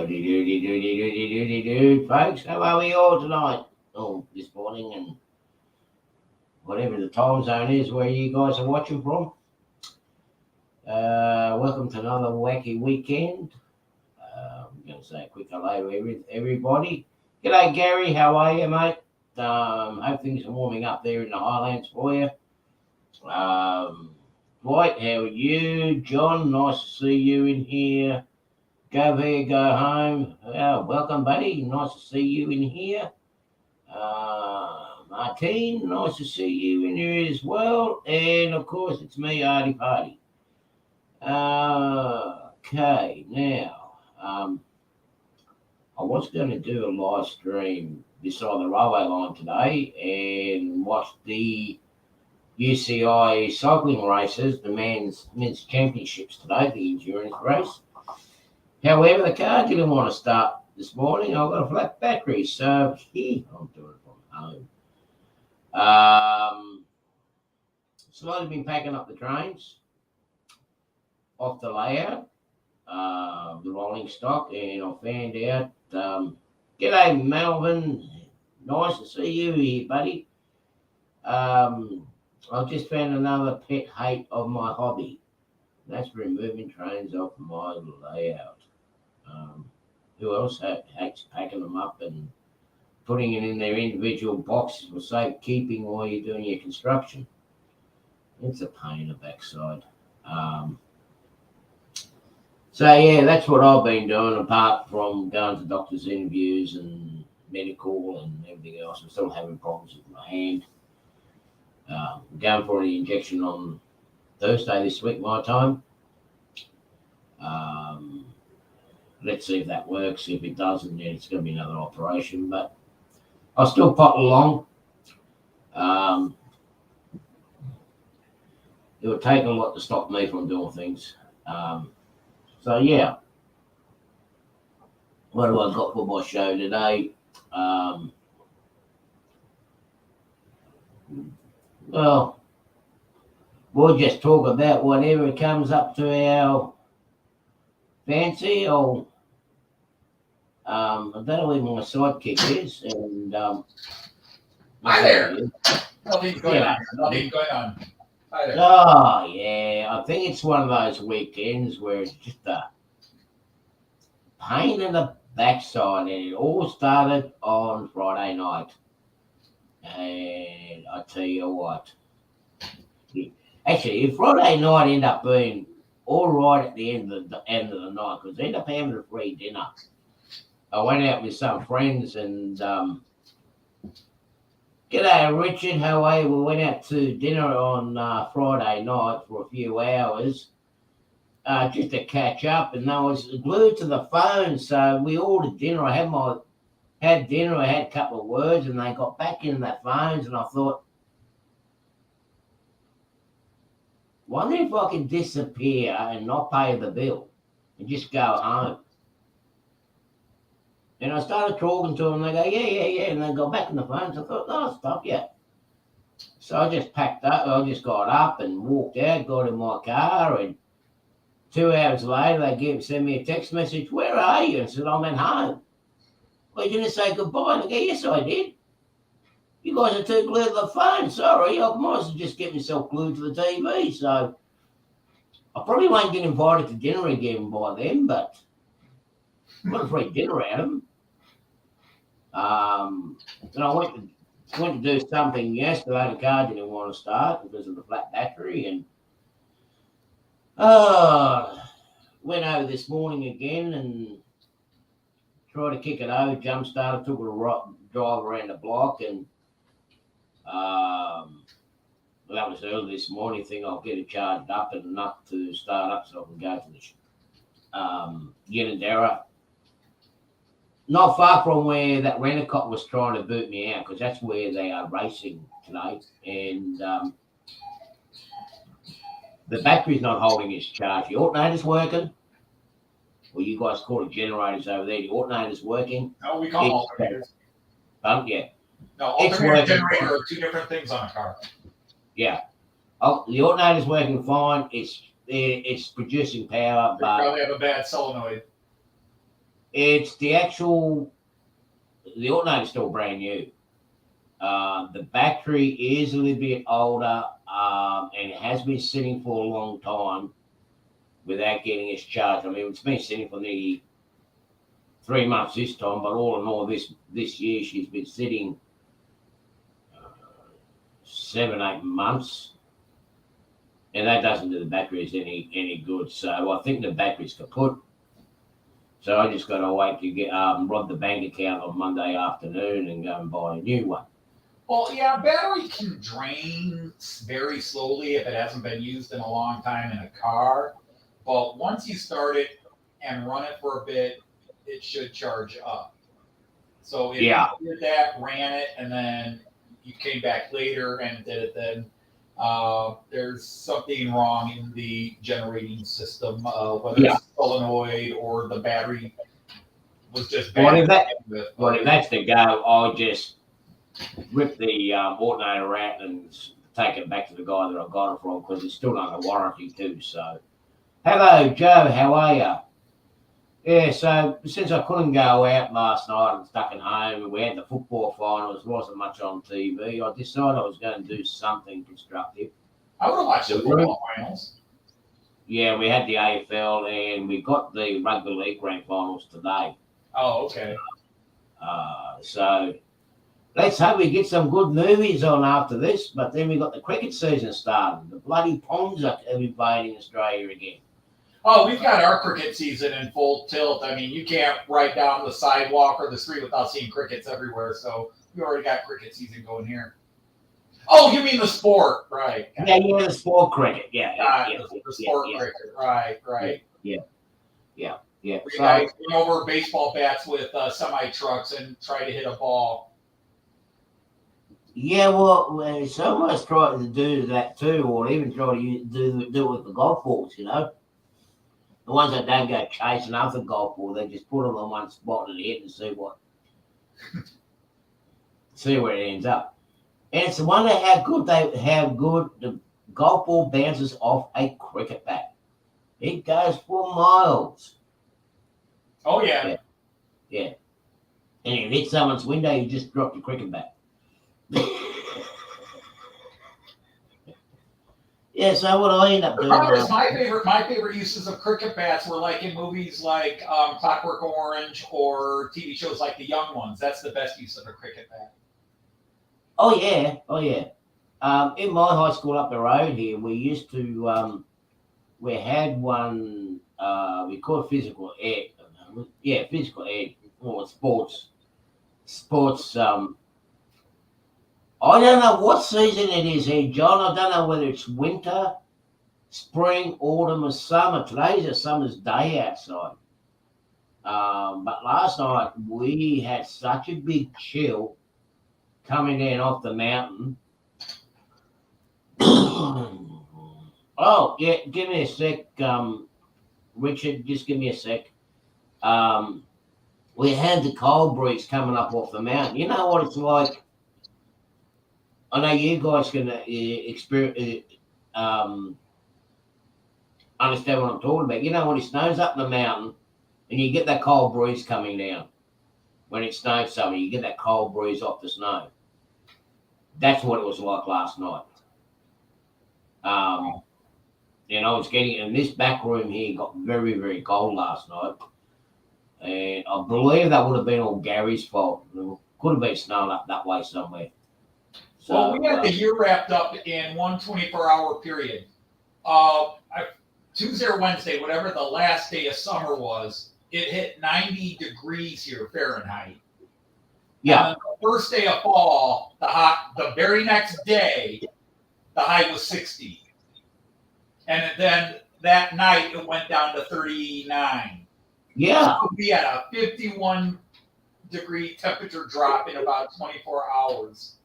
Howdy doody doody doody doody doody, folks. How are we all tonight? Oh, this morning and whatever the time zone is where you guys are watching from. Welcome to another wacky weekend. I'm going to say a quick hello to everybody. G'day, Gary. How are you, mate? Hope things are warming up there in the Highlands for you. Dwight, how are you? John, nice to see you in here. Go there, go home. Welcome, buddy. Nice to see you in here. Martine, nice to see you in here as well. And of course, it's me, Artie Party. Okay, now, I was going to do a live stream beside the railway line today and watch the UCI cycling races, the men's championships today, the endurance race. However, the car didn't want to start this morning. I've got a flat battery, so here I'm doing it from home. Slowly been packing up the trains off the layout, the rolling stock, and I found out. G'day, Melvin. Nice to see you here, buddy. I've just found another pet hate of my hobby. That's removing trains off my layout. Who else hates packing them up and putting it in their individual boxes for safekeeping while you're doing your construction? It's a pain in the backside. So yeah, that's what I've been doing apart from going to doctor's interviews and medical and everything else. I'm still having problems with my hand. Going for an injection on Thursday this week, my time. Let's see if that works. If it doesn't, then it's going to be another operation. But I'll still pot along. It would take a lot to stop me from doing things. So yeah. What have I got for my show today? Well, we'll just talk about whatever comes up to our fancy. Or I don't know where my sidekick is, and hi there. Nothing's going on. Hi there. Oh yeah, I think it's one of those weekends where it's just a pain in the backside, and it all started on Friday night. And I tell you what, actually, if Friday night ended up being all right at the end of the night, because I ended up having a free dinner. I went out with some friends and g'day Richard, how are you? We went out to dinner on Friday night for a few hours just to catch up, and I was glued to the phone, so we ordered dinner. I had dinner, I had a couple of words, and they got back in their phones, and I thought, wonder if I can disappear and not pay the bill and just go home. And I started talking to them. They go, yeah. And they got back in the phone. So I thought, oh, stop you. So I just packed up. I just got up and walked out, got in my car. And 2 hours later, they sent me a text message. Where are you? And I said, I'm at home. Well, you didn't say goodbye. And I go, yes, I did. You guys are too glued to the phone. Sorry, I might as well just get myself glued to the TV. So I probably won't get invited to dinner again by then, but I got a free dinner out of them. And I went to do something yesterday. The car didn't want to start because of the flat battery, and went over this morning again and tried to kick it over. Jump started, took a drive around the block, and that was early this morning. Think I'll get it charged up and enough to start up so I can go to the Unadera. Not far from where that rent-a-cop was trying to boot me out, because that's where they are racing today. And the battery's not holding its charge. The alternator's working. Well, you guys call it generators over there. The alternator's working. No, we call alternators. Yeah. No, alternator and generator are two different things on a car. Yeah. Oh, the alternator's working fine. It's producing power, They probably have a bad solenoid. It's the alternator's still brand new. The battery is a little bit older, and it has been sitting for a long time without getting its charge. I mean, it's been sitting for nearly 3 months this time, but all in all, this year she's been sitting 7-8 months, and that doesn't do the batteries any good. So I think the battery's kaput. So I just got to wait to get rob the bank account on Monday afternoon and go and buy a new one. Well, yeah, battery can drain very slowly if it hasn't been used in a long time in a car. But once you start it and run it for a bit, it should charge up. So if you did that, ran it, and then you came back later and did it, then there's something wrong in the generating system, whether it's solenoid or the battery was just bad. Well, if that's the go, I'll just rip the alternator out and take it back to the guy that I got it from, because it's still under warranty too. So, hello, Joe. How are you? Yeah, so since I couldn't go out last night and stuck at home, we had the football finals, wasn't much on TV. I decided I was going to do something constructive. I would have watched the football finals. Yeah, we had the AFL and we got the rugby league grand finals today. Oh, okay. So let's hope we get some good movies on after this. But then we got the cricket season starting. The bloody Ponds are invading Australia again. Oh, we've got our cricket season in full tilt. I mean, you can't ride down the sidewalk or the street without seeing crickets everywhere. So we already got cricket season going here. Oh, you mean the sport, right? Yeah, the sport cricket. Yeah, the sport cricket. Right. Yeah. We guys bring over baseball bats with semi trucks and try to hit a ball. Yeah, well, some of us try to do that too, or even try to do it with the golf balls. The ones that don't go chasing after the golf ball, they just put them on one spot and hit and see where it ends up. And it's a wonder how good the golf ball bounces off a cricket bat. It goes for miles. Oh yeah. And if it hits someone's window, you just drop your cricket bat. Yeah, so what I end up doing. My favorite uses of cricket bats were like in movies like Clockwork Orange or TV shows like The Young Ones. That's the best use of a cricket bat. Oh yeah. In my high school up the road here, we used to we had one we called physical ed. Yeah, physical ed or sports. I don't know what season it is here, John. I don't know whether it's winter, spring, autumn, or summer. Today's a summer's day outside. But last night we had such a big chill coming down off the mountain. Oh, yeah, give me a sec, Richard, just give me a sec. We had the cold breeze coming up off the mountain. You know what it's like? I know you guys can understand what I'm talking about. You know when it snows up the mountain and you get that cold breeze coming down. When it snows summer, you get that cold breeze off the snow. That's what it was like last night. And I was and this back room here got very, very cold last night. And I believe that would have been all Gary's fault. It could have been snowing up that way somewhere. So, well, we had the year wrapped up in one 24-hour period. Tuesday or Wednesday, whatever the last day of summer was, it hit 90 degrees here Fahrenheit. Yeah. And the first day of fall, the very next day, the high was 60. And then that night, it went down to 39. Yeah. So we had a 51-degree temperature drop in about 24 hours.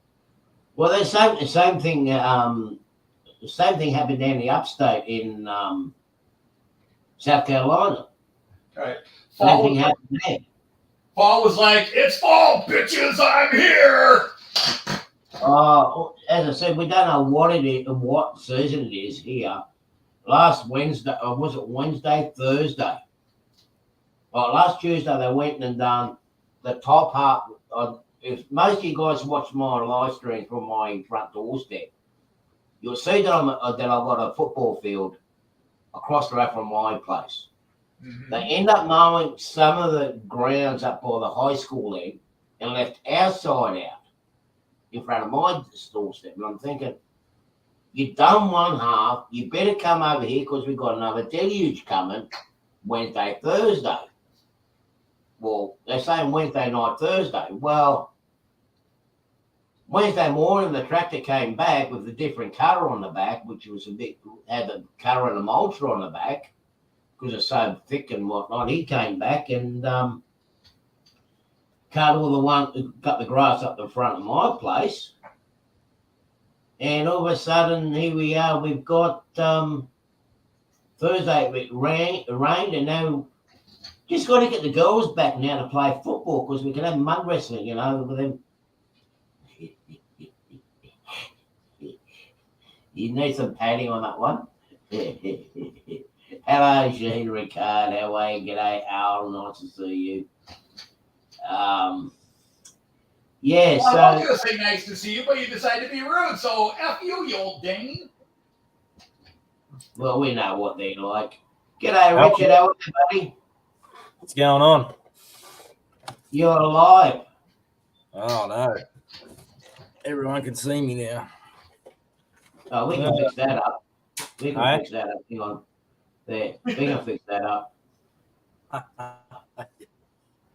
Well, the same thing. The same thing happened down the upstate in South Carolina. Right. Same thing happened there. Fall was like, "It's fall, bitches! I'm here." As I said, we don't know what it is, what season it is here. Last Wednesday, was it Wednesday, Thursday? Like last Tuesday, they went and done the top half. If most of you guys watch my live stream from my front doorstep, you'll see that I've got a football field across the road from my place. Mhm. They end up mowing some of the grounds up by the high school end and left our side out in front of my doorstep. And I'm thinking, you've done one half, you better come over here because we've got another deluge coming Wednesday, Thursday. Well, they're saying Wednesday night, Thursday. Well, Wednesday morning, the tractor came back with a different colour on the back, which was had the colour of the mulcher on the back because it's so thick and whatnot. He came back and cut the grass up the front of my place. And all of a sudden, here we are. We've got Thursday, it rained, and now just got to get the girls back now to play football because we can have mud wrestling, with them. You need some padding on that one. Hello, Shane Ricard. How are you? G'day, Al. Nice to see you. Yeah, Well, so. I was going to say nice to see you, but you decided to be rude. So F you old ding. Well, we know what they're like. G'day, Richard. How are you, buddy? What's going on? You're alive. Oh, no. Everyone can see me now. Oh, we can fix that up. We can Hey? fix that up. Hang on. There. We can fix that up.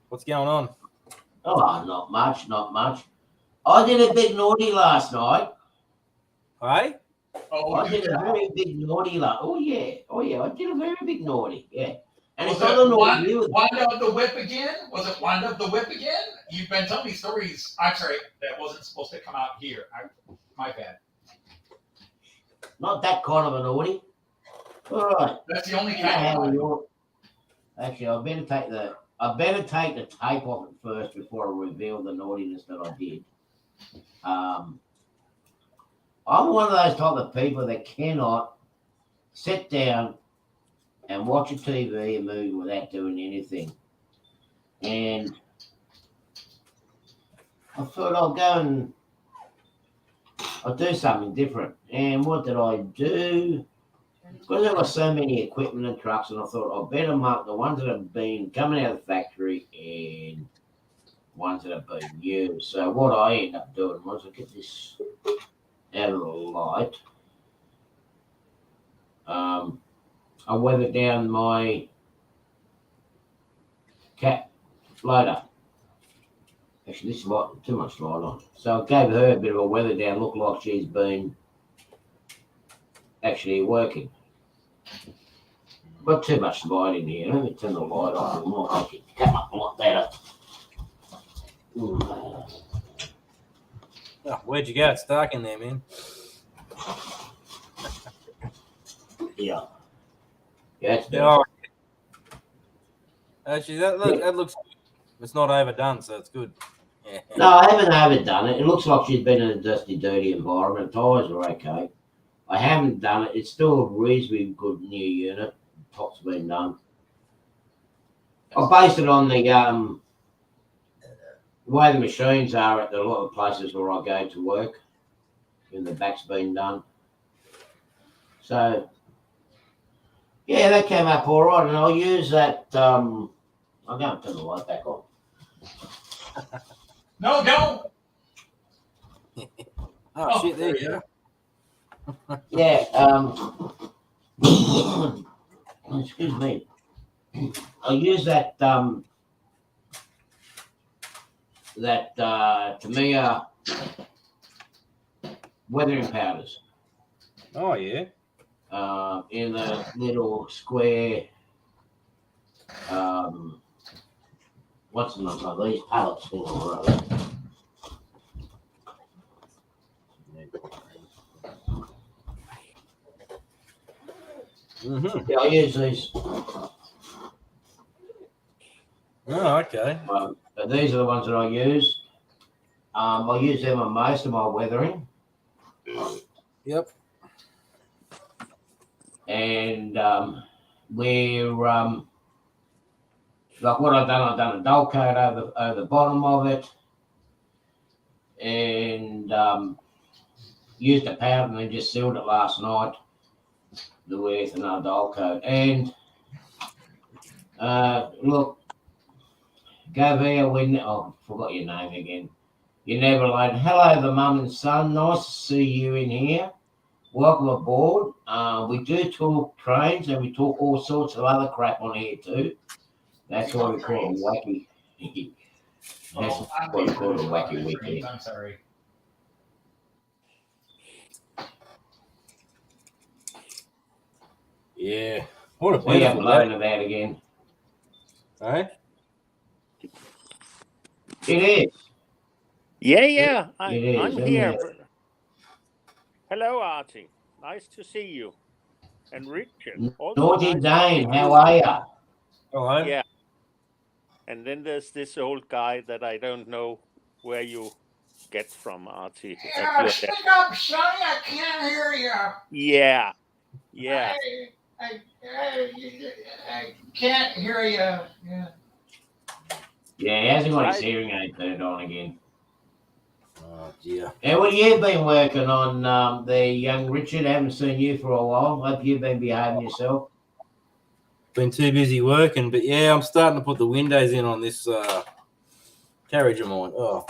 What's going on? Oh, not much, not much. I did a bit naughty last night. Hey? Oh, I did a very big naughty last. Oh yeah, I did a very big naughty. Yeah, and was it's not a it naughty. You. Wind up the whip again? Was it wind up the whip again? You've been telling me stories. I'm sorry, that wasn't supposed to come out here. My bad. Not that kind of a naughty. All right. That's the only kind of naughty. Actually, I better take the tape off it first before I reveal the naughtiness that I did. I'm one of those type of people that cannot sit down and watch a TV and movie without doing anything. And I thought I'll do something different. And what did I do? Because there were so many equipment and trucks, and I thought I'd better mark the ones that have been coming out of the factory and ones that have been used. So what I ended up doing was I get this out of the light. I weathered down my cat loader. Actually, this is too much light on. So I gave her a bit of a weather down, looked like she's been actually working. Got too much light in here. Let me turn the light off. It might make it come up a lot better. Oh, where'd you go? It's dark in there, man. Yeah. Yeah, it's better. Yeah, actually, that looks good. It's not overdone, so it's good. Yeah. No, I haven't overdone it. It looks like she's been in a dusty, dirty environment. Tyres are okay. I haven't done it. It's still a reasonably good new unit. Top's been done. I based it on the way the machines are at a lot of places where I go to work, and the back's been done. So, yeah, that came up all right, and I'll use that. I'm going to turn the light back on. No, don't. Oh, shit, there you go. Yeah, excuse me. I'll use that Tamiya weathering powders. Oh, yeah. In a little square. What's the name of these pallets? Mm-hmm. Yeah, I use these. Oh, okay. These are the ones that I use. I use them on most of my weathering. Yep. And we're like what I've done a dull coat over the bottom of it, and used a powder and then just sealed it last night with another dull coat. And look, go there when forgot your name again. You're never alone. Hello, the mum and son. Nice to see you in here. Welcome aboard. We do talk trains and we talk all sorts of other crap on here too. That's why we call it wacky. That's what we call it a wacky weekend. I'm sorry. Yeah. What a We have beautiful blown day. to that again. Eh? It is. Yeah. It is, I'm isn't here. it? Hello, Artie. Nice to see you. And Richard. Also Naughty nice to Dane, see how you. are you? Hello. Yeah. And then there's this old guy that I don't know where you get from, Artie. Yeah, speak up, Sonny. I can't hear you. Yeah. I can't hear you. Yeah. Yeah, he hasn't got his Right. hearing aid turned on again. Oh, dear. And what have you been working on there, young Richard? I haven't seen you for a while. Hope you've been behaving yourself. Been too busy working, but yeah, I'm starting to put the windows in on this carriage of mine. Oh,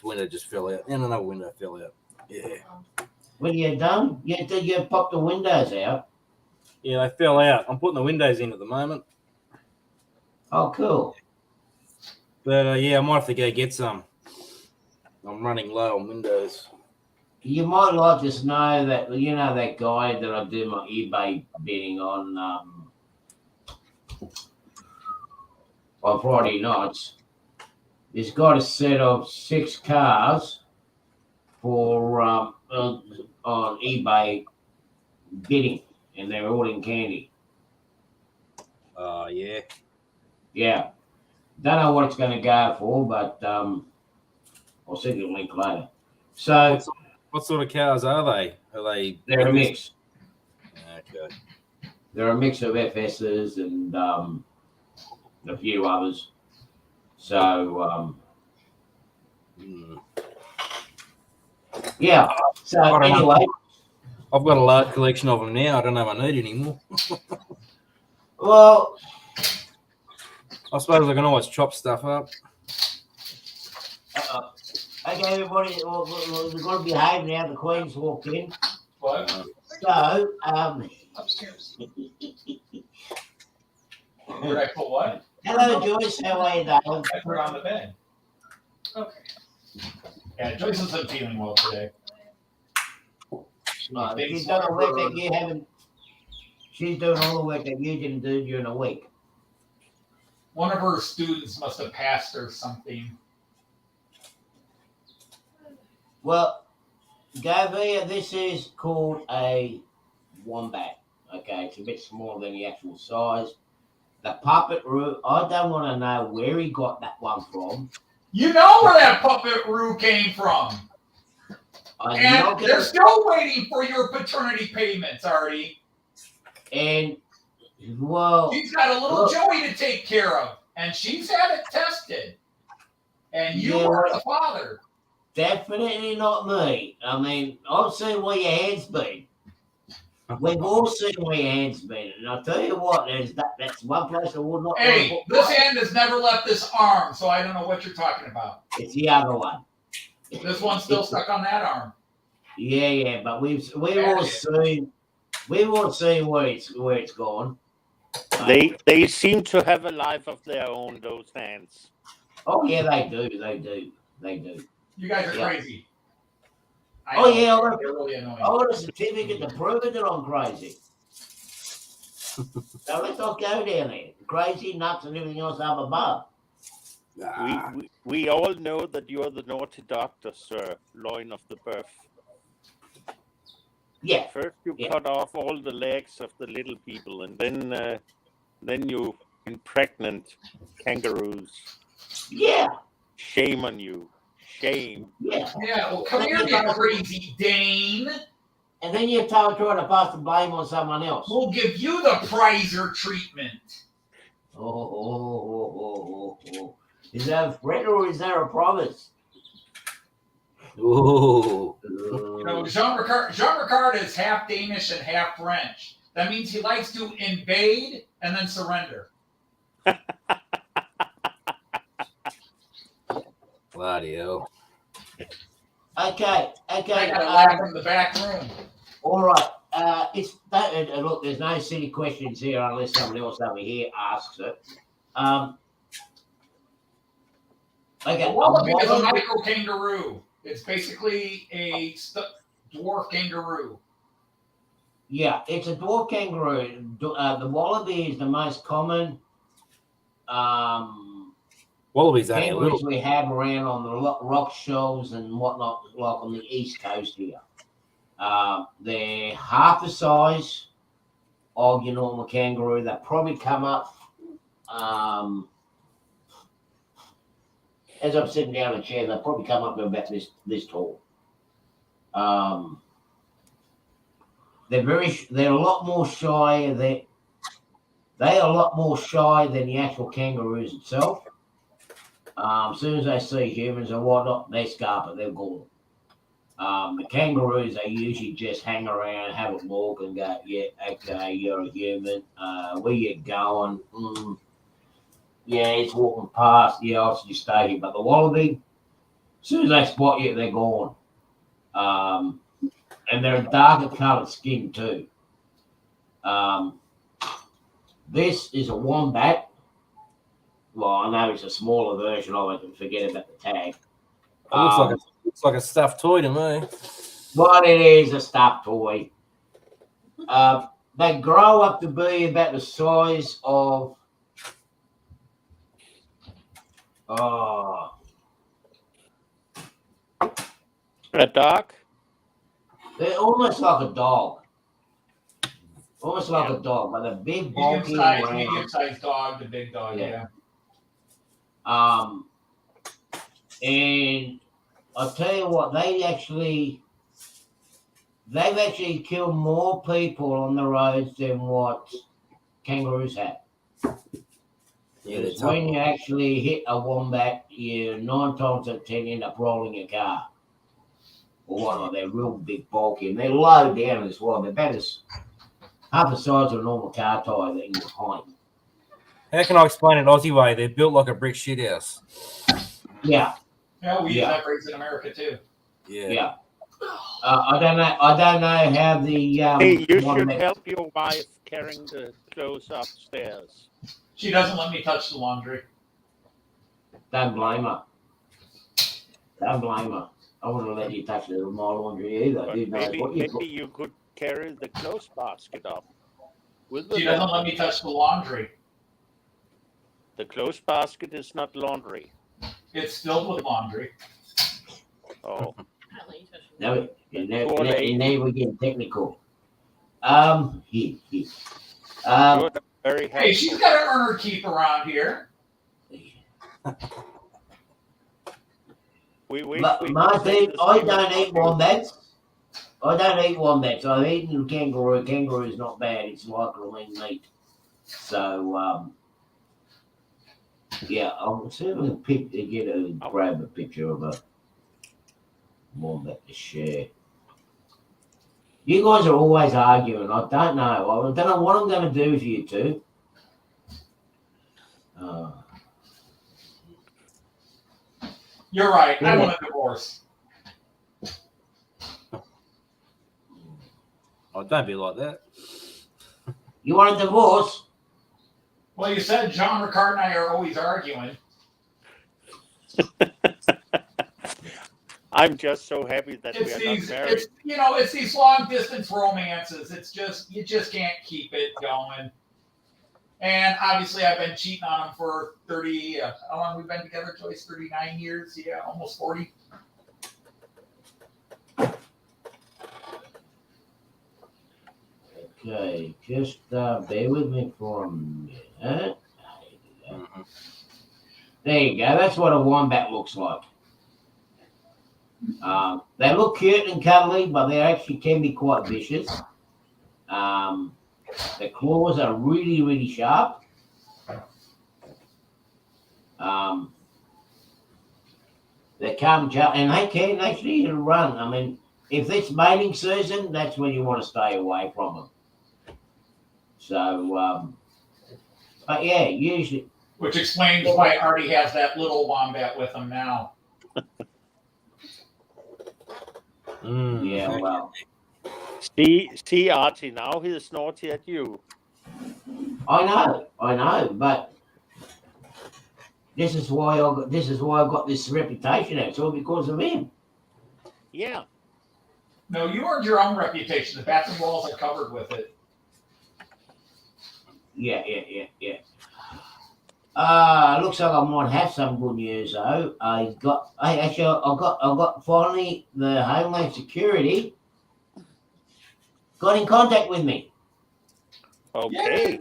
window just fell out. And another window fell out. Yeah. What have you done? You popped the windows out. Yeah, they fell out. I'm putting the windows in at the moment. Oh, cool. But yeah, I might have to go get some. I'm running low on windows. You might like to know that, that guy that I do my eBay bidding on Friday nights. He's got a set of 6 cars for on eBay bidding, and they're all in candy. Yeah. Yeah. Don't know what it's going to go for, but I'll send you a link later. So What sort of cars are they? they're a mix. Okay. They're a mix of FSs and a few others. So yeah. So I don't know. anyway, I've got a large collection of them now. I don't know if I need any more. well, I suppose I can always chop stuff up. okay, everybody, we're going to behave now. The Queen's walked in. What? So, Upstairs. Where'd I put what? hello, Joyce. How are you, darling? I put it on the bed. Okay. Yeah, Joyce isn't feeling well today. She's done the work that you haven't. She's doing all the work that you didn't do during the week. One of her students must have passed her something. Well, Gavia, this is called a wombat. Okay, it's a bit smaller than the actual size. The puppet root, I don't want to know where he got that one from. You know where that puppet Roo came from. And they're still waiting for your paternity payments, Artie. And, well... She's got a little Joey to take care of, and she's had it tested. And you were the father. Definitely not me. I mean, I've seen where your hand's been. We've all seen where your hand's been. And I'll tell you what, that's one place I would not... Hey, this hand has never left this arm, so I don't know what you're talking about. It's the other one. This one's still stuck on that arm. Yeah, but we've all seen where it's gone. They seem to have a life of their own, those hands. Oh yeah, they do. You guys are crazy. I got really annoying. a certificate to prove it that I'm crazy. So let's not go down there. Crazy, nuts, and everything else up above. We all know that you're the naughty doctor, sir, loin of the birth. Yeah. First you cut off all the legs of the little people, and then you impregnate kangaroos. Yeah. Shame on you. Shame. Yeah. Yeah, well, come here, you crazy Dane. And then you're trying to pass the blame on someone else. We'll give you the prizer treatment. Oh. Is that a threat or is that a promise? Ooh. You know, Jean Ricard is half Danish and half French. That means he likes to invade and then surrender. Bloody hell. Okay. I got a laugh from the back room. All right. It's that. Look, there's no silly questions here unless somebody else over here asks it. Okay. A wallaby is a micro kangaroo. It's basically a dwarf kangaroo. Yeah, it's a dwarf kangaroo. The wallaby is the most common Wallabies only a little. kangaroos we have around on the rock shelves and whatnot, like on the east coast here. They're half the size of your normal kangaroo. They probably come up, as I'm sitting down in a chair, they probably come up to about this tall. They're a lot more shy. They are a lot more shy than the actual kangaroos itself. As soon as they see humans and whatnot, they scarper. They're gone. The kangaroos, they usually just hang around, have a look, and go, "Yeah, okay, you're a human. Where you going? Yeah, it's walking past. Yeah, I'll just stay here." But the wallaby, as soon as they spot you, they're gone. And they're a darker coloured skin too. This is a wombat. Well, I know it's a smaller version of it, and forget about the tag. It looks like a stuffed toy to me. But it is a stuffed toy. They grow up to be about the size of A dog? they're almost like a dog. Almost like a dog, but a big bulky Medium-sized dog, the big dog, yeah. And I'll tell you what, they've actually killed more people on the roads than what kangaroos have. Because when you actually hit a wombat, you 9 times out of 10 end up rolling your car. Or whatnot. They're real big, bulky, and they're low down as well. They're about half the size of a normal car tire that you're behind. How can I explain it Aussie way? They're built like a brick shithouse. Yeah. Yeah, we use that phrase in America too. Yeah. I don't know how the Hey, you should help your wife carrying the clothes upstairs. She doesn't let me touch the laundry. Don't blame her. I wouldn't let you touch my laundry either. But maybe you could carry the clothes basket up. She doesn't let me touch the laundry. The clothes basket is not laundry. It's filled with laundry. Oh. No, we get technical. Very helpful. Hey, she's got to earn her keep around here. Martin, I don't eat wombats. I've eaten kangaroo. Kangaroo is not bad. It's like lean meat. So, I'll see if I can grab a picture of a wombat to share. You guys are always arguing. I don't know. I don't know what I'm going to do with you two. You're right. I want a divorce. Oh, don't be like that. You want a divorce? Well, you said John Ricard and I are always arguing. I'm just so happy that we are not married. It's these long distance romances. It's just you just can't keep it going. And obviously, I've been cheating on him for 30. How long we've been together, Joyce? 39 years. Yeah, almost 40. Okay, just bear with me for a minute. There you go. That's what a wombat looks like. They look cute and cuddly, but they actually can be quite vicious. The claws are really, really sharp. They come and they can actually run. I mean, if it's mating season, that's when you want to stay away from them. So, but yeah, usually. Which explains why Artie has that little wombat with him now. Yeah, well. See, Archie, now he's naughty at you. I know, but this is why I got this reputation. It's all because of him. Yeah. No, you earned your own reputation. The bathroom walls are covered with it. Yeah. Looks like I might have some good news though. I got finally the Homeland Security got in contact with me. Okay.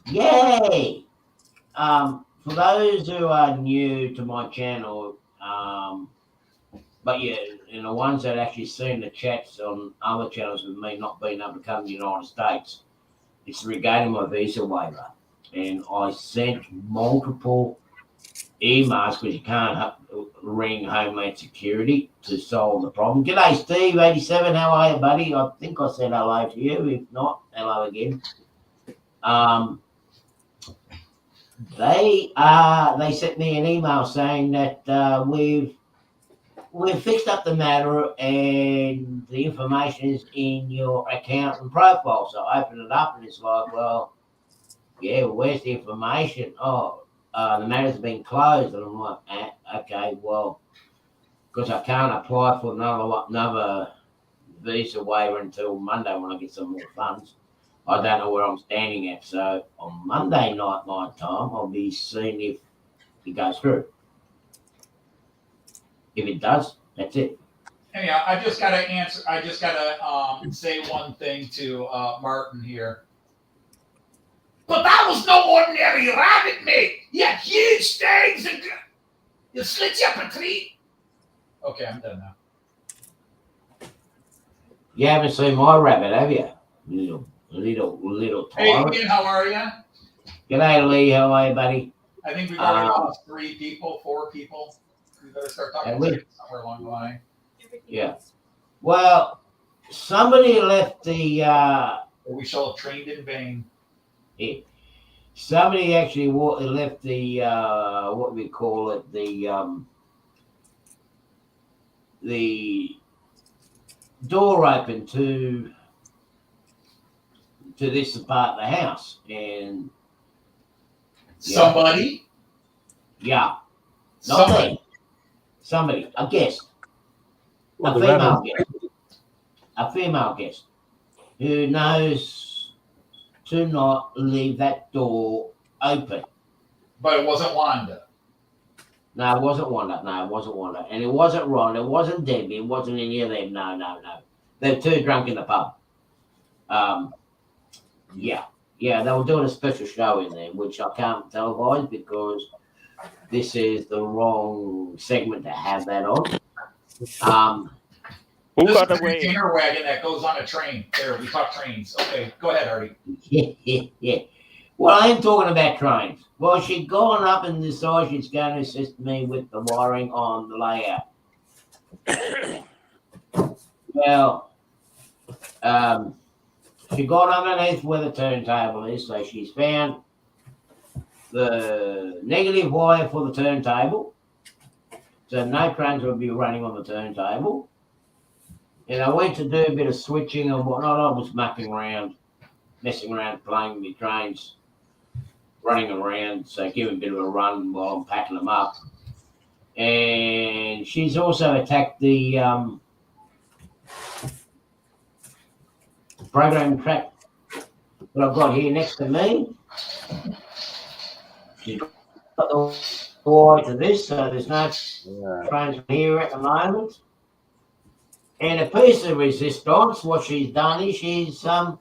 Yay! For those who are new to my channel, but yeah, and the ones that actually seen the chats on other channels with me not being able to come to the United States, it's regarding my visa waiver. And I sent multiple emails because you can't ring Homeland Security to solve the problem. G'day, Steve, 87. How are you, buddy? I think I said hello to you. If not, hello again. They sent me an email saying that we've fixed up the matter and the information is in your account and profile. So I opened it up and it's like, well, yeah, where's the information? Oh, the matter's been closed. And I'm like, okay, well, because I can't apply for another visa waiver until Monday when I get some more funds. I don't know where I'm standing at. So on Monday night my time, I'll be seeing if it goes through. If it does, that's it. Anyhow, I just got to say one thing to Martin here. But that was no ordinary rabbit, mate. He had huge stings and you slit you up a tree. Okay, I'm done now. You haven't seen my rabbit, have you? Little Hey, tyrant. Ian, how are you? G'day, Lee. How are you, buddy? I think we've already lost 4 people. We better start talking somewhere along the line. Yeah. Well, somebody left the. We shall have trained in vain. Yeah. Somebody actually left the what we call it, the door open to this part of the house, and somebody, yeah, not me, somebody, a guest, a female guest who knows to not leave that door open. But it wasn't Wanda. No, it wasn't Wanda. And it wasn't Ron. It wasn't Debbie. It wasn't any of them. No. They're too drunk in the pub. Yeah, they were doing a special show in there, which I can't televise because this is the wrong segment to have that on. Who this got is away? A container wagon that goes on a train. There, we talk trains. Okay, go ahead, Artie. Yeah. Well, I am talking about trains. Well, she'd gone up and decided she's going to assist me with the wiring on the layout. Well, she got underneath where the turntable is, so she's found the negative wire for the turntable. So no trains will be running on the turntable. And I went to do a bit of switching and whatnot. I was messing around, playing with trains, running around, so giving a bit of a run while I'm packing them up. And she's also attacked the program track that I've got here next to me. She's got the wire to this, so there's no trains here at the moment. And a piece of resistance, what she's done is she's the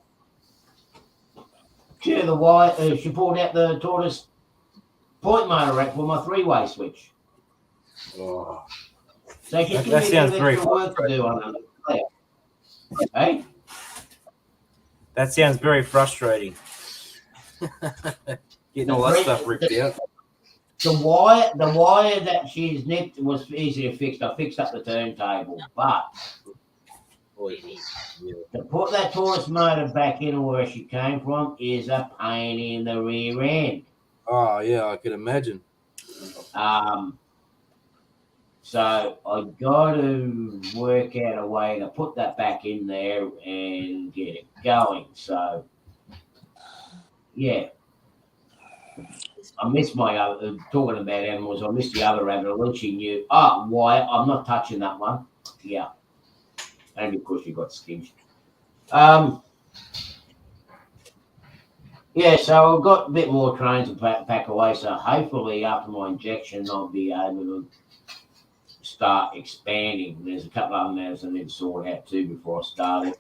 wire. She pulled out the tortoise point motor rack for my 3-way switch. Oh. So she's That sounds very work to do on it. Hey? That sounds very frustrating. Getting all that stuff ripped out. wire that she's nicked was easy to fix. I fixed up the turntable, but Yeah. to put that torus motor back in where she came from is a pain in the rear end. Oh yeah, I could imagine. So I got to work out a way to put that back in there and get it going. So yeah, I missed my other talking about animals. I missed the other rabbit. At least she knew. Oh, why? I'm not touching that one. Yeah, only because she got skinged. Yeah, so I've got a bit more trains to pack away. So hopefully after my injection, I'll be able to start expanding. There's a couple of other matters I need to sort out too before I start it.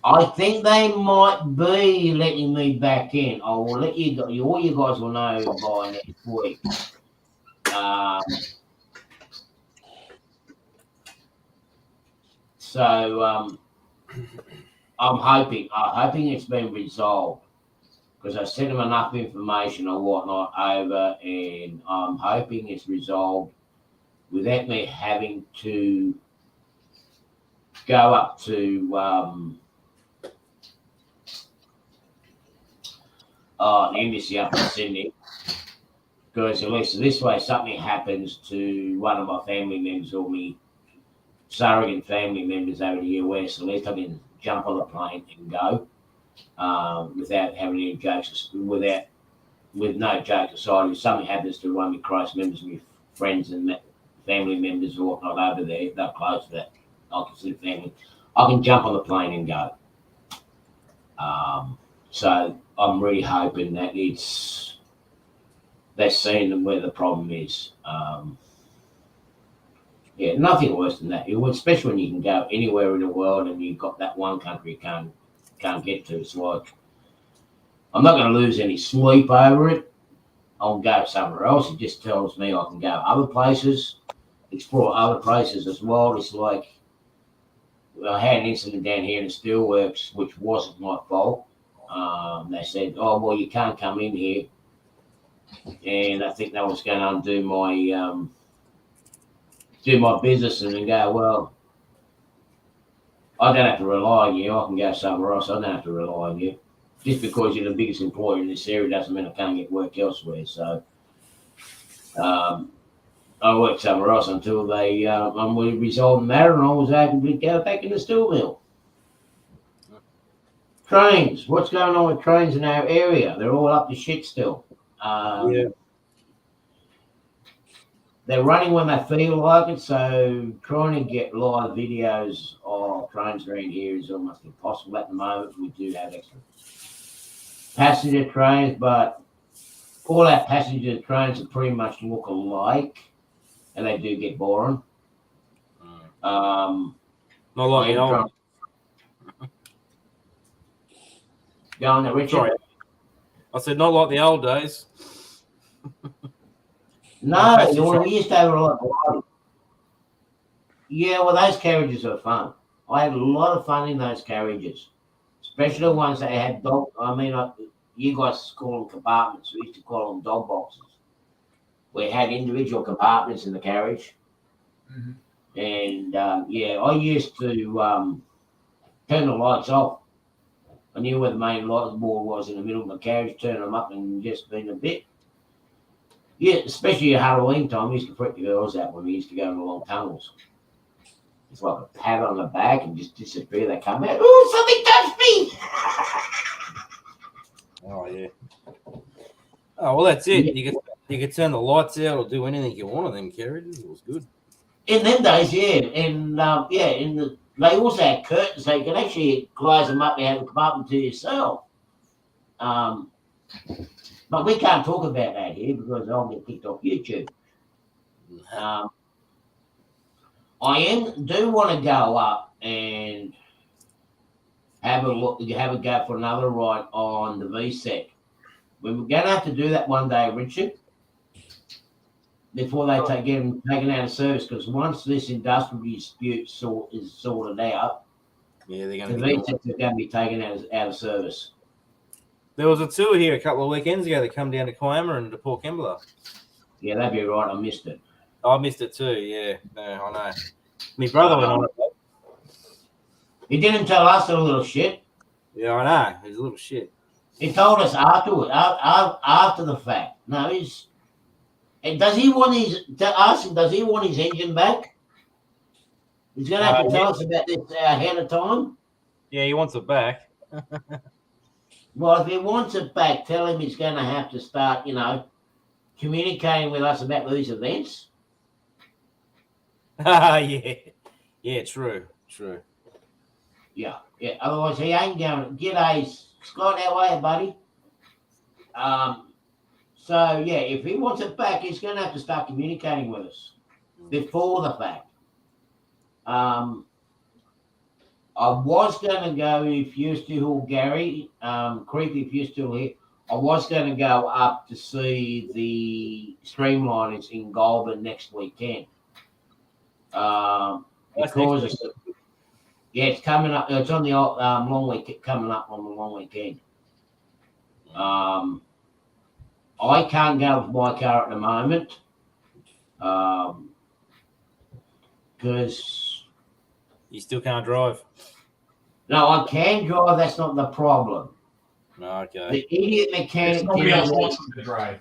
I think they might be letting me back in. I will let you all you guys will know by next week. So I'm hoping it's been resolved because I sent them enough information or whatnot over, and I'm hoping it's resolved without me having to go up to the embassy up in Sydney. Because at least this way, something happens to one of my family members or me surrogate family members over the US, at least I can jump on the plane and go without having any jokes, with no joke aside. If something happens to one of my close members, my friends and family members or whatnot over there, they're close to that, I consider family, I can jump on the plane and go. So I'm really hoping that they're seeing where the problem is. Yeah, nothing worse than that. Especially when you can go anywhere in the world and you've got that one country you can't get to. It's like I'm not going to lose any sleep over it. I'll go somewhere else. It just tells me I can go other places, explore other places as well. It's like I had an incident down here in the steelworks, which wasn't my fault. They said, "Oh well, you can't come in here," and I think that was going to undo my do my business and then go, well, I don't have to rely on you. I can go somewhere else. I don't have to rely on you. Just because you're the biggest employer in this area doesn't mean I can't get work elsewhere. So I worked somewhere else until they we resolved the matter and I was able to go back in the steel mill. Trains. What's going on with trains in our area? They're all up to shit still. Yeah. They're running when they feel like it, so trying to get live videos of trains around here is almost impossible at the moment. We do have extra passenger trains, but all our passenger trains are pretty much look alike, and they do get boring. Not like the old. Go on there, Richard. Sorry. I said not like the old days. No, we used to have a lot of. Yeah, well, those carriages are fun. I had a lot of fun in those carriages, especially the ones that had dog. I mean, you guys call them compartments. We used to call them dog boxes. We had individual compartments in the carriage, and yeah, I used to turn the lights off. I knew where the main light board was in the middle of my carriage, turn them up, and just been a bit. Yeah, especially at Halloween time, we used to freak the girls out when we used to go in the long tunnels. It's like a pat on the back and just disappear. They come out. Oh, something touched me! Oh yeah. Oh well, that's it. Yeah. You could turn the lights out or do anything you want on them carriages. It was good. In them days, yeah, and yeah, they also had curtains, so you can actually close them up and have a compartment to yourself. But we can't talk about that here because I'll get kicked off YouTube. I do want to go up and have a look, have a go for another ride on the VSEC. We're going to have to do that one day, Richard, before they get them taken out of service. Because once this industrial dispute is sorted out, Yeah, they're The going to be. V6 are going to be taken out of service. There was a tour here a couple of weekends ago that come down to Kiama and to Port Kembla. Yeah, that'd be right. I missed it. I missed it too. Yeah, no, I know. My brother went on it. He didn't tell us, a little shit. Yeah, I know. He's a little shit. He told us afterward, after the fact. No, he's. And does he want his? Does he want his engine back? He's going to have to tell us about this ahead of time. Yeah, he wants it back. Well, if he wants it back, tell him he's going to have to start, communicating with us about these events. Yeah, true. Yeah. Otherwise, he ain't going. G'day, Scott. How are you, buddy? So yeah, if he wants it back, he's going to have to start communicating with us before the fact. I was going to go, if you're still Gary, Creepy, if you're still here, I was going to go up to see the Streamliners in Goulburn next weekend. Because it's coming up. It's on the long week coming up on the long weekend. I can't go with my car at the moment because you still can't drive. No, I can drive. That's not the problem. Okay. The idiot mechanic. Nobody else wants them to drive.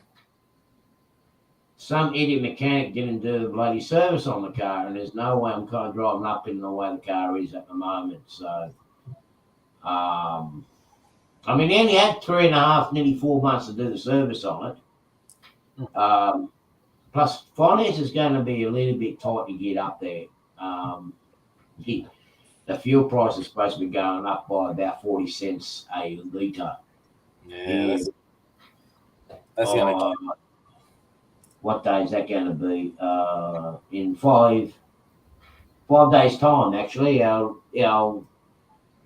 Some idiot mechanic didn't do the bloody service on the car, and there's no way I'm kind of driving up in the way the car is at the moment. So, I mean, he only had 3.5, nearly 4 months to do the service on it. Plus, finance is going to be a little bit tight to get up there. The fuel price is supposed to be going up by about 40 cents a litre. Yeah, that's going to. What day is that going to be? In 5 days' time, actually, our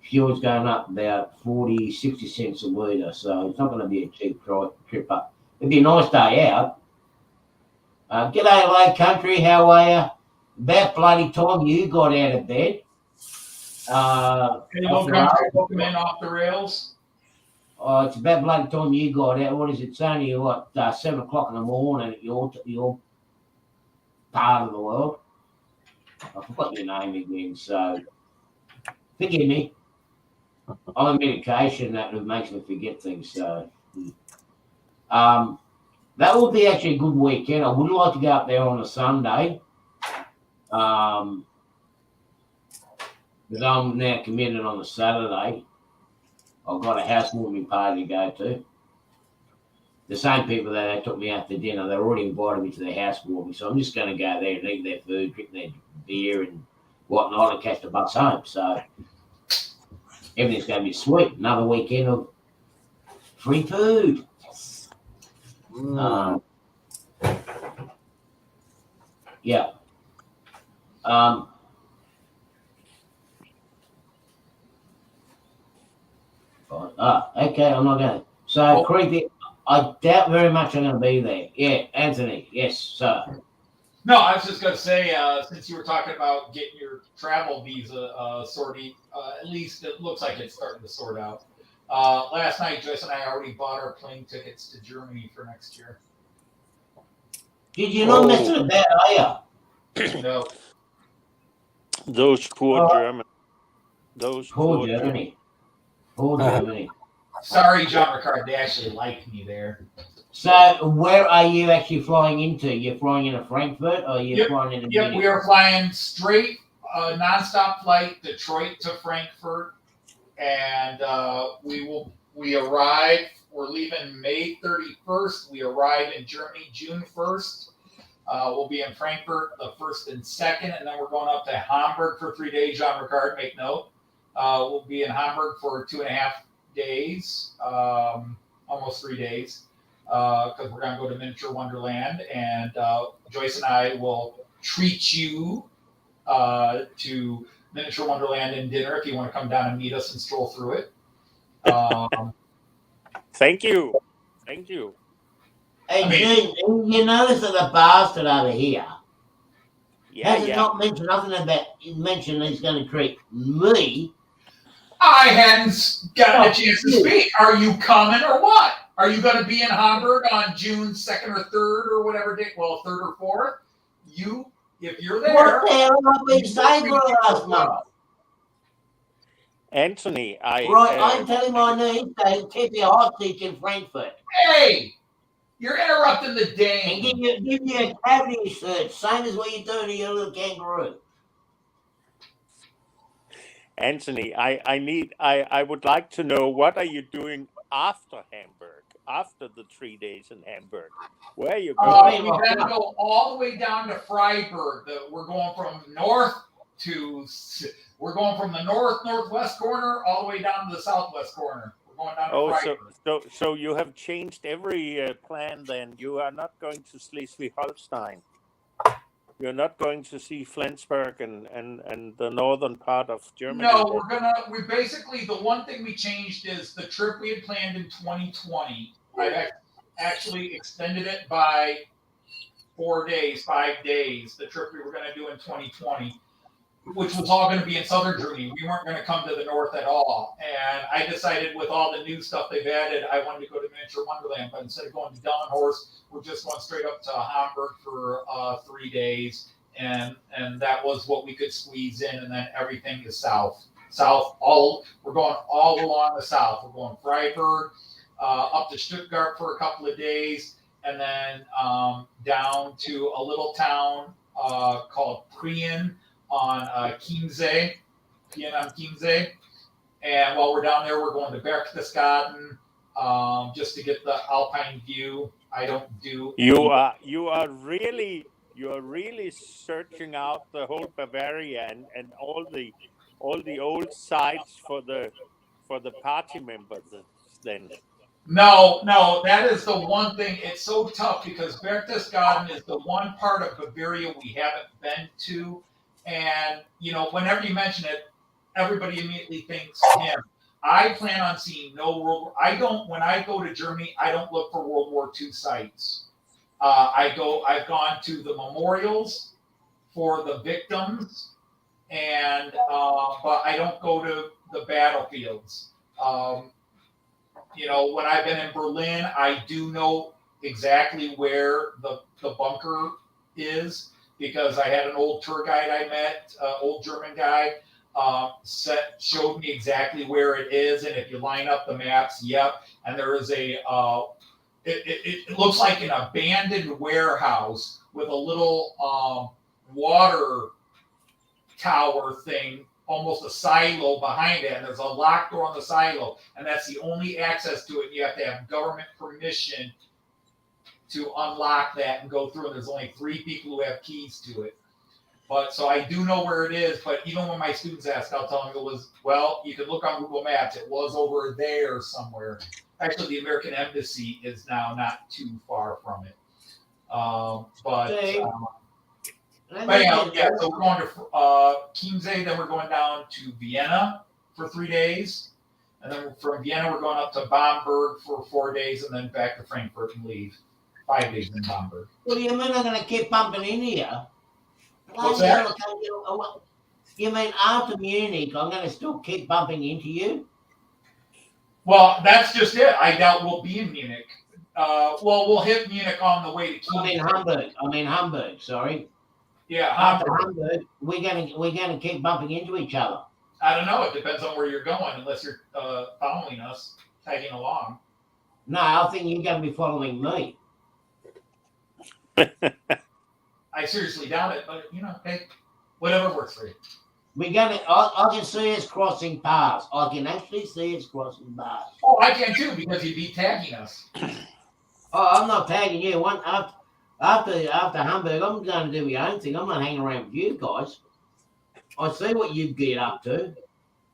fuel's going up about 40, 60 cents a litre. So it's not going to be a cheap trip up. It'd be a nice day out. G'day, Lake Country. How are you? About bloody time you got out of bed. Welcome in off the rails. Oh, it's about bloody time you got out. What is it? It's only 7 o'clock in the morning at your part of the world. I forgot your name again, so forgive me. I'm on medication that makes me forget things. So, that will be actually a good weekend. I would like to go up there on a Sunday. Because I'm now committed on a Saturday. I've got a housewarming party to go to. The same people that took me out to dinner, they already invited me to their housewarming. So I'm just going to go there and eat their food, drink their beer and whatnot and catch the bus home. So everything's going to be sweet. Another weekend of free food. Yeah. Okay, I'm not going. So, Creepy, I doubt very much I'm going to be there. Yeah, Anthony, yes, sir. No, I was just going to say, since you were talking about getting your travel visa sorted, at least it looks like it's starting to sort out. Last night, Joyce and I already bought our plane tickets to Germany for next year. Did you not mess it about, are you? No. Those poor Germans. Those poor Germany. Poor Germany. Sorry, John Ricard. They actually like me there. So, where are you actually flying into? You're flying into Frankfurt, or you're flying into? Yep, we are flying straight, nonstop flight, Detroit to Frankfurt, and we arrive. We're leaving May 31st. We arrive in Germany June 1st. We'll be in Frankfurt the 1st and 2nd, and then we're going up to Hamburg for 3 days. John Ricard, make note. We'll be in Hamburg for 2.5 days, almost 3 days, because we're going to go to Miniature Wonderland, and Joyce and I will treat you to Miniature Wonderland and dinner if you want to come down and meet us and stroll through it. Thank you. Thank you. Hey, you notice that the bastard over here has not mentioned nothing about. He mentioned he's going to treat me I hadn't gotten a chance to speak. Are you coming or what? Are you going to be in Hamburg on June 2nd or 3rd or whatever day? Well, 3rd or 4th. If you're there. What the hell have I been saying for the last month? Anthony, I'm telling my niece they keep you hostage in Frankfurt. Hey, you're interrupting the And day. give you a cavity search, same as what you do to your little kangaroo. Anthony, I would like to know, what are you doing after Hamburg, after the 3 days in Hamburg? Where are you going? We then go all the way down to Freiburg. We're going from the northwest corner all the way down to the southwest corner. We're going down to Freiburg. So you have changed every plan then. You are not going to Schleswig-Holstein. You're not going to see Flensburg and the northern part of Germany. No, we basically, the one thing we changed is the trip we had planned in 2020. I actually extended it by 5 days, the trip we were going to do in 2020, which was all going to be in southern Germany. We weren't going to come to the north at all. And I decided with all the new stuff they've added, I wanted to go to Miniature Wonderland. But instead of going to Delmenhorst, we're just going straight up to Hamburg for 3 days. And that was what we could squeeze in. And then everything is south. We're going all along the south. We're going Freiburg, up to Stuttgart for a couple of days. And then down to a little town called Prien on Chiemsee. And while we're down there, we're going to Berchtesgaden just to get the alpine view. I don't do. You are really searching out the whole Bavaria and all the old sites for the party members then. No, that is the one thing. It's so tough because Berchtesgaden is the one part of Bavaria we haven't been to. And, whenever you mention it, everybody immediately thinks him. I plan on seeing no World War. When I go to Germany, I don't look for World War II sites. I've gone to the memorials for the victims, and but I don't go to the battlefields. When I've been in Berlin, I do know exactly where the bunker is because I had an old tour guide I met, old German guy, showed me exactly where it is. And if you line up the maps, yep. And there is it looks like an abandoned warehouse with a little water tower thing, almost a silo behind it, and there's a locked door on the silo, and that's the only access to it. You have to have government permission to unlock that and go through, and there's only 3 people who have keys to it. But so I do know where it is, but even when my students ask, I'll tell them you can look on Google Maps, it was over there somewhere. Actually, the American Embassy is now not too far from it. So we're going to Chiemsee, then we're going down to Vienna for 3 days. And then from Vienna, we're going up to Bamberg for 4 days and then back to Frankfurt and leave. 5 days in Bamberg. What do you mean I'm going to keep bumping into you? What's that? You mean after Munich, I'm going to still keep bumping into you? Well, that's just it. I doubt we'll be in Munich. We'll hit Munich on the way to Chiemsee. I mean Hamburg, sorry. Yeah, after Hamburg, we're gonna keep bumping into each other. I don't know. It depends on where you're going, unless you're following us, tagging along. No, I think you're going to be following me. I seriously doubt it, but hey, whatever works for you. I can see us crossing paths. I can actually see us crossing paths. Oh, I can too, because you'd be tagging us. Oh, I'm not tagging you. After Hamburg, I'm going to do my own thing. I'm not hanging around with you guys. I see what you get up to.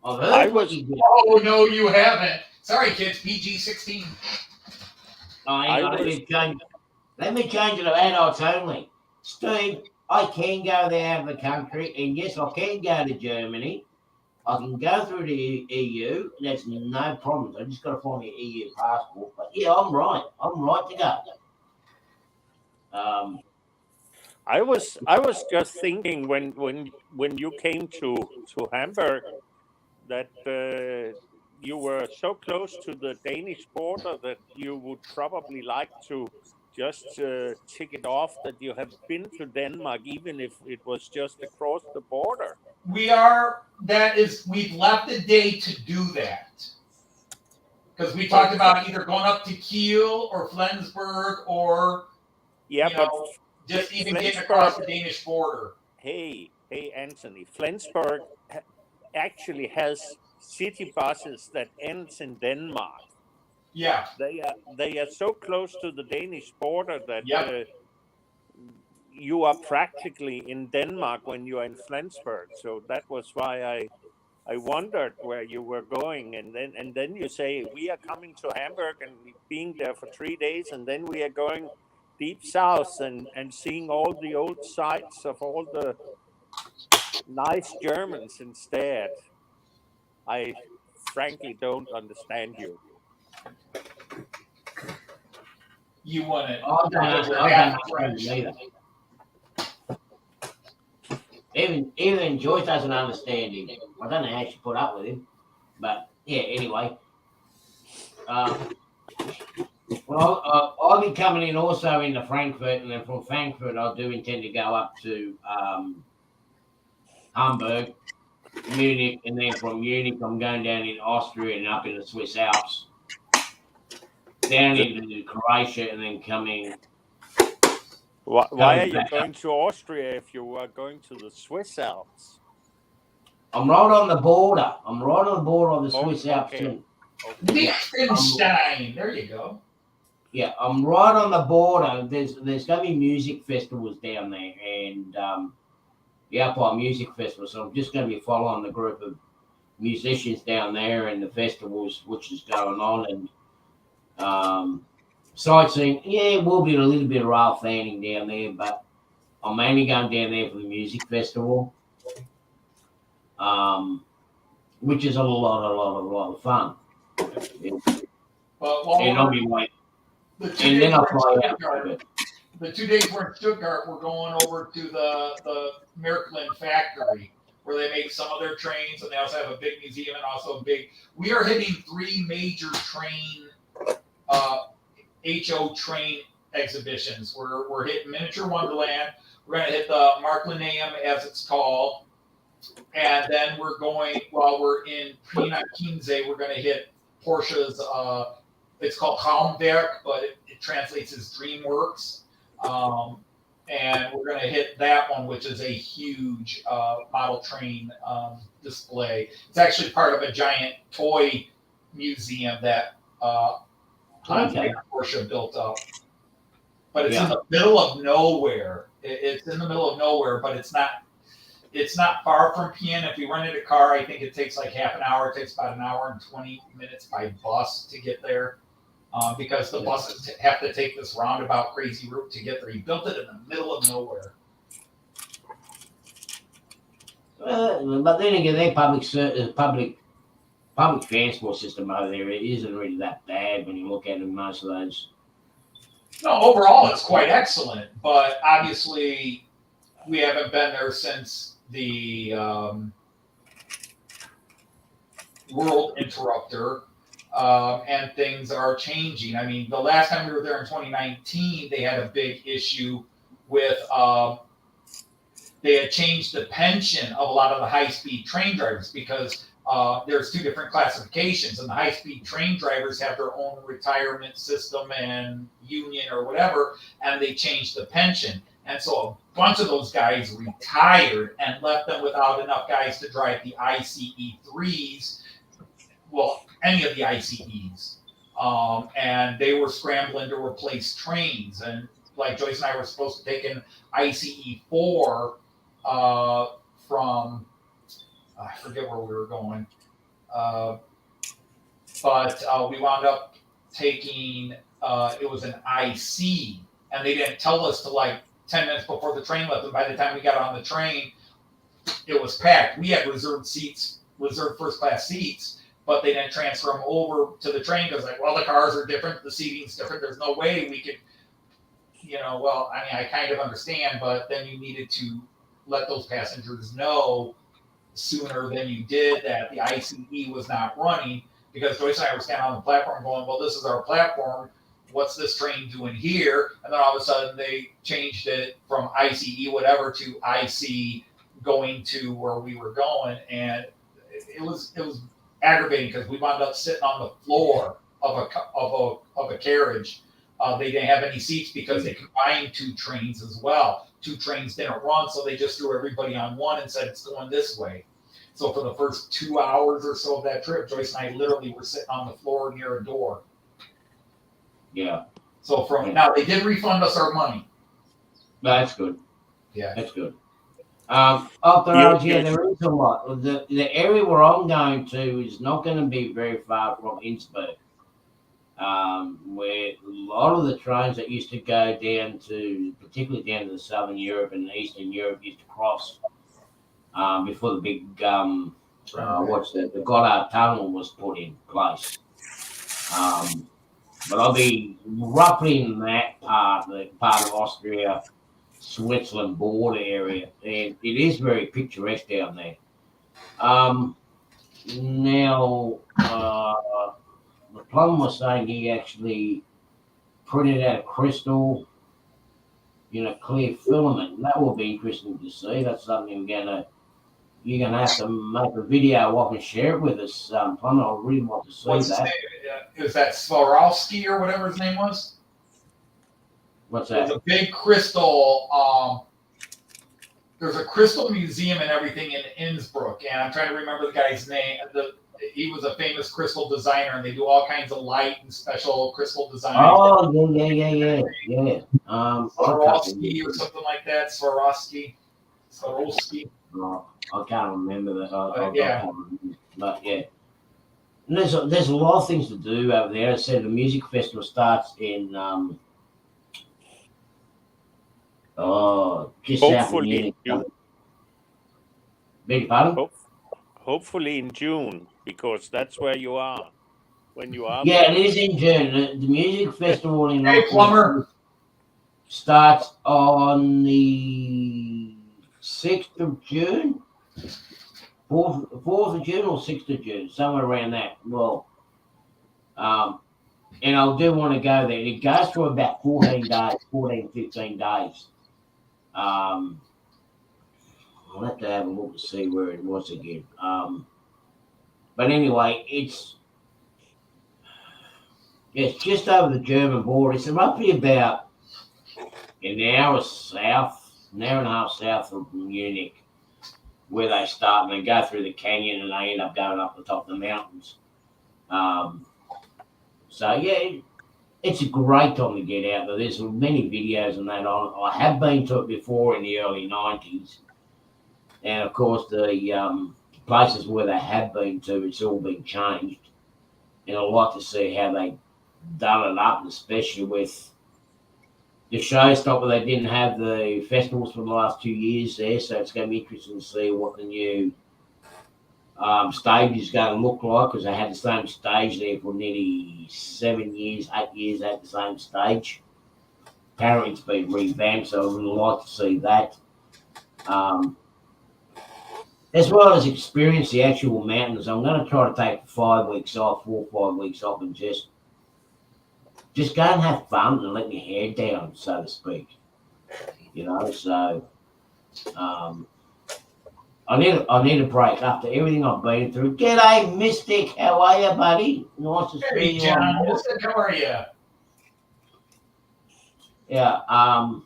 I've heard what you get. Oh, no, you haven't. Sorry, kids. PG-16. Let me change it to adults only. Steve, I can go there out of the country, and yes, I can go to Germany. I can go through the EU. That's no problems. I just got to find the EU passport. But yeah, I'm right. I'm right to go. I was just thinking when you came to Hamburg that you were so close to the Danish border that you would probably like to just tick it off that you have been to Denmark, even if it was just across the border. We've left a day to do that. Because we talked about either going up to Kiel or Flensburg or, just even getting across the Danish border. Hey, Anthony, Flensburg actually has city buses that ends in Denmark. Yeah. They are so close to the Danish border that Yep. you are practically in Denmark when you are in Flensburg. So that was why I wondered where you were going, and then you say we are coming to Hamburg and being there for 3 days, and then we are going deep south and seeing all the old sites of all the nice Germans instead. I frankly don't understand you. You want it. I don't understand either. Even Joyce doesn't understand him. I don't know how she put up with him, but yeah. Anyway, I'll be coming in also into Frankfurt, and then from Frankfurt I do intend to go up to Hamburg, Munich, and then from Munich I'm going down in Austria and up in the Swiss Alps, down into Croatia, and then coming. Why are you going to Austria if you are going to the Swiss Alps? I'm right on the border. I'm right on the border of the Swiss Alps. Okay. Liechtenstein. There you go. Yeah, I'm right on the border. There's going to be music festivals down there, and the Alpine Music Festival. So I'm just going to be following the group of musicians down there and the festivals which is going on, and sightseeing. Yeah, it will be a little bit of rail fanning down there, but I'm mainly going down there for the music festival, which is a lot of fun. And I'll be waiting. And then I'll fly out for a bit. The 2 days we're in Stuttgart, we're going over to the Märklin factory where they make some of their trains, and they also have a big museum and also we are hitting 3 major train HO train exhibitions. We're hitting Miniature Wonderland. We're going to hit the Märklinaeum, as it's called, and then we're going, while we're in Prina Kinze, we're going to hit Porsche's. It's called Traumwerk, but it translates as DreamWorks. And we're going to hit that one, which is a huge model train display. It's actually part of a giant toy museum that Porsche built up. But it's in the middle of nowhere. It's in the middle of nowhere, but it's not far from Pien. If you rent a car, I think it takes like half an hour. It takes about an hour and 20 minutes by bus to get there. Because the buses have to take this roundabout crazy route to get there. He built it in the middle of nowhere. But then again, their public transport system over there, it isn't really that bad when you look at them, most of those. No, overall it's quite excellent, but obviously we haven't been there since the world interrupter. And things are changing. I mean, the last time we were there in 2019, they had a big issue with, they had changed the pension of a lot of the high-speed train drivers because there's 2 different classifications, and the high-speed train drivers have their own retirement system and union or whatever, and they changed the pension. And so a bunch of those guys retired and left them without enough guys to drive the ICE-3s. Well, any of the ICEs. And they were scrambling to replace trains. And like Joyce and I were supposed to take an ICE-4 from, I forget where we were going. But we wound up taking, it was an IC. And they didn't tell us till like 10 minutes before the train left. And by the time we got on the train, it was packed. We had reserved first class seats. But they didn't transfer them over to the train because, like, well, the cars are different, the seating's different. There's no way we could, I kind of understand, but then you needed to let those passengers know sooner than you did, that the ICE was not running, because Joyce and I were standing on the platform going, well, this is our platform. What's this train doing here? And then all of a sudden they changed it from ICE whatever to IC going to where we were going. And it was aggravating because we wound up sitting on the floor of a carriage. They didn't have any seats because they combined two trains as well. Two trains didn't run, so they just threw everybody on one and said it's going this way. So for the first 2 hours or so of that trip, Joyce and I literally were sitting on the floor near a door. Yeah. So now they did refund us our money. That's good. Yeah. That's good. Afterwards, there is a lot. The area where I'm going to is not going to be very far from Innsbruck. Where a lot of the trains that used to go down to, particularly down to the Southern Europe and Eastern Europe, used to cross before the big, the Goddard Tunnel was put in place. But I'll be roughly in that part of Austria, Switzerland border area, and it is very picturesque down there. Now, the plumber was saying he actually printed out a crystal in a clear filament, and that will be interesting to see. That's something you're gonna have to make a video of and share it with us, plumber. I really want to see What's that. his name? Is that Swarovski or whatever his name was? What's that? It's a big crystal. There's a crystal museum and everything in Innsbruck, and I'm trying to remember the guy's name. He was a famous crystal designer, and they do all kinds of light and special crystal designs. Oh, yeah. Swarovski or something like that. Swarovski. Oh, I can't remember that. Yeah. But yeah. And there's a lot of things to do over there. As I said, the music festival starts in just south of Munich. Beg your pardon? Hopefully in June, because that's where you are. When you are. Yeah, it is in June. The music festival in Plumber starts on the 6th of June. 4th of June or 6th of June, somewhere around that. Well, and I do want to go there. It goes for about 15 days. I'll have to have a look to see where it was again. But anyway, it's just over the German border. It's roughly about an hour and a half south of Munich, where they start, and they go through the canyon and they end up going up the top of the mountains. So yeah, it's a great time to get out there. There's many videos and that on. I have been to it before in the early 90s. And of course, the places where they have been to, it's all been changed. And I'd like to see how they've done it up, especially with the showstopper. They didn't have the festivals for the last 2 years there, so it's going to be interesting to see what the new stage is going to look like, because they had the same stage there for nearly 8 years at the same stage. Apparently it's been revamped, so I would like to see that. As well as experience the actual mountains. I'm going to try to take 4 or 5 weeks off, and just go and have fun and let your hair down, so to speak. So I need a break after everything I've been through. G'day, Mystic. How are you, buddy? Nice to see you. John. Mystic, how are you? Yeah. I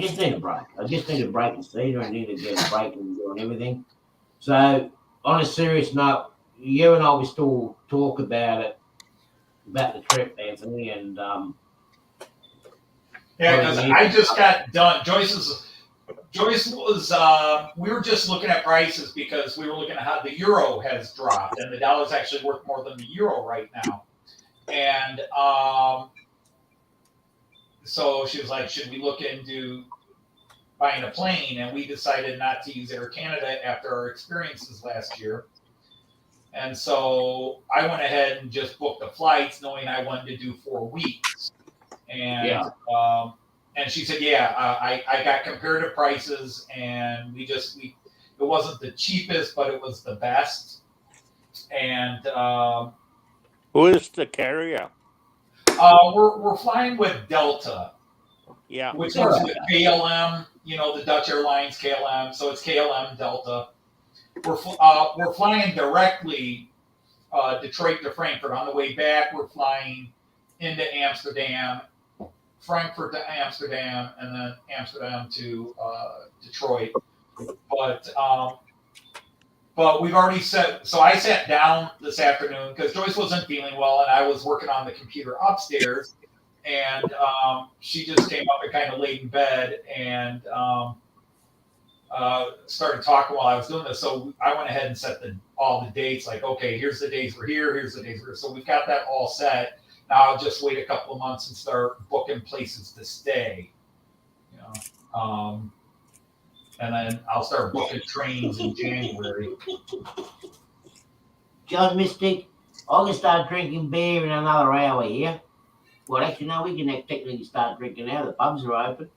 just need a break. I just need a break in Cedar. I need to get a break in doing everything. So, on a serious note, you and I will still talk about the trip, Anthony, and yeah, because I just got done. Joyce was. We were just looking at prices because we were looking at how the euro has dropped, and the dollar's actually worth more than the euro right now. And so she was like, should we look into buying a plane? And we decided not to use Air Canada after our experiences last year. And so I went ahead and just booked the flights, knowing I wanted to do 4 weeks. And and she said, I got comparative prices, and we It wasn't the cheapest, but it was the best. And Who is the carrier? we're flying with Delta, Yeah. which is with KLM. You know, the Dutch Airlines KLM. So it's KLM Delta. We're flying directly Detroit to Frankfurt. On the way back, we're flying into Amsterdam, Frankfurt to Amsterdam, and then Amsterdam to Detroit. But we've already set. So I sat down this afternoon because Joyce wasn't feeling well, and I was working on the computer upstairs. And she just came up and kind of laid in bed and started talking while I was doing this. So I went ahead and set all the dates. Like, okay, here's the days we're here. Here's the days we're here. So we've got that all set. Now I'll just wait a couple of months and start booking places to stay. You know, and then I'll start booking trains in January. John Mystic, I can start drinking beer in another hour here. Well, actually, no, we can technically start drinking now. The pubs are open.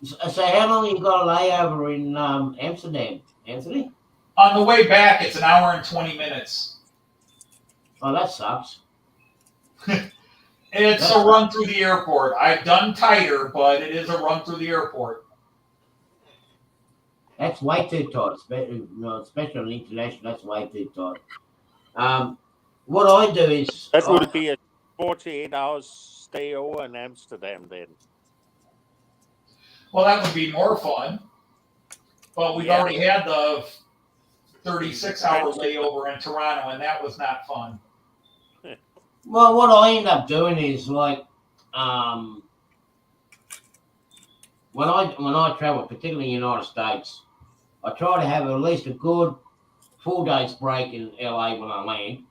So how long you got a layover in Amsterdam, Anthony? On the way back, it's an hour and 20 minutes. Oh, that sucks. It's a run through the airport. I've done tighter, but it is a run through the airport. That's way too tight, especially on international. That's way too tight. What I do is That would be a 48 hours stay over in Amsterdam then. Well, that would be more fun. But we've already had the 36-hour layover in Toronto, and that was not fun. Well, what I end up doing is like when I travel, particularly in the United States, I try to have at least a good 4 days break in LA when I land.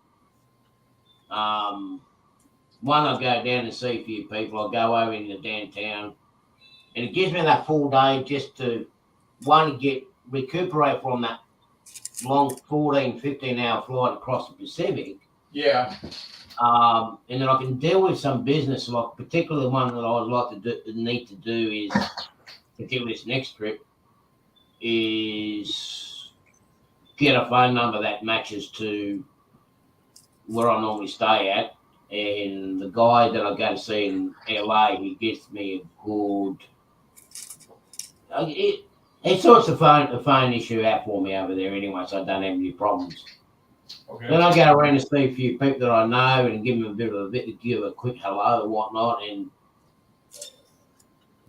One, I'll go down and see a few people. I'll go over into downtown. And it gives me that full day just to, one, recuperate from that long 14, 15-hour flight across the Pacific. Yeah. And then I can deal with some business, like particularly one that I would like to need to do is, particularly this next trip, is get a phone number that matches to where I normally stay at. And the guy that I go to see in LA, he gives me a good. It sorts the phone issue out for me over there anyway, so I don't have any problems. Okay. Then I go around and see a few people that I know and give them give a quick hello and whatnot, and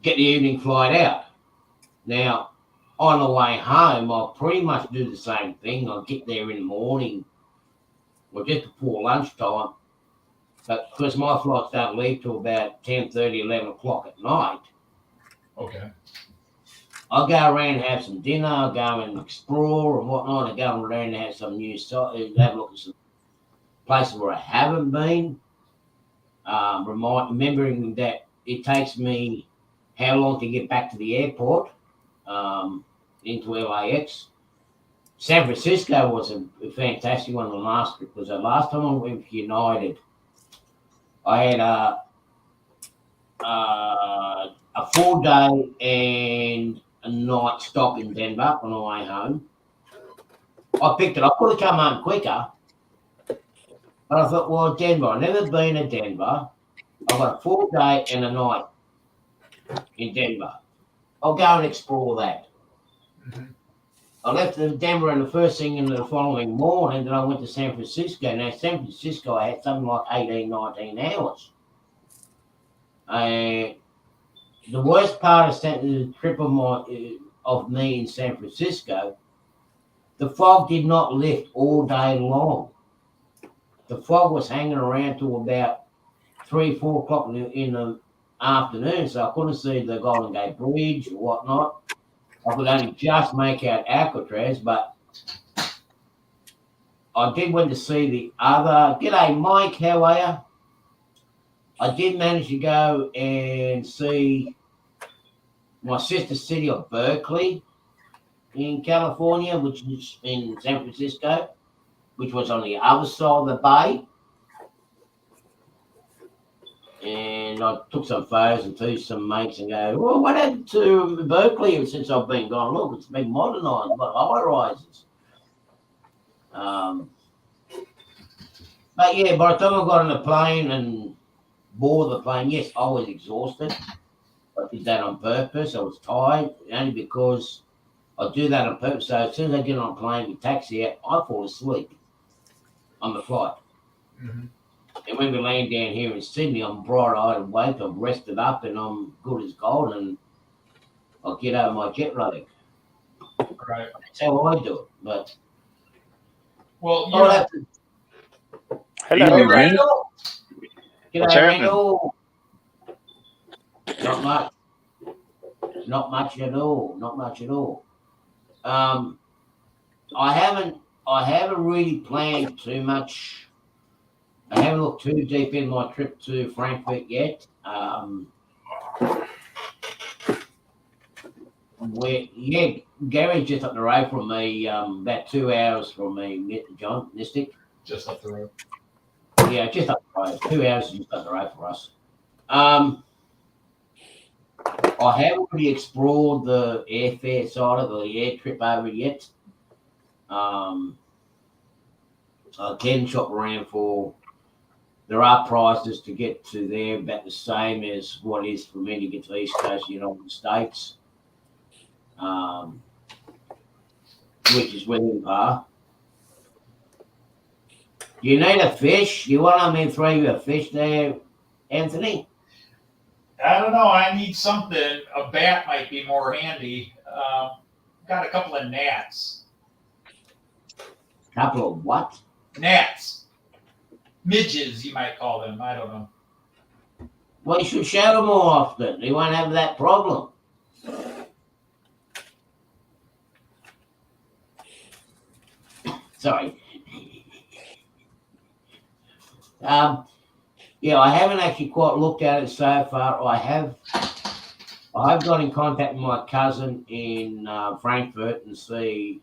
get the evening flight out. Now, on the way home, I'll pretty much do the same thing. I'll get there in the morning, or just before lunchtime. But because my flights don't leave till about 10:30, 11 o'clock at night. Okay. I'll go around and have some dinner. I'll go and explore and whatnot. I'll go around and have some new stuff, have a look at some places where I haven't been. Remembering that it takes me how long to get back to the airport into LAX. San Francisco was a fantastic one the last trip, because the last time I went with United, I had a full day and a night stop in Denver on the way home. I picked it. I could have come home quicker, but I thought, well, Denver. I've never been to Denver. I've got a full day and a night in Denver. I'll go and explore that. Mm-hmm. I left Denver and the first thing in the following morning, then I went to San Francisco. Now, San Francisco, I had something like 18, 19 hours. The worst part of the trip of me in San Francisco, the fog did not lift all day long. The fog was hanging around till about 3, 4 o'clock in the afternoon, so I couldn't see the Golden Gate Bridge or whatnot. I could only just make out Alcatraz, but I did went to see the other. G'day, Mike. How are you? I did manage to go and see my sister city of Berkeley in California, which is in San Francisco, which was on the other side of the bay. And And I took some photos and to some mates and go, well, what happened to Berkeley since I've been gone? Look, it's been modernised, but high rises. But yeah, by the time I got on the plane and board the plane, yes, I was exhausted. I did that on purpose. I was tired, only because I do that on purpose. So as soon as I get on a plane with taxi out, I fall asleep on the flight. Mhm. And when we land down here in Sydney, I'm bright-eyed and awake. I'm rested up and I'm good as gold, and I'll get over my jet lag. Right. That's how I do it. But Well, I'll have to. Hello. Hey, Evening, man. Randall. G'day, What's happening? Randall. Not much. Not much at all. Not much at all. I haven't really planned too much. I haven't looked too deep in my trip to Frankfurt yet. Gary's just up the road from me, about 2 hours from me, John, Mystic. Just up the road. Yeah, just up the road. 2 hours just up the road for us. I haven't really explored the airfare side of the air trip over yet. I can shop around for. There are prices to get to there about the same as what it is for me to get to the East Coast of the United States, which is within par. Do you need a fish? You want me to throw you a fish there, Anthony? I don't know. I need something. A bat might be more handy. Got a couple of gnats. Couple of what? Gnats. Midges, you might call them. I don't know. Well, you should show them more often. You won't have that problem. Sorry. Yeah, I haven't actually quite looked at it so far. I've got in contact with my cousin in Frankfurt and see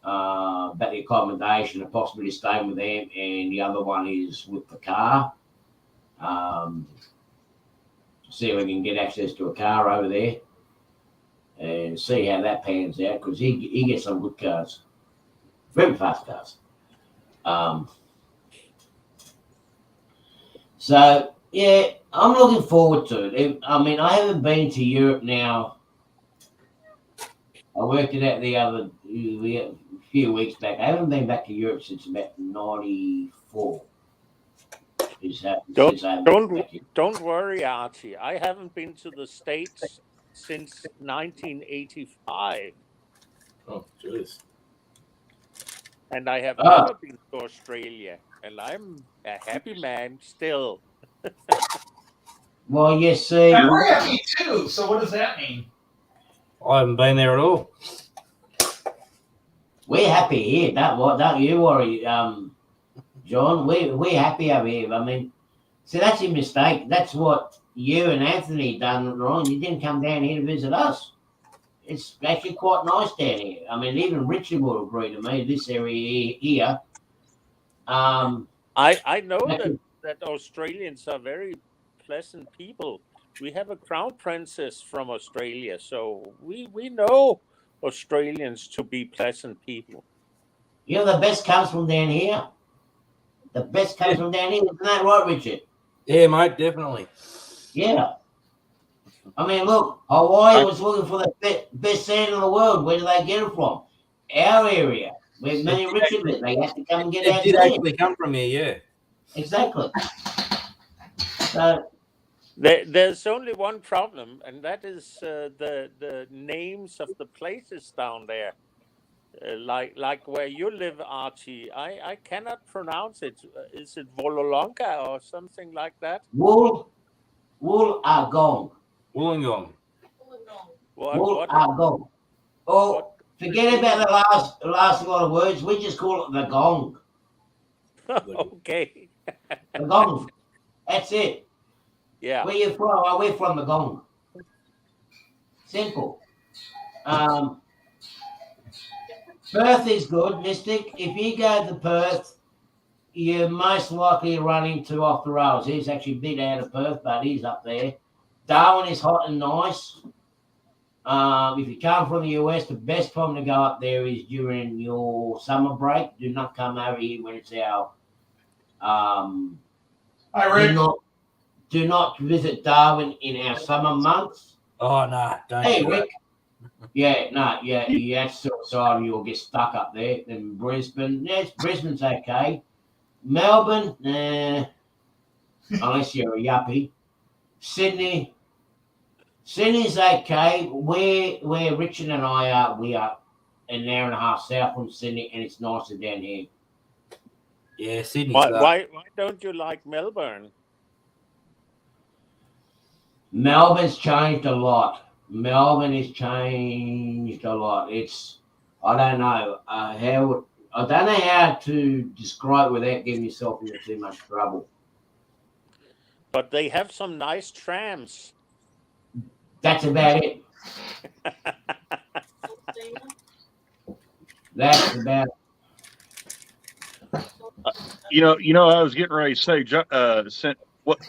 about the accommodation and possibly staying with them, and the other one is with the car. See if we can get access to a car over there and see how that pans out, because he gets some good cars, very fast cars. So yeah, I'm looking forward to it. I mean, I haven't been to Europe now. I worked it out a few weeks back. I haven't been back to Europe since about '94. Don't worry, Archie. I haven't been to the States since 1985, Oh, jeez. and I have never been to Australia, and I'm a happy man still. Well, you see, And we're happy too. So what does that mean? I haven't been there at all. we're happy here. Don't you worry, John. We're happy over here. I mean, see, that's a mistake. That's what you and Anthony done wrong. You didn't come down here to visit us. It's actually quite nice down here. I mean, even Richard will agree to me. This area here. I know that Australians are very pleasant people. We have a crown princess from Australia, so we know Australians to be pleasant people. You know, the best comes from down here. The best comes from down here. Isn't that right, Richard? Yeah, mate, definitely. Yeah. I mean, look, Hawaii was looking for the best sand in the world. Where do they get it from? Our area, where me and Richard live. They have to come and get It our did sand. actually come from here, yeah. Exactly. So There's only one problem, and that is the names of the places down there. Like where you live, Archie, I cannot pronounce it. Is it Vololonga or something like that? Wollongong. Wollongong. Wollongong. Oh, forget about the last lot of words. We just call it the gong. Okay. The gong. That's it. Yeah. Where you from? Oh, we're from the gong. Simple. Perth is good, Mystic. If you go to Perth, you're most likely to run into off the rails. He's actually a bit out of Perth, but he's up there. Darwin is hot and nice. If you come from the US, the best time to go up there is during your summer break. Do not come over here when it's our. Hi, Rick. Do not visit Darwin in our summer months. Oh no, don't. Hey, do that. Rick. Yeah, no, yeah, that's side you'll get stuck up there. And Brisbane, yes, Brisbane's okay. Melbourne, unless you're a yuppie. Sydney's okay. Where Richard and I are, we are an hour and a half south from Sydney, and it's nicer down here. Yeah, Sydney's. Why don't you like Melbourne? Melbourne's changed a lot. Melbourne has changed a lot. It's, I don't know I don't know how to describe without getting yourself into too much trouble. But they have some nice trams. That's about it. That's about it. You know, I was getting ready to say,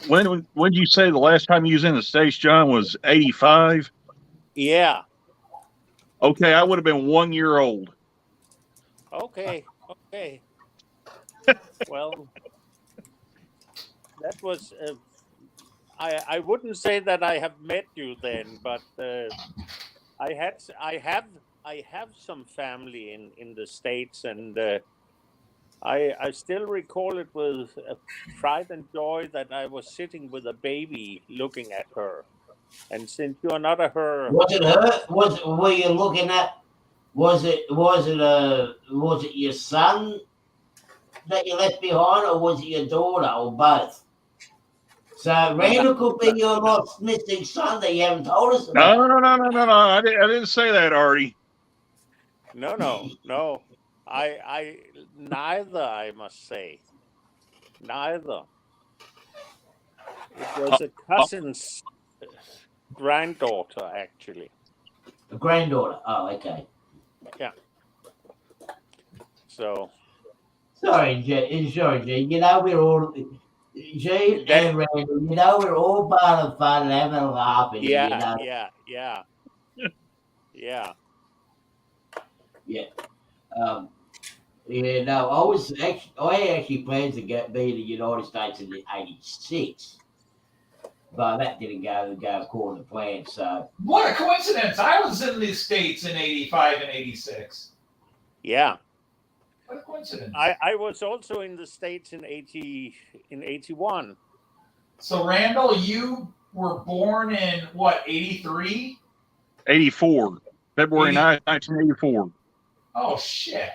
when did you say the last time you was in the States, John, was 85? Yeah. Okay, I would have been 1 year old. Okay. Well, that was. I wouldn't say that I have met you then, but I have some family in the States, and I still recall it with pride and joy that I was sitting with a baby looking at her. And since you're not a her, Was it her? Were you looking at? Was it your son that you left behind, or was it your daughter, or both? So Randall could be your lost missing son that you haven't told us about. No. I didn't say that, Artie. No. I neither. I must say, neither. It was a cousin's granddaughter, actually. A granddaughter. Oh, okay. Yeah. So. Sorry, Jay. You know we're all Jay and Randall. You know we're all part of fun and having a laugh. And, Yeah. You know, Yeah. Yeah, no, I actually planned to be in the United States in '86, but that didn't go according to plan. So What a coincidence! I was in the States in '85 and '86. Yeah. What a coincidence! I was also in the States in '81. So Randall, you were born in what, '83? 84, February 9th, 1984. Oh shit!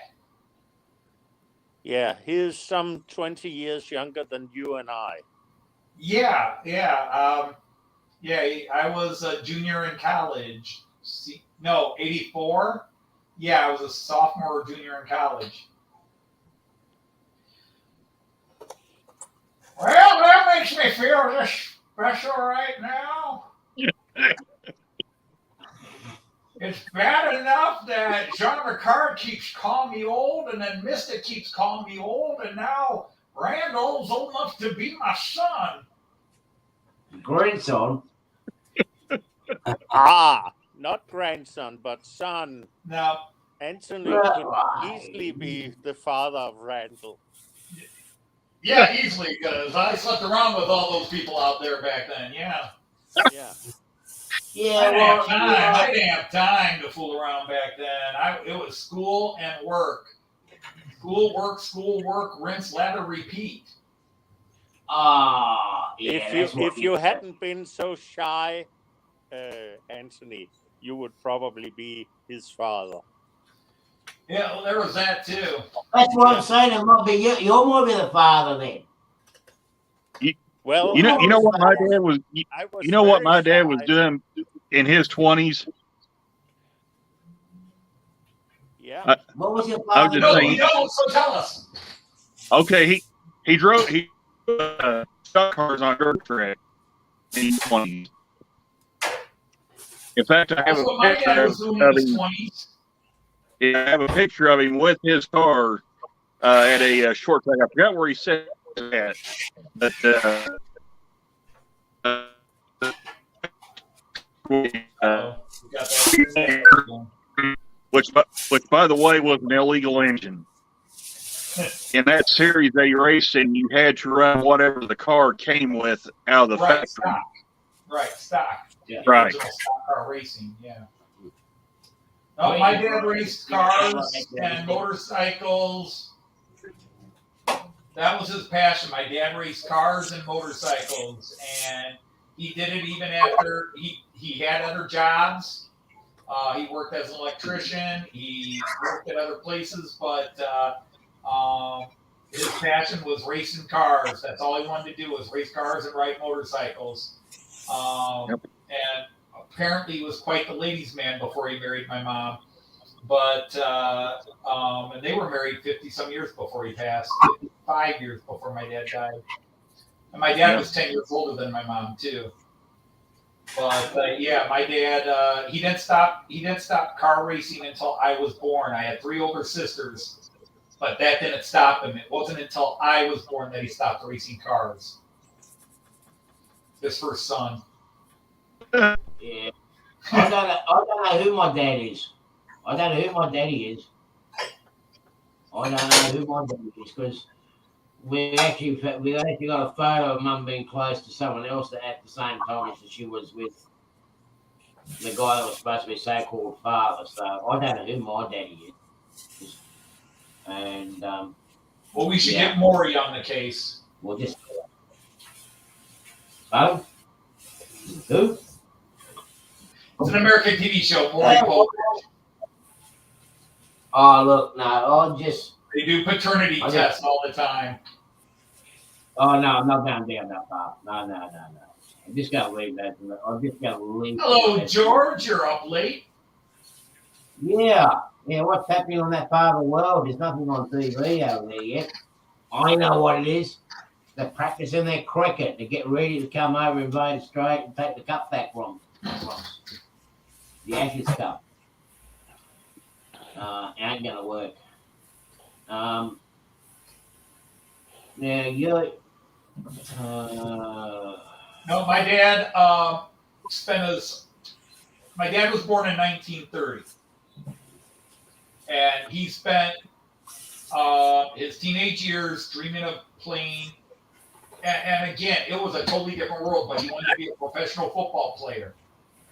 Yeah, he's some 20 years younger than you and I. Yeah. I was a junior in college. No, '84. Yeah, I was a sophomore or junior in college. Well, that makes me feel just special right now. It's bad enough that John Ricard keeps calling me old, and then Mystic keeps calling me old, and now Randall's old enough to be my son. grandson. Not grandson, but son. Now, Anthony could easily be the father of Randall. yeah, easily, because I slept around with all those people out there back then, yeah. Yeah. Yeah, I didn't have time to fool around back then. It was school and work. School work, rinse, lather, repeat. If you hadn't been so shy, Anthony, you would probably be his father. Yeah, well, there was that too. That's what I'm saying. It might be you might be the father then. Well, You know what my dad was. You know what my dad was doing in his 20s. Yeah. What was your I was father just doing? saying. You know, so tell us. Okay, he drove stock cars on dirt track in his 20s. In fact, I have That's a what my picture dad was doing in of his him. 20s. Yeah, I have a picture of him with his car at a short track. I forgot where he said that, but We got that. which by the way was an illegal engine. In that series A racing, you had to run whatever the car came with out of the Right, factory. stock. Right, stock. Yeah. Right. Original stock car racing, yeah. No, my dad raced cars and motorcycles. That was his passion. My dad raced cars and motorcycles, and he did it even after he had other jobs. He worked as an electrician. He worked at other places, but his passion was racing cars. That's all he wanted to do was race cars and ride motorcycles. And apparently he was quite the ladies' man before he married my mom. But and they were married 50-some years before he passed, 55 years before my dad died. And my dad was 10 years older than my mom too. But yeah, my dad he didn't stop car racing until I was born. I had 3 older sisters, but that didn't stop him. It wasn't until I was born that he stopped racing cars. His first son. Yeah. I don't know who my dad is. I don't know who my daddy is. I don't know who my daddy is because we actually got a photo of Mum being close to someone else at the same time as she was with the guy that was supposed to be so-called father. So I don't know who my daddy is. And well, we should get Maury on the case. We'll just. Oh, who? It's an American TV show, Maury Povich. Oh, look, no, I'll just. They do paternity tests all the time. Oh, no, I'm not going down that far. No. I'm just going to leave that. I'm just going to leave. Hello, George. You're up late. Yeah, what's happening on that part of the world? There's nothing on TV over there yet. I know what it is. They're practicing their cricket to get ready to come over, invade Australia, and take the cup back from us. The Ashes Cup. Ain't going to work. Now, you. No, my dad my dad was born in 1930. And he spent his teenage years dreaming of playing. And again, it was a totally different world, but he wanted to be a professional football player.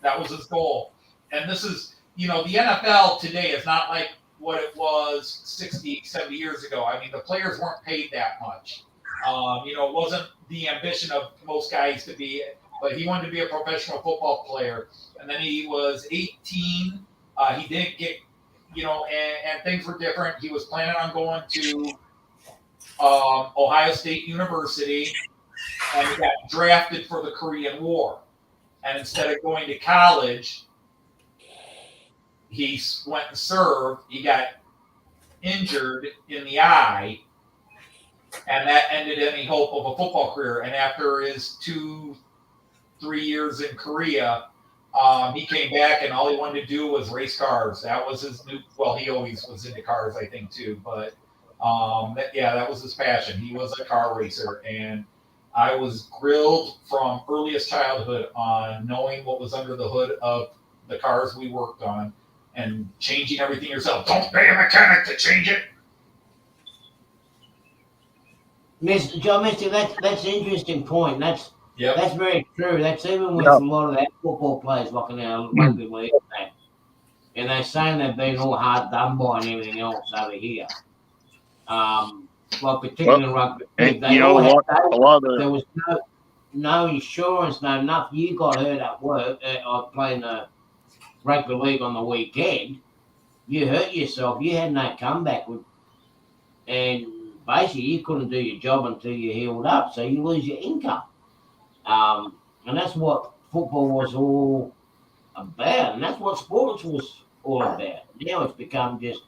That was his goal. And this is, the NFL today is not like what it was 60, 70 years ago. I mean, the players weren't paid that much. It wasn't the ambition of most guys to be, but he wanted to be a professional football player. And then he was 18. He didn't get, and things were different. He was planning on going to Ohio State University, and he got drafted for the Korean War. And instead of going to college, he went and served. He got injured in the eye, and that ended any hope of a football career. And after his 2-3 years in Korea, he came back, and all he wanted to do was race cars. That was his he always was into cars, I think, too. But that was his passion. He was a car racer, and I was grilled from earliest childhood on knowing what was under the hood of the cars we worked on and changing everything yourself. Don't pay a mechanic to change it. Mr. John, that's an interesting point. That's very true. That's even with Yep. a lot of that football players like in our rugby league. And they're saying they've been all hard done by and everything else over here. Particularly in rugby league, they all had there was no insurance, no nothing. You got hurt at work playing the rugby league on the weekend. You hurt yourself. You had no comeback, and basically you couldn't do your job until you healed up. So you lose your income. And that's what football was all about, and that's what sports was all about. Now it's become just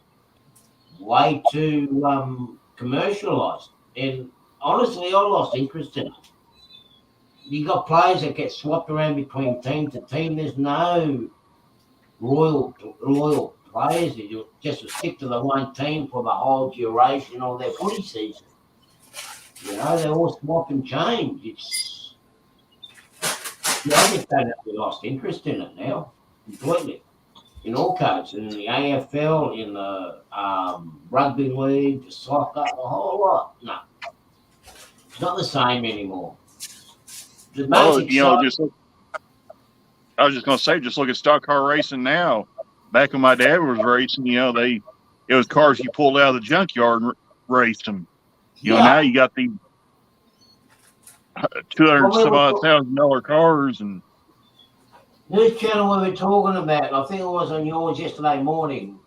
way too commercialized, and honestly, I lost interest in it. You got players that get swapped around between team to team. There's no loyal players. They just would stick to the one team for the whole duration of their footy season. They all swap and change. I just don't know if we lost interest in it now, completely. In all codes, in the AFL, in the rugby league, the soccer, the whole lot. No, it's not the same anymore. The most exciting. I was just going to say, just look at stock car racing now. Back when my dad was racing, it was cars you pulled out of the junkyard and raced them. Now you got the $200,000 cars and. This channel we were talking about, I think it was on yours yesterday morning,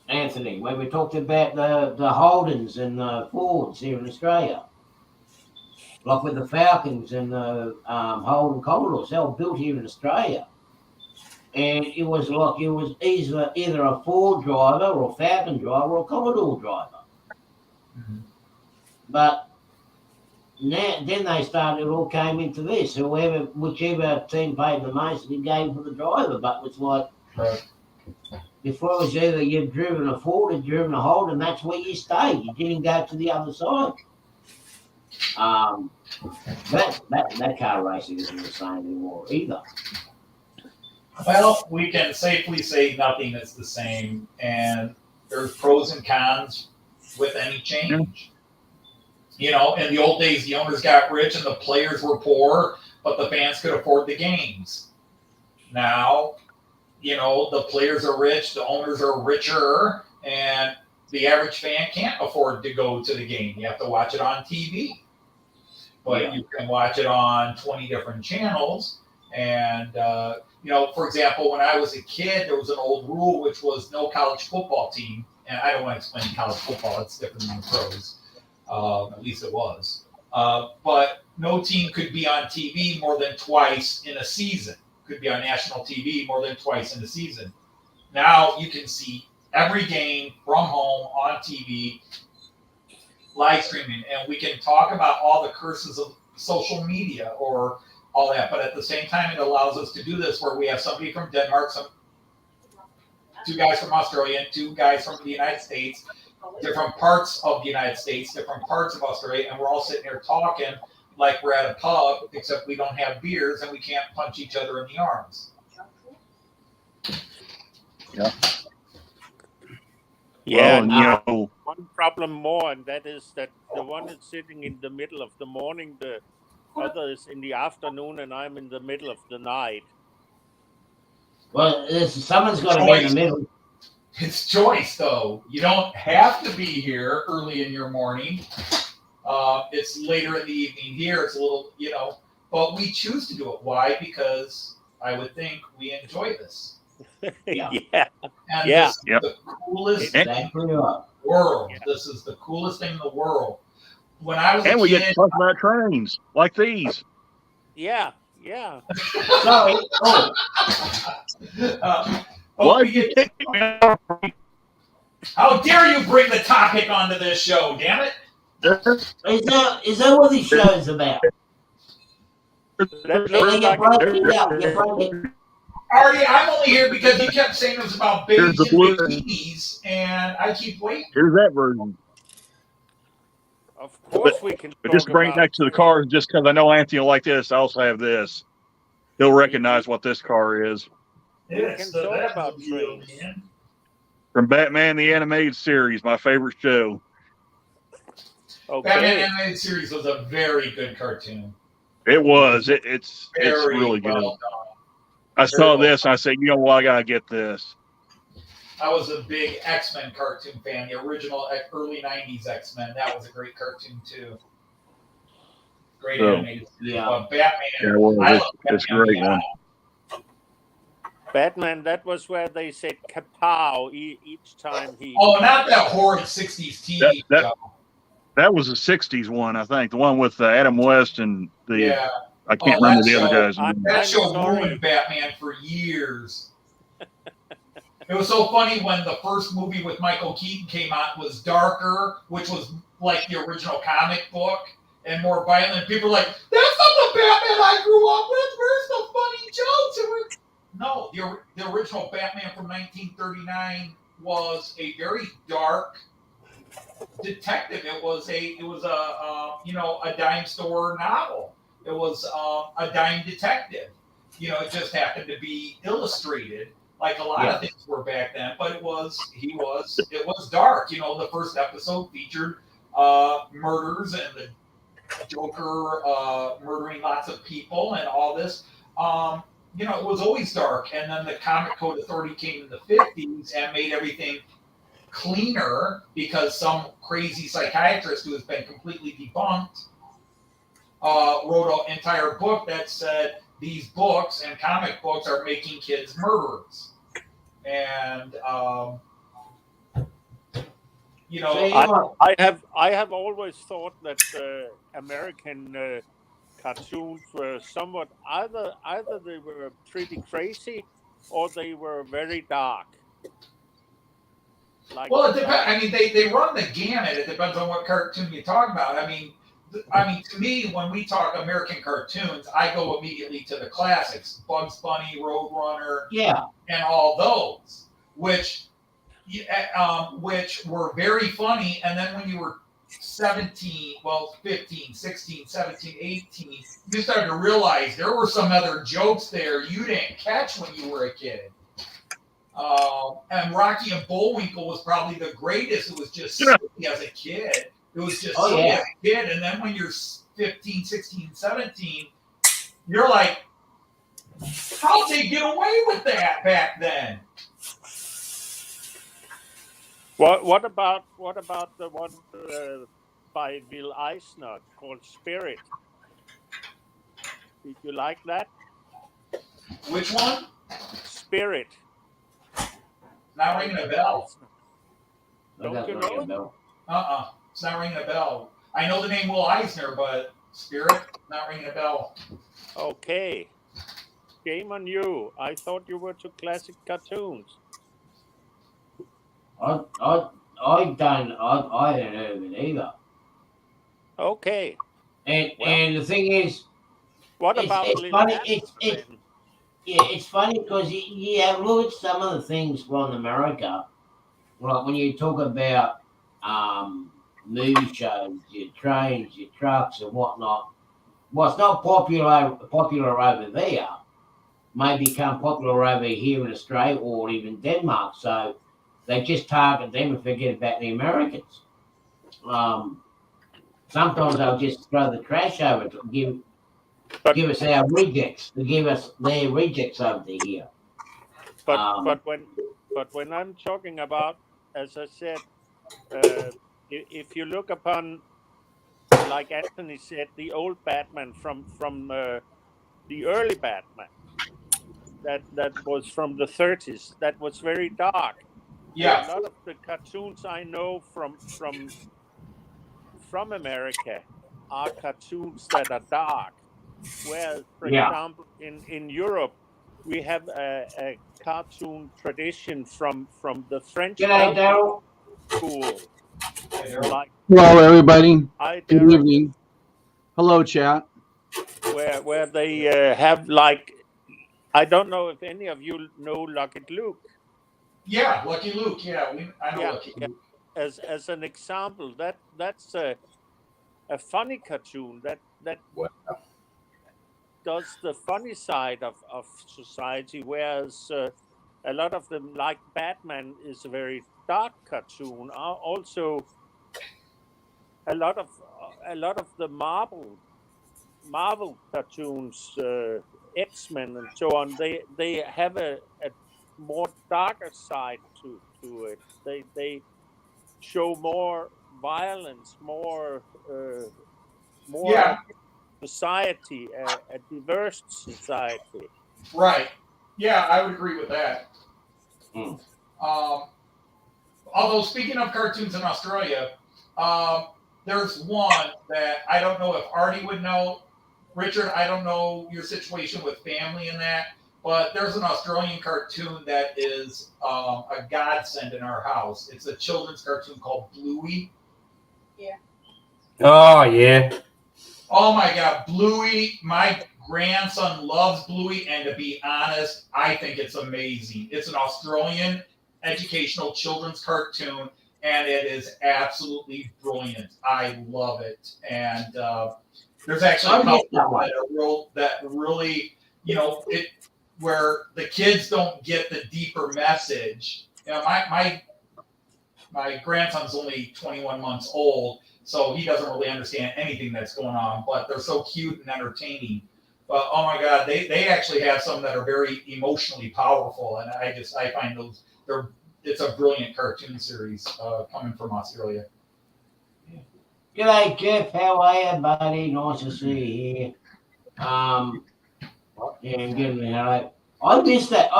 Anthony, when we talked about the Holdens and the Fords here in Australia. Like with the Falcons and the Holden Commodores, they were built here in Australia. And it was either a Ford driver or a Falcon driver or a Commodore driver. Mm-hmm. But then it all came into this. Whichever team paid the most, they gave for the driver. But it was like, before it was either you've driven a Ford or driven a Holden, that's where you stayed. You didn't go to the other side. That car racing isn't the same anymore either. Well, we can safely say nothing is the same, and there's pros and cons with any change. In the old days, the owners got rich and the players were poor, but the fans could afford the games. Now, the players are rich, the owners are richer, and the average fan can't afford to go to the game. You have to watch it on TV. But you can watch it on 20 different channels. And, for example, when I was a kid, there was an old rule, which was no college football team. And I don't want to explain college football. It's different than the pros. At least it was. But no team could be on TV more than twice in a season. Could be on national TV more than twice in a season. Now you can see every game from home on TV, live streaming, and we can talk about all the curses of social media or all that. But at the same time, it allows us to do this where we have somebody from Denmark, two guys from Australia, and two guys from the United States, different parts of the United States, different parts of Australia, and we're all sitting here talking like we're at a pub, except we don't have beers and we can't punch each other in the arms. Yeah. One problem more, and that is that the one is sitting in the middle of the morning, the other is in the afternoon, and I'm in the middle of the night. Well, someone's got to be in the middle. It's choice, though. You don't have to be here early in your morning. It's later in the evening here. It's a little, but we choose to do it. Why? Because I would think we enjoy this. Yeah. And this is the coolest thing in the world. This is the coolest thing in the world. When I was a kid, we get to talk about trains like these. Yeah. Sorry. How dare you bring the topic onto this show, damn it! Is that what this show is about? Artie, I'm only here because you kept saying it was about babies and bikinis, and I keep waiting. Here's that version. Of course we can. But just bring it back to the cars, just because I know Anthony will like this. I also have this. He'll recognize what this car is. We can talk about trains. From Batman the Animated Series, my favorite show. Okay. Batman Animated Series was a very good cartoon. It was. It's really good. Well done. I saw this and I said, I gotta get this. I was a big X-Men cartoon fan. The original early 90s X-Men. That was a great cartoon too. Great animated series. Yeah. Batman. It's a great one. Batman, that was where they said kapow each time he... Oh, not that horrid 60s TV show. That was a 60s one, I think. The one with Adam West and the... I can't remember the other guys. That show ruined Batman for years. It was so funny when the first movie with Michael Keaton came out was darker, which was like the original comic book, and more violent. People were like, that's not the Batman I grew up with. Where's the funny jokes? No, the original Batman from 1939 was a very dark detective. It was a a dime store novel. It was a dime detective. It just happened to be illustrated like a lot of things were back then. But it was dark. The first episode featured murders and the Joker murdering lots of people and all this. It was always dark. And then the Comic Code Authority came in the 50s and made everything cleaner because some crazy psychiatrist who has been completely debunked wrote an entire book that said these books and comic books are making kids murderers. And I have always thought that American cartoons were somewhat either they were pretty crazy or they were very dark. Well, it depends. I mean, they run the gamut. It depends on what cartoon you talk about. I mean, to me, when we talk American cartoons, I go immediately to the classics: Bugs Bunny, Roadrunner, and all those, which were very funny. And then when you were 15, 16, 17, 18, you started to realize there were some other jokes there you didn't catch when you were a kid. And Rocky and Bullwinkle was probably the greatest. It was just silly as a kid. It was just silly as a kid. And then when you're 15, 16, 17, you're like, how'd they get away with that back then? What about the one by Bill Eisner called Spirit? Did you like that? Which one? Spirit. Not ringing a bell. Don't you know? It's not ringing a bell. I know the name Will Eisner, but Spirit, not ringing a bell. Okay. Shame on you. I thought you were to classic cartoons. I don't heard of it either. Okay. And the thing is, what about it's funny. It's funny because you have looked at some of the things from America, like when you talk about movie shows, your trains, your trucks, and whatnot. What's not popular over there may become popular over here in Australia or even Denmark. So they just target them and forget about the Americans. Sometimes they'll just throw the trash over to give us our rejects, to give us their rejects over to here. But when I'm talking about, as I said, if you look upon, like Anthony said, the old Batman from the early Batman, that was from the 30s, that was very dark. Yeah. A lot of the cartoons I know from America are cartoons that are dark. Whereas, for example, in Europe, we have a cartoon tradition from the French school. Hello, everybody. Good evening. Hello, chat. Where they have, like, I don't know if any of you know Lucky Luke. Yeah, Lucky Luke. Yeah, I know Lucky Luke. As an example, that's a funny cartoon that does the funny side of society, whereas a lot of them, like Batman, is a very dark cartoon. Also, a lot of the Marvel cartoons, X-Men and so on, they have a more darker side to it. They show more violence, more society, a diverse society. Right. Yeah, I would agree with that. Although, speaking of cartoons in Australia, there's one that I don't know if Artie would know. Richard, I don't know your situation with family and that, but there's an Australian cartoon that is a godsend in our house. It's a children's cartoon called Bluey. Yeah. Oh, yeah. Oh, my God. Bluey, my grandson loves Bluey, and to be honest, I think it's amazing. It's an Australian educational children's cartoon, and it is absolutely brilliant. I love it. And there's actually a couple that really, you know, it where the kids don't get the deeper message. You know, my grandson's only 21 months old, so he doesn't really understand anything that's going on, but they're so cute and entertaining. But oh my God, they actually have some that are very emotionally powerful, and I find those it's a brilliant cartoon series coming from Australia. G'day, Jeff. How are you, buddy? Nice to see you here. Yeah, I'm getting out. I missed that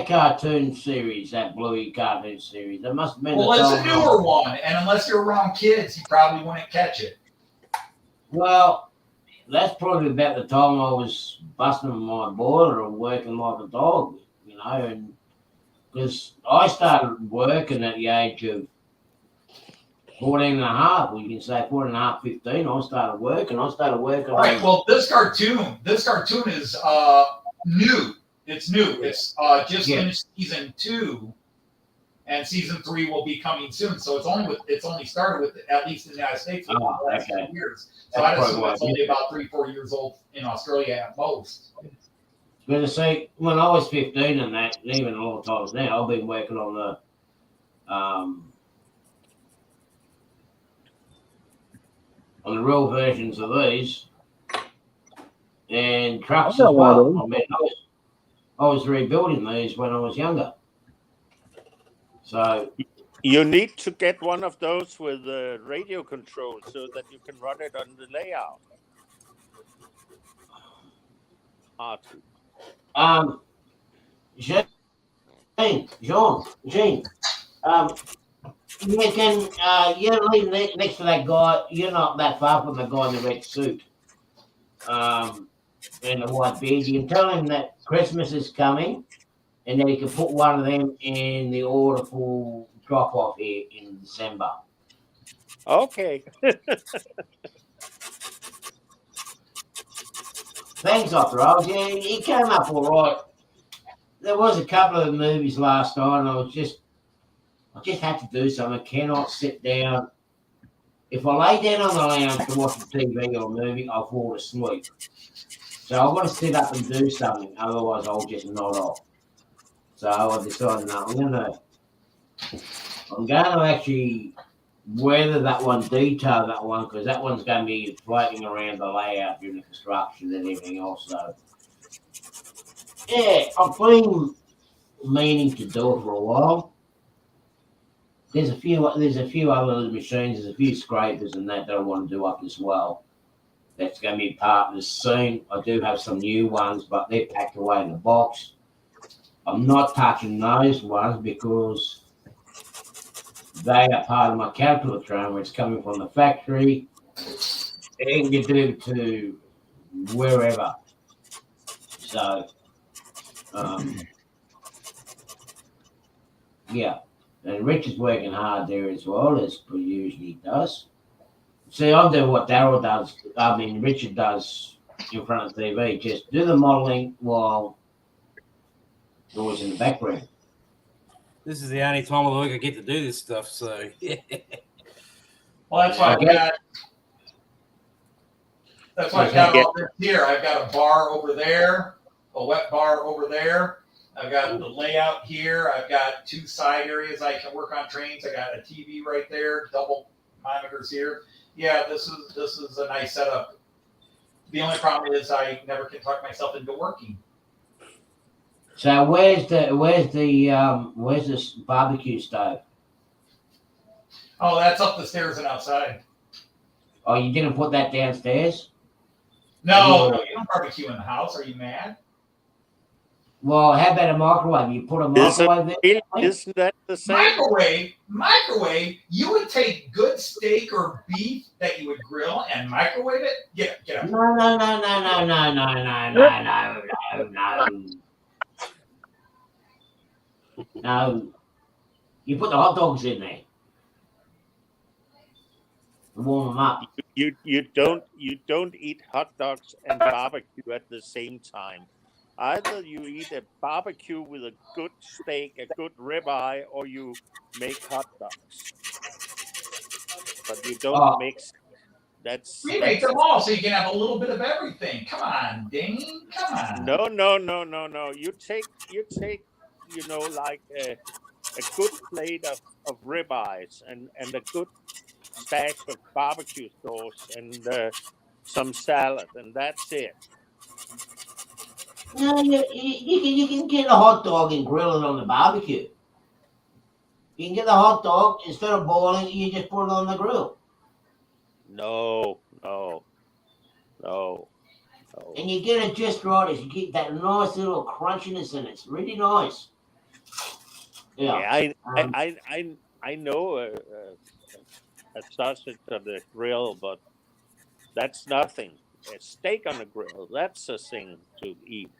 cartoon series, that Bluey cartoon series. It must have been. Well, it's a newer one, and unless you're around kids, you probably wouldn't catch it. Well, that's probably about the time I was busting my boiler and working like a dog, you know, and because I started working at the age of 14 and a half, well, you can say 14 and a half, 15. I started working. All right. Well, this cartoon is new. It's new. It's just finished season 2, and season 3 will be coming soon. So it's only started with, at least in the United States, for the last 2 years. So I'd assume it's only about 3-4 years old in Australia at most. But to see, when I was 15 and that, and even a lot of times now, I've been working on the real versions of these and trucks as well. I mean, I was rebuilding these when I was younger. So you need to get one of those with a radio control so that you can run it on the layout. Jean, you can you're living next to that guy. You're not that far from the guy in the red suit, and the white beard. You can tell him that Christmas is coming, and then he can put one of them in the order for drop off here in December. Okay. Thanks, Dr. Oz. Yeah, he came up all right. There was a couple of movies last night, and I just had to do something. I cannot sit down. If I lay down on the lounge to watch a TV or a movie, I'll fall asleep. So I've got to sit up and do something, otherwise I'll just nod off. So I decided, no, I'm going to actually weather that one, detail that one, because that one's going to be floating around the layout during the construction and everything else. So, yeah, I've been meaning to do it for a while. There's a few other machines, there's a few scrapers and that I want to do up as well. That's going to be part of the soon. I do have some new ones, but they're packed away in the box. I'm not touching those ones because they are part of my caterpillar train where it's coming from the factory and you do to wherever. So, yeah. And Rich is working hard there as well, as per usually does. See, I'm doing what Daryl does. I mean, Richard does in front of the TV. Just do the modelling while always in the background. This is the only time of the week I get to do this stuff, so yeah. Well, that's why I've got all this here. I've got a bar over there, a wet bar over there. I've got the layout here. I've got 2 side areas I can work on trains. I got a TV right there, double monitors here. Yeah, this is a nice setup. The only problem is I never can talk myself into working. So where's this barbecue stove? Oh, that's up the stairs and outside. Oh, you didn't put that downstairs? No, you don't barbecue in the house. Are you mad? Well, how about a microwave? You put a microwave there? Isn't that the same? Microwave. You would take good steak or beef that you would grill and microwave it? Get up. No. No. You put the hot dogs in there. warm them up. You don't eat hot dogs and barbecue at the same time. Either you eat a barbecue with a good steak, a good ribeye, or you make hot dogs. But you don't Oh, mix. That's We make that's them all so you can have a little bit of everything. Come on, Dane. Come on. no. You take like a good plate of ribeyes and a good stash of barbecue sauce and some salad, and that's it. no, you can get a hot dog and grill it on the barbecue. You can get the hot dog, instead of boiling, you just put it on the grill. No. And you get it just right. You get that nice little crunchiness in it. It's really nice. Yeah. I know a sausage on the grill, but that's nothing. A steak on the grill, that's a thing to eat.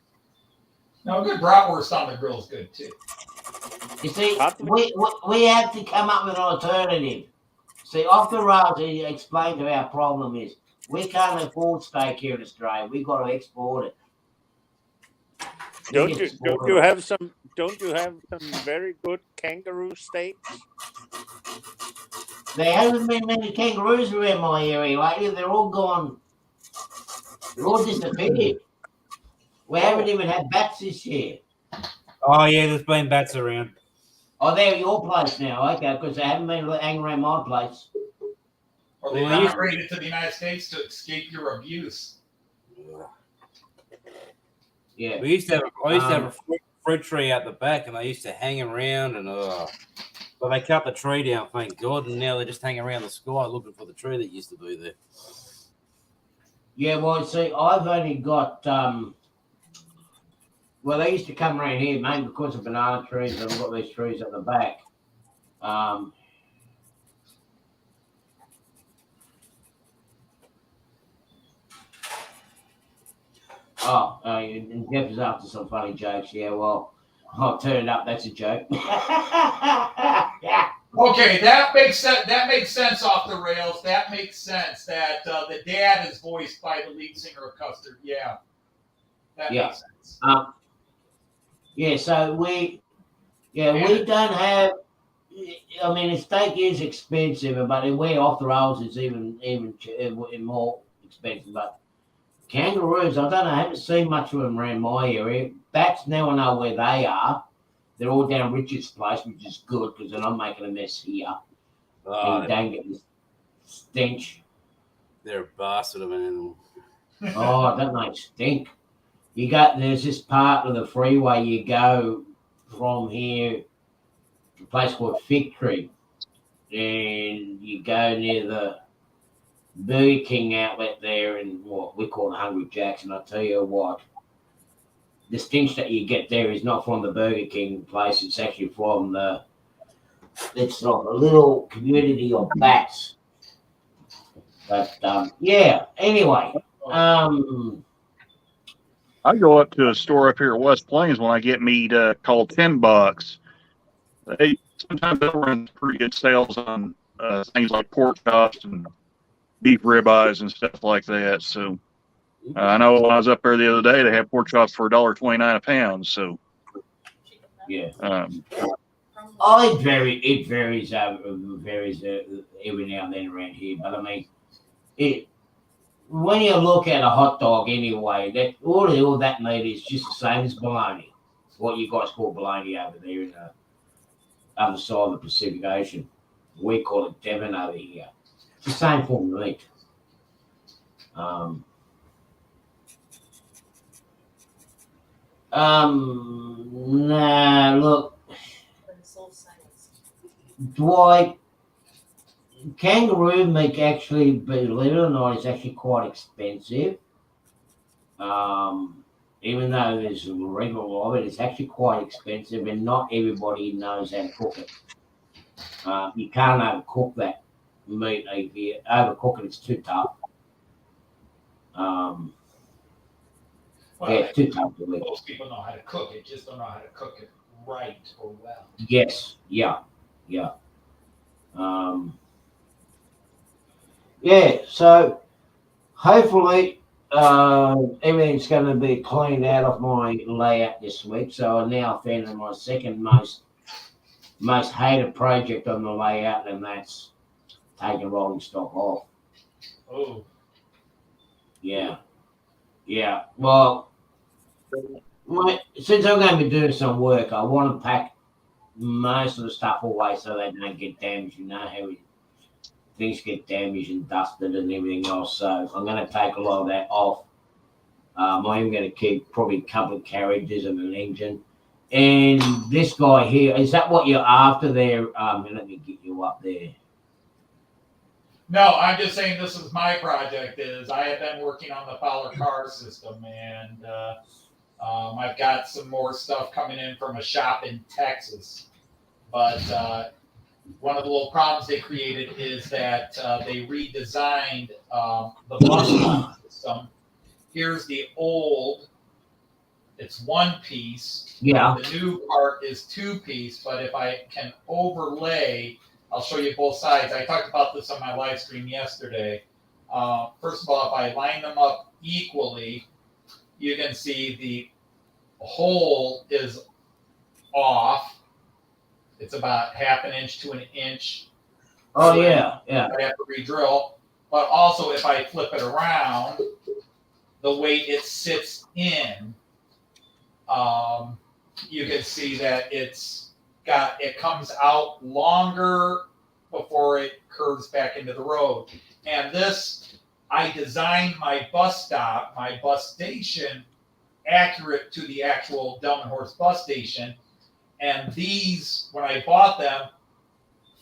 No, a good bratwurst on the grill is good too. You see, we have to come up with an alternative. See, off the rails, he explained to our problem is we can't afford steak here in Australia. We've got to export it. Don't you have some very good kangaroo steaks? There hasn't been many kangaroos around my area lately. They're all gone. They're all disappeared. We haven't even had bats this year. Oh yeah, there's been bats around. Oh, they're at your place now, okay? Because they haven't been hanging around my place. Or they migrated to the United States to escape your abuse. Yeah. I used to have a fruit tree out the back, and they used to hang around, and but they cut the tree down, thank God, and now they just hang around the sky looking for the tree that used to be there. Yeah, well, see, I've only got well, they used to come around here, mainly because of banana trees, and I've got these trees at the back. And Jeff is after some funny jokes. Yeah, well, I'll turn it up. That's a joke. Okay, that makes sense. That makes sense off the rails. That makes sense. That the dad is voiced by the lead singer of Custard. Yeah, that makes sense. So we don't have. I mean, a steak is expensive, but way off the rails is even more expensive. But kangaroos, I don't know. I haven't seen much of them around my area. Bats, now I know where they are. They're all down Richard's place, which is good because they're not making a mess here. Oh, you don't get this stench. They're a bastard of an animal. Oh, don't they stink? There's this part of the freeway you go from here to a place called Fig Tree, and you go near the Burger King outlet there in what we call Hungry Jack's, and I tell you what, the stench that you get there is not from the Burger King place. It's actually from it's like a little community of bats. But anyway, I go up to a store up here at West Plains when I get meat called $10. They sometimes they'll run pretty good sales on things like pork chops and beef ribeyes and stuff like that. So I know when I was up there the other day, they had pork chops for $1.29 a pound. So yeah. It varies every now and then around here. But I mean, when you look at a hot dog anyway, that all that meat is just the same as bologna. What you guys call bologna over there in the other side of the Pacific Ocean. We call it Devon over here. It's the same form of meat. Look, Dwight, kangaroo meat actually, believe it or not, is actually quite expensive. Even though there's a regular of it, it's actually quite expensive, and not everybody knows how to cook it. You can't overcook that meat. If you overcook it, it's too tough. It's too tough to eat. Most people know how to cook it, just don't know how to cook it right or well. Yes, yeah. Yeah, so hopefully everything's going to be cleaned out of my layout this week. So I now found my second most hated project on the layout, and that's taking rolling stock off. Oh, Yeah, yeah. Well, since I'm going to be doing some work, I want to pack most of the stuff away so they don't get damaged. You know how things get damaged and dusted and everything else. So I'm going to take a lot of that off. I'm going to keep probably a couple of carriages and an engine. And this guy here, is that what you're after there? Let me get you up there. no, I'm just saying this is my project. Is I have been working on the Fowler car system, and I've got some more stuff coming in from a shop in Texas. But one of the little problems they created is that they redesigned the bus stop system. Here's the old. It's one piece. Yeah. The new part is two piece, but if I can overlay, I'll show you both sides. I talked about this on my live stream yesterday. First of all, if I line them up equally, you can see the hole is off. It's about half an inch to an inch. Oh, yeah, yeah. I have to re-drill. But also, if I flip it around, the way it sits in, you can see that it comes out longer before it curves back into the road. And this, I designed my bus stop, my bus station, accurate to the actual Delmenhorst bus station. And these, when I bought them,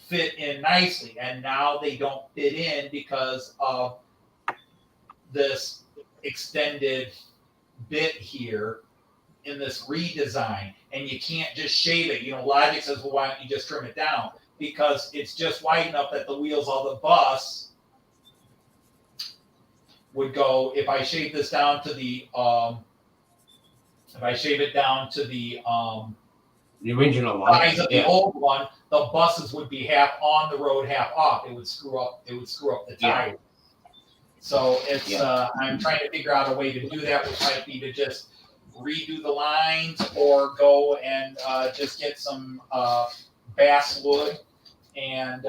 fit in nicely. And now they don't fit in because of this extended bit here in this redesign. And you can't just shave it. Logic says, well, why don't you just trim it down? Because it's just wide enough that the wheels of the bus would go. If I shave this down to the the original one, size of the old one, the buses would be half on the road, half off. It would screw up the tire. Yeah. So it's I'm trying to figure out a way to do that, which might be to just redo the lines or go and just get some basswood and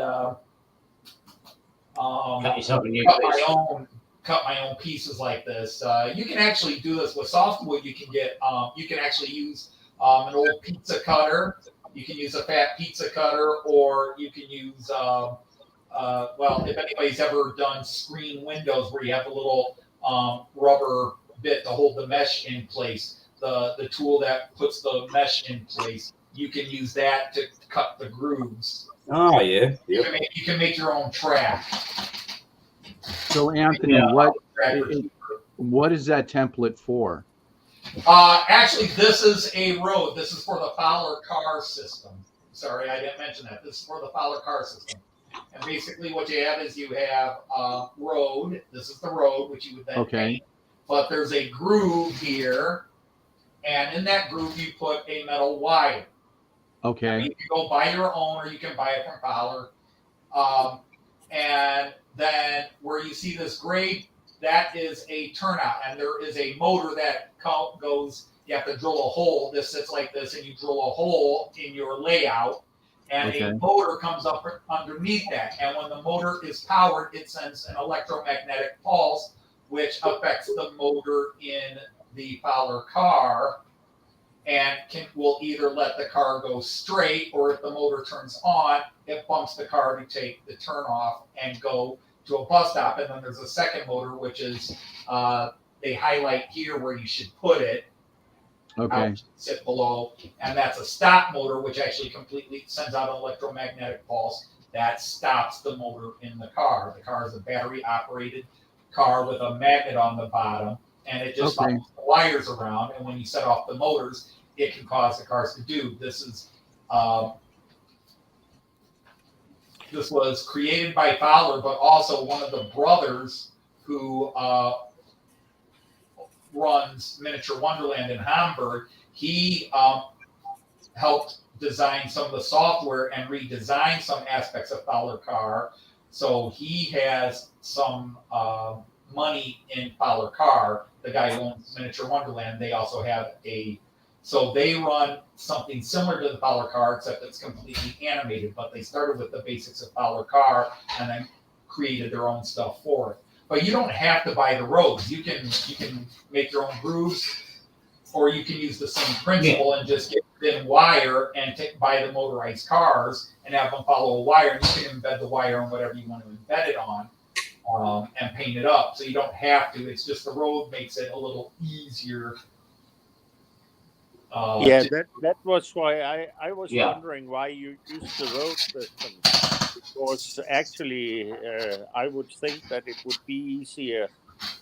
cut my own pieces like this. You can actually do this with softwood. You can actually use an old pizza cutter. You can use a fat pizza cutter, or you can use if anybody's ever done screen windows where you have a little rubber bit to hold the mesh in place, the tool that puts the mesh in place, you can use that to cut the grooves. Oh yeah. Yep. You can make your own track. So Anthony, what is that template for? Actually, this is a road. This is for the Fowler car system. Sorry, I didn't mention that. This is for the Fowler car system. And basically what you have is you have road. This is the road, which you would then paint. But there's a groove here. And in that groove, you put a metal wire. Okay. I mean, you can go buy your own, or you can buy it from Fowler. And then where you see this gray, that is a turnout. And there is a motor that goes, you have to drill a hole. This sits like this, and you drill a hole in your layout. And a motor comes up underneath that. And when the motor is powered, it sends an electromagnetic pulse, which affects the motor in the Fowler car, and will either let the car go straight, or if the motor turns on, it bumps the car to take the turn off and go to a bus stop. And then there's a second motor, which is they highlight here where you should put it. Okay. Sit below, and that's a stop motor, which actually completely sends out an electromagnetic pulse that stops the motor in the car. The car is a battery-operated car with a magnet on the bottom, and it just follows the wires around. And when you set off the motors, it can cause the cars to do. This was created by Fowler, but also one of the brothers who runs Miniature Wonderland in Hamburg. He helped design some of the software and redesign some aspects of Fowler car. So he has some money in Fowler Car. The guy who owns Miniature Wonderland, they also have so they run something similar to the Fowler Car, except it's completely animated. But they started with the basics of Fowler Car and then created their own stuff for it. But you don't have to buy the roads. You can make your own grooves, or you can use the same principle and just get thin wire and buy the motorized cars and have them follow a wire. And you can embed the wire on whatever you want to embed it on, and paint it up. So you don't have to. It's just the road makes it a little easier. That was why I was wondering why you used the road system. Because actually, I would think that it would be easier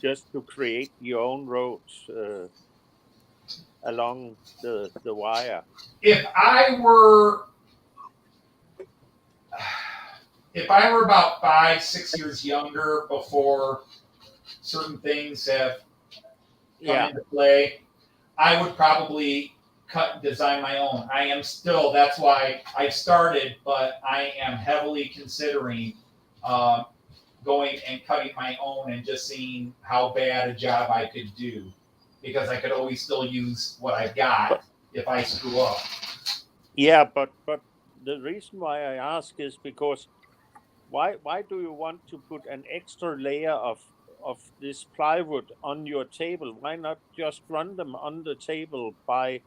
just to create your own roads along the wire. If I were about 5-6 years younger before certain things have come into play, I would probably cut and design my own. I am still, that's why I started, but I am heavily considering going and cutting my own and just seeing how bad a job I could do, because I could always still use what I've got if I screw up. Yeah, but the reason why I ask is because why do you want to put an extra layer of this plywood on your table? Why not just run them on the table by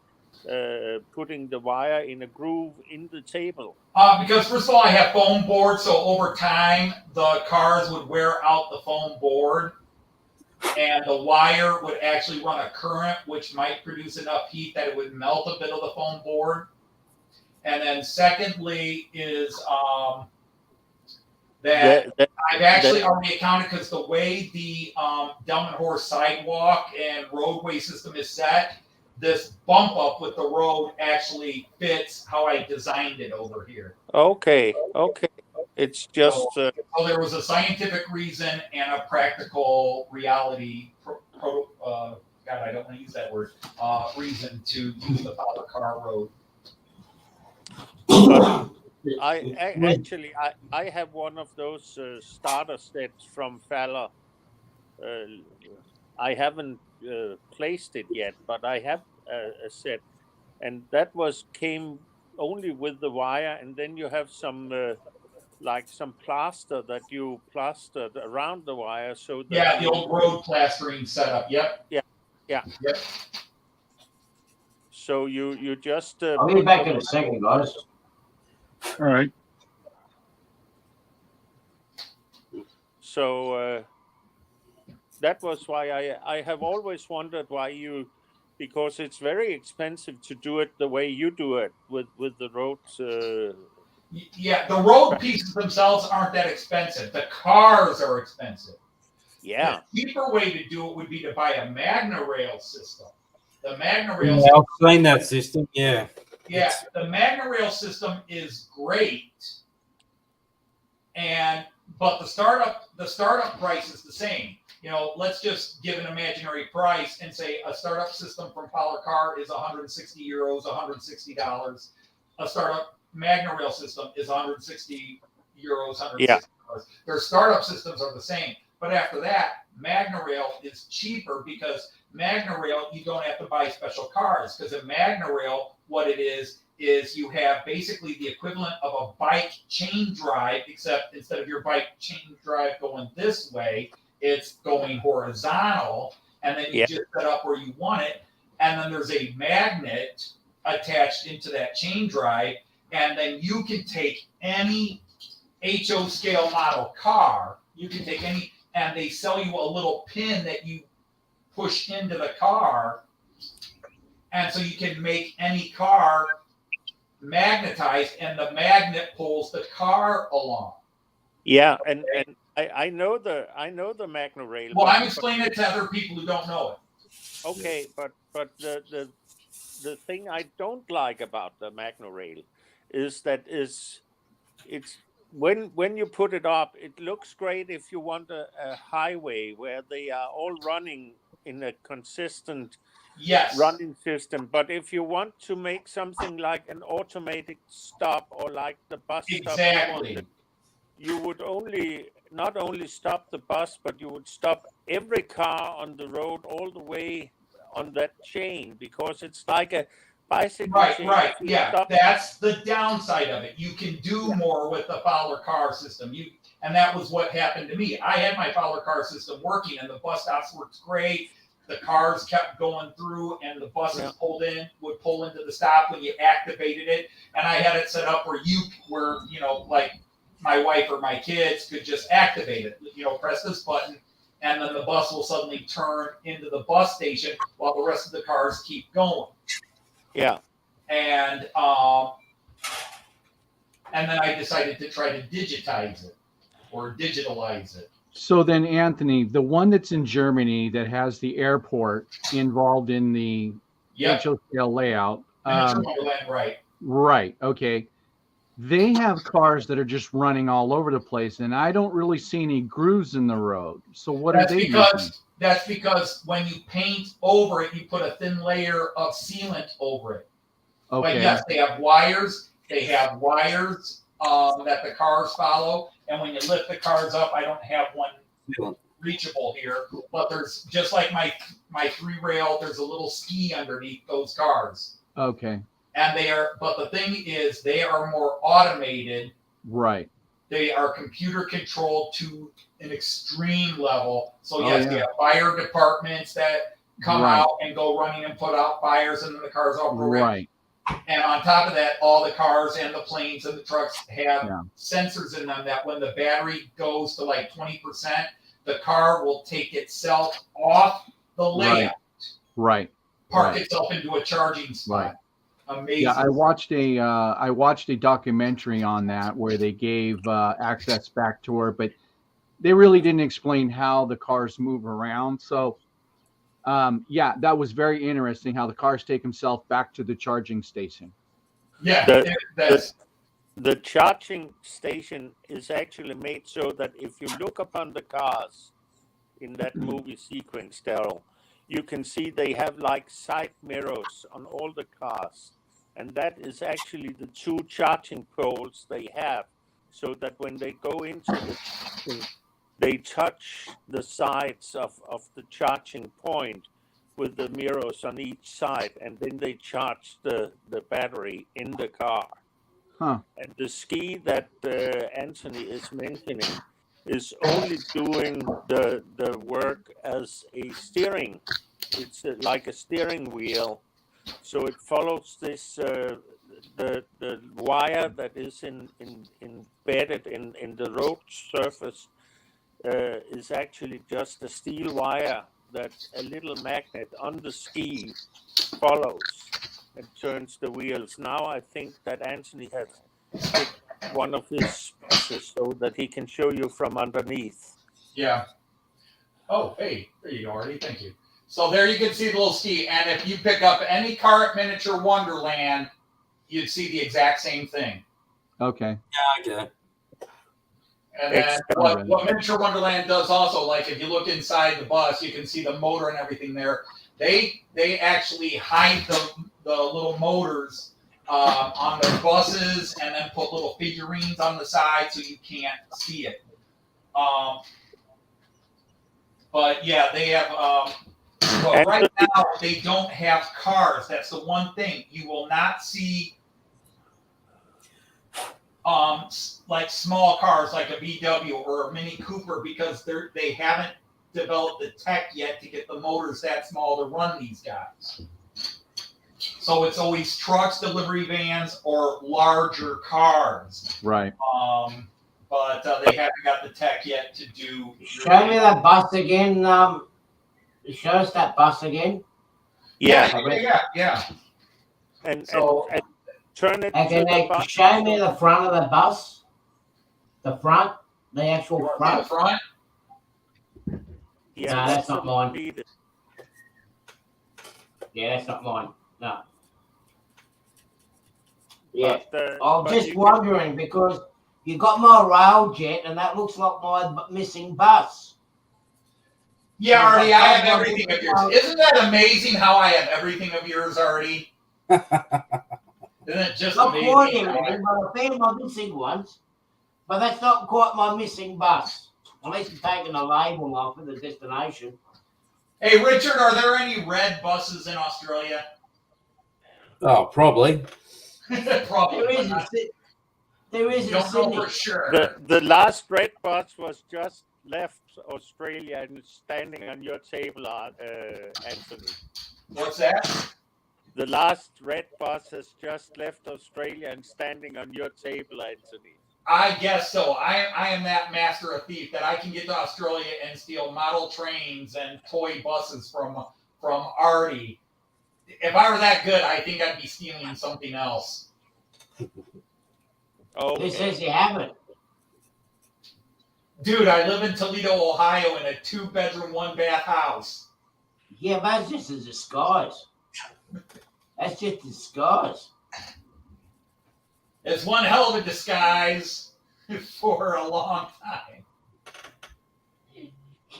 putting the wire in a groove in the table? Because first of all, I have foam board, so over time the cars would wear out the foam board, and the wire would actually run a current, which might produce enough heat that it would melt a bit of the foam board. And then secondly is that I've actually already accounted, because the way the Delmenhorst sidewalk and roadway system is set, this bump up with the road actually fits how I designed it over here. Okay. It's just so there was a scientific reason and a practical reality. God, I don't want to use that word. Reason to use the Fowler Car road. I have one of those starter sets from Fowler. I haven't placed it yet, but I have a set, and that came only with the wire, and then you have some like some plaster that you plastered around the wire, so that the old road plastering setup. Yep. Yeah. So you just I'll be back in a second, guys. All right. So that was why I have always wondered why you, because it's very expensive to do it the way you do it with the roads. Yeah, the road pieces themselves aren't that expensive. The cars are expensive. Yeah. The cheaper way to do it would be to buy a Magna Rail system. The Magna Rail system. I've seen that system, yeah. Yeah, the Magna Rail system is great, but the startup price is the same. Let's just give an imaginary price and say a startup system from Fowler Car is €160, $160. A startup Magna Rail system is €160, $160. Yeah. Their startup systems are the same, but after that, Magna Rail is cheaper, because Magna Rail, you don't have to buy special cars, because in Magna Rail, what it is you have basically the equivalent of a bike chain drive, except instead of your bike chain drive going this way, it's going horizontal, and then you just set up where you want it, and then there's a magnet attached into that chain drive, and then you can take any HO scale model car, you can take any, and they sell you a little pin that you push into the car, and so you can make any car magnetized, and the magnet pulls the car along. Yeah, and I know the Magna Rail. Well, I'm explaining it to other people who don't know it. Okay, but the thing I don't like about the Magna Rail is that it's when you put it up, it looks great if you want a highway where they are all running in a consistent running system. But if you want to make something like an automated stop, or like the bus stop, you would not only stop the bus, but you would stop every car on the road all the way on that chain, because it's like a bicycle chain. Right. If you Yeah, stop- that's the downside of it. You can do more with the Fowler car system. And that was what happened to me. I had my Fowler car system working, and the bus stops worked great. The cars kept going through, and the buses would pull into the stop when you activated it. And I had it set up where like my wife or my kids could just activate it. Press this button, and then the bus will suddenly turn into the bus station while the rest of the cars keep going. Yeah. And then I decided to try to digitize it or digitalize it. So then, Anthony, the one that's in Germany that has the airport involved in the HO scale layout. Right. Right. Okay. They have cars that are just running all over the place, and I don't really see any grooves in the road. So what are they using? That's because when you paint over it, you put a thin layer of sealant over it. Okay. But yes, they have wires. They have wires that the cars follow. And when you lift the cars up, I don't have one reachable here, but there's just like my 3-rail, there's a little ski underneath those cars. Okay. And but the thing is, they are more automated. Right. They are computer controlled to an extreme level. So yes, we have fire departments that come out and go running and put out fires, and then the cars all program. Right. And on top of that, all the cars and the planes and the trucks have sensors in them that when the battery goes to like 20%, the car will take itself off the layout. Right. Park itself into a charging spot. Right. Amazing. Yeah, I watched a documentary on that where they gave access back to her, but they really didn't explain how the cars move around. So that was very interesting how the cars take themselves back to the charging station. Yeah, the charging station is actually made so that if you look upon the cars in that movie sequence, Daryl, you can see they have like side mirrors on all the cars. And that is actually the 2 charging poles they have, so that when they go into the charging, they touch the sides of the charging point with the mirrors on each side, and then they charge the battery in the car. Huh. And the ski that Anthony is mentioning is only doing the work as a steering. It's like a steering wheel. So it follows this the wire that is embedded in the road surface is actually just a steel wire that a little magnet on the ski follows and turns the wheels. Now I think that Anthony has hit one of his buses so that he can show you from underneath. Yeah. Oh, hey, there you go, Artie. Thank you. So there you can see the little ski. And if you pick up any car at Miniature Wonderland, you'd see the exact same thing. Okay. Yeah, okay. And then what Miniature Wonderland does also, like if you look inside the bus, you can see the motor and everything there. They actually hide the little motors on their buses and then put little figurines on the side so you can't see it. But yeah, they have. But right now they don't have cars. That's the one thing you will not see. Like small cars, like a VW or a Mini Cooper, because they haven't developed the tech yet to get the motors that small to run these guys. So it's always trucks, delivery vans, or larger cars. Right. But they haven't got the tech yet to do. Show me that bus again. Show us that bus again. Yeah. And so. And turn it okay, to the bus. Show me the front of the bus. The front, the actual front. The front? Yeah, no, that's not mine. Yeah, that's not mine. No. Yeah. I'm just wondering because you got my railjet and that looks like my missing bus. Yeah, Artie, I have everything of yours. Isn't that amazing how I have everything of yours, Artie? Isn't it just amazing? But I found my missing ones. But that's not quite my missing bus. At least I'm taking the label off of the destination. Hey, Richard, are there any red buses in Australia? Oh, probably. Probably. There but is not- there is in don't know Sydney. for sure. The last red bus was just left Australia and is standing on your table, Anthony. What's that? The last red bus has just left Australia and standing on your table, Anthony. I guess so. I am that master of thief that I can get to Australia and steal model trains and toy buses from Artie. If I were that good, I think I'd be stealing something else. Oh, Who says you haven't? Dude, I live in Toledo, Ohio in a 2-bedroom, 1-bath house. Yeah, but that's just a disguise. That's just a disguise. It's one hell of a disguise for a long time.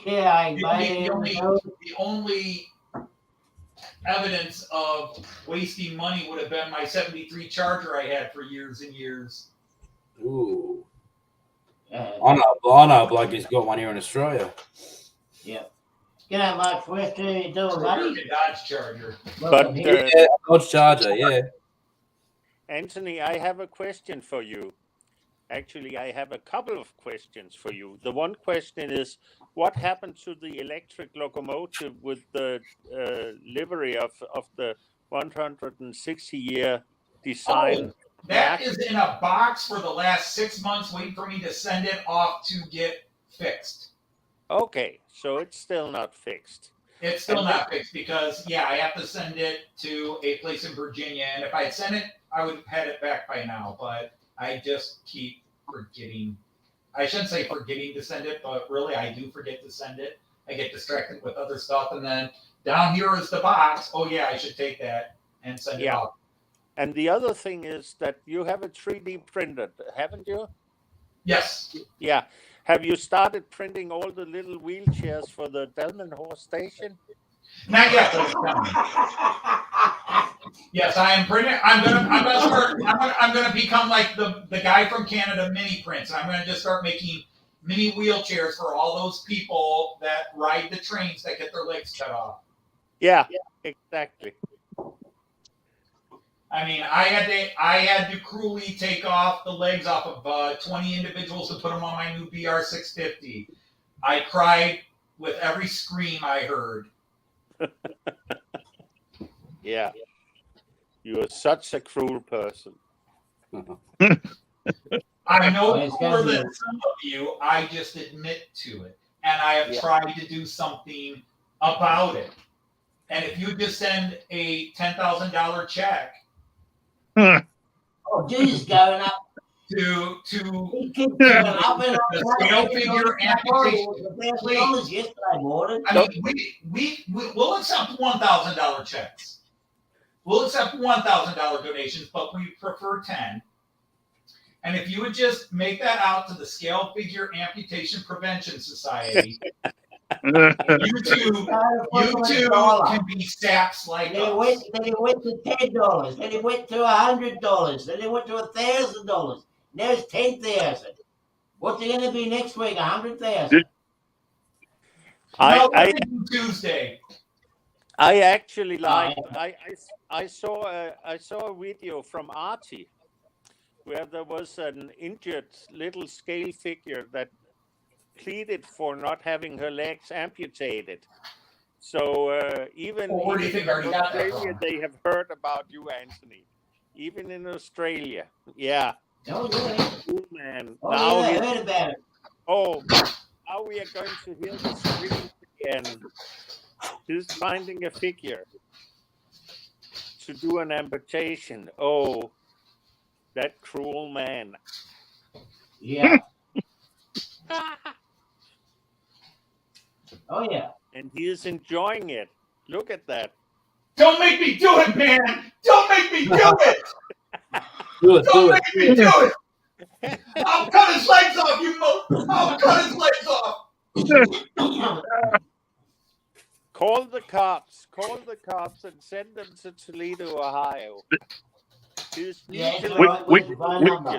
Yeah, I The only evidence of wasting money would have been my 73 Charger I had for years and years. Ooh. Yeah. I know a bloke who's got one here in Australia. G'day, Mark West. How you doing, buddy? American Dodge Charger. Welcome But, here. Yeah, Dodge Charger, yeah. Anthony, I have a question for you. Actually, I have a couple of questions for you. The one question is, what happened to the electric locomotive with the livery of the 160-year design? That is in a box for the last 6 months, waiting for me to send it off to get fixed. Okay, so it's still not fixed. It's still not fixed because, I have to send it to a place in Virginia. And if I had sent it, I would have had it back by now. But I just keep forgetting. I shouldn't say forgetting to send it, but really I do forget to send it. I get distracted with other stuff. And then down here is the box. Oh, yeah, I should take that and send it off. And the other thing is that you have a 3D printer, haven't you? Yes. Yeah. Have you started printing all the little wheelchairs for the Delmenhorst station? Not yet, but it's coming. Yes, I am printing. I'm gonna become like the guy from Canada, Mini Prints. I'm gonna just start making mini wheelchairs for all those people that ride the trains that get their legs cut off. Yeah, exactly. I mean, I had to cruelly take off the legs off of 20 individuals to put them on my new BR 650. I cried with every scream I heard. Yeah. You are such a cruel person. I'm no cooler than some of you. I just admit to it. And I have tried to do something about it. And if you just send a $10,000 check. Oh, Jesus, going up. To He keeps going up and up. the scale figure amputation. $1,000 yesterday morning. I mean, we'll accept $1,000 checks. We'll accept $1,000 donations, but we prefer 10. And if you would just make that out to the Scale Figure Amputation Prevention Society, you two can be saps like us. Then it went to $10. Then it went to $100. Then it went to $1,000. Now it's 10,000. What's it going to be next week? 100,000. Tuesday. I actually like. I saw a video from Artie where there was an injured little scale figure that pleaded for not having her legs amputated. So even in Australia, they have heard about you, Anthony. Even in Australia, yeah. Oh, yeah. Oh, man. Oh, now yeah, I heard about it. Oh, now we are going to hear the screams again. He's finding a figure to do an amputation. Oh, that cruel man. Yeah. Oh, yeah. And he is enjoying it. Look at that. Don't make me do it, man! Don't make me do it! Don't make me do it! I'll cut his legs off, I'll cut his legs off! Call the cops and send them to Toledo, Ohio. He's Yeah, it's usually all right. We- Where's the phone number?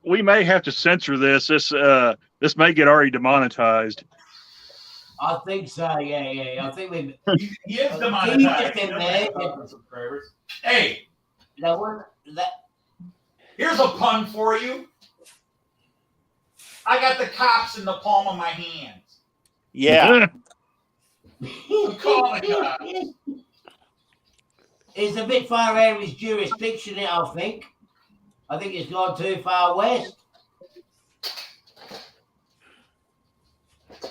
we may have to censor this. This may get already demonetized. I think so. Yeah. I think we. He is Keep demonetized. it in He doesn't there. have 1,000 subscribers. Hey, That one. That. here's a pun for you. I got the cops in the palm of my hands. yeah. Call the cops. It's a bit far out of his jurisdiction, I think. I think it's gone too far west.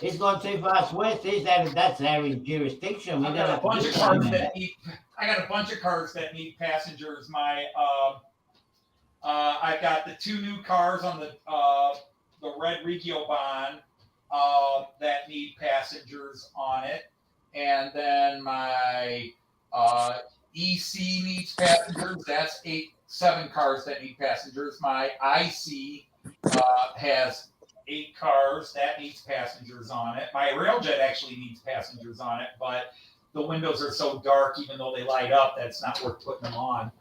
It's gone too far west. That's out of his jurisdiction. I got a bunch of cars that need passengers. I've got the 2 new cars on the red Regio Bond that need passengers on it, and then my EC needs passengers. That's 7 cars that need passengers. My IC has 8 cars that needs passengers on it. My Railjet actually needs passengers on it, but the windows are so dark, even though they light up, that's not worth putting them on.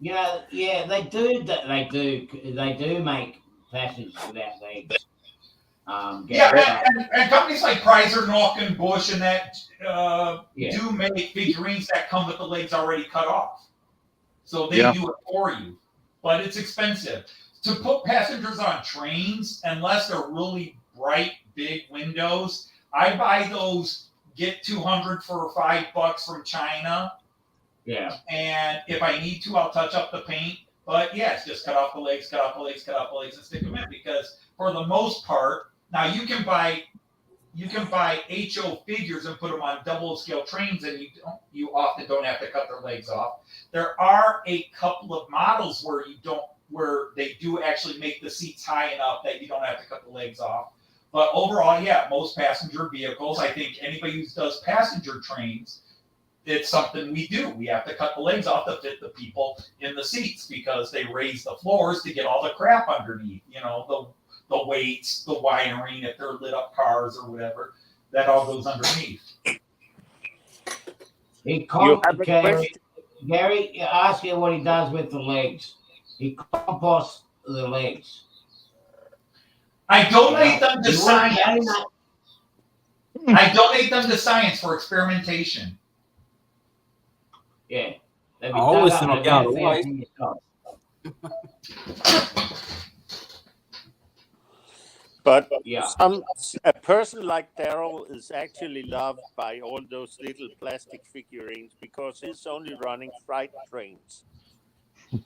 Yeah, they do. They do make passengers without legs. And companies like Chrysler, Nock, and Bush and that do make figurines that come with the legs already cut off. So they do it for you. But it's expensive. To put passengers on trains, unless they're really bright, big windows, I buy those Get 200 for $5 from China. Yeah. And if I need to, I'll touch up the paint. But yes, just cut off the legs, and stick them in. Because for the most part, now you can buy HO figures and put them on double scale trains, and you often don't have to cut their legs off. There are a couple of models where they do actually make the seats high enough that you don't have to cut the legs off. But overall, most passenger vehicles, I think anybody who does passenger trains, it's something we do. We have to cut the legs off to fit the people in the seats because they raise the floors to get all the crap underneath. The weights, the wiring, if they're lit up cars or whatever, that all goes underneath. Gary, ask him what he does with the legs. He composts the legs. I donate them to science. I donate them to science for experimentation. Yeah. I'll listen on down the way. But a person like Daryl is actually loved by all those little plastic figurines because he's only running freight trains.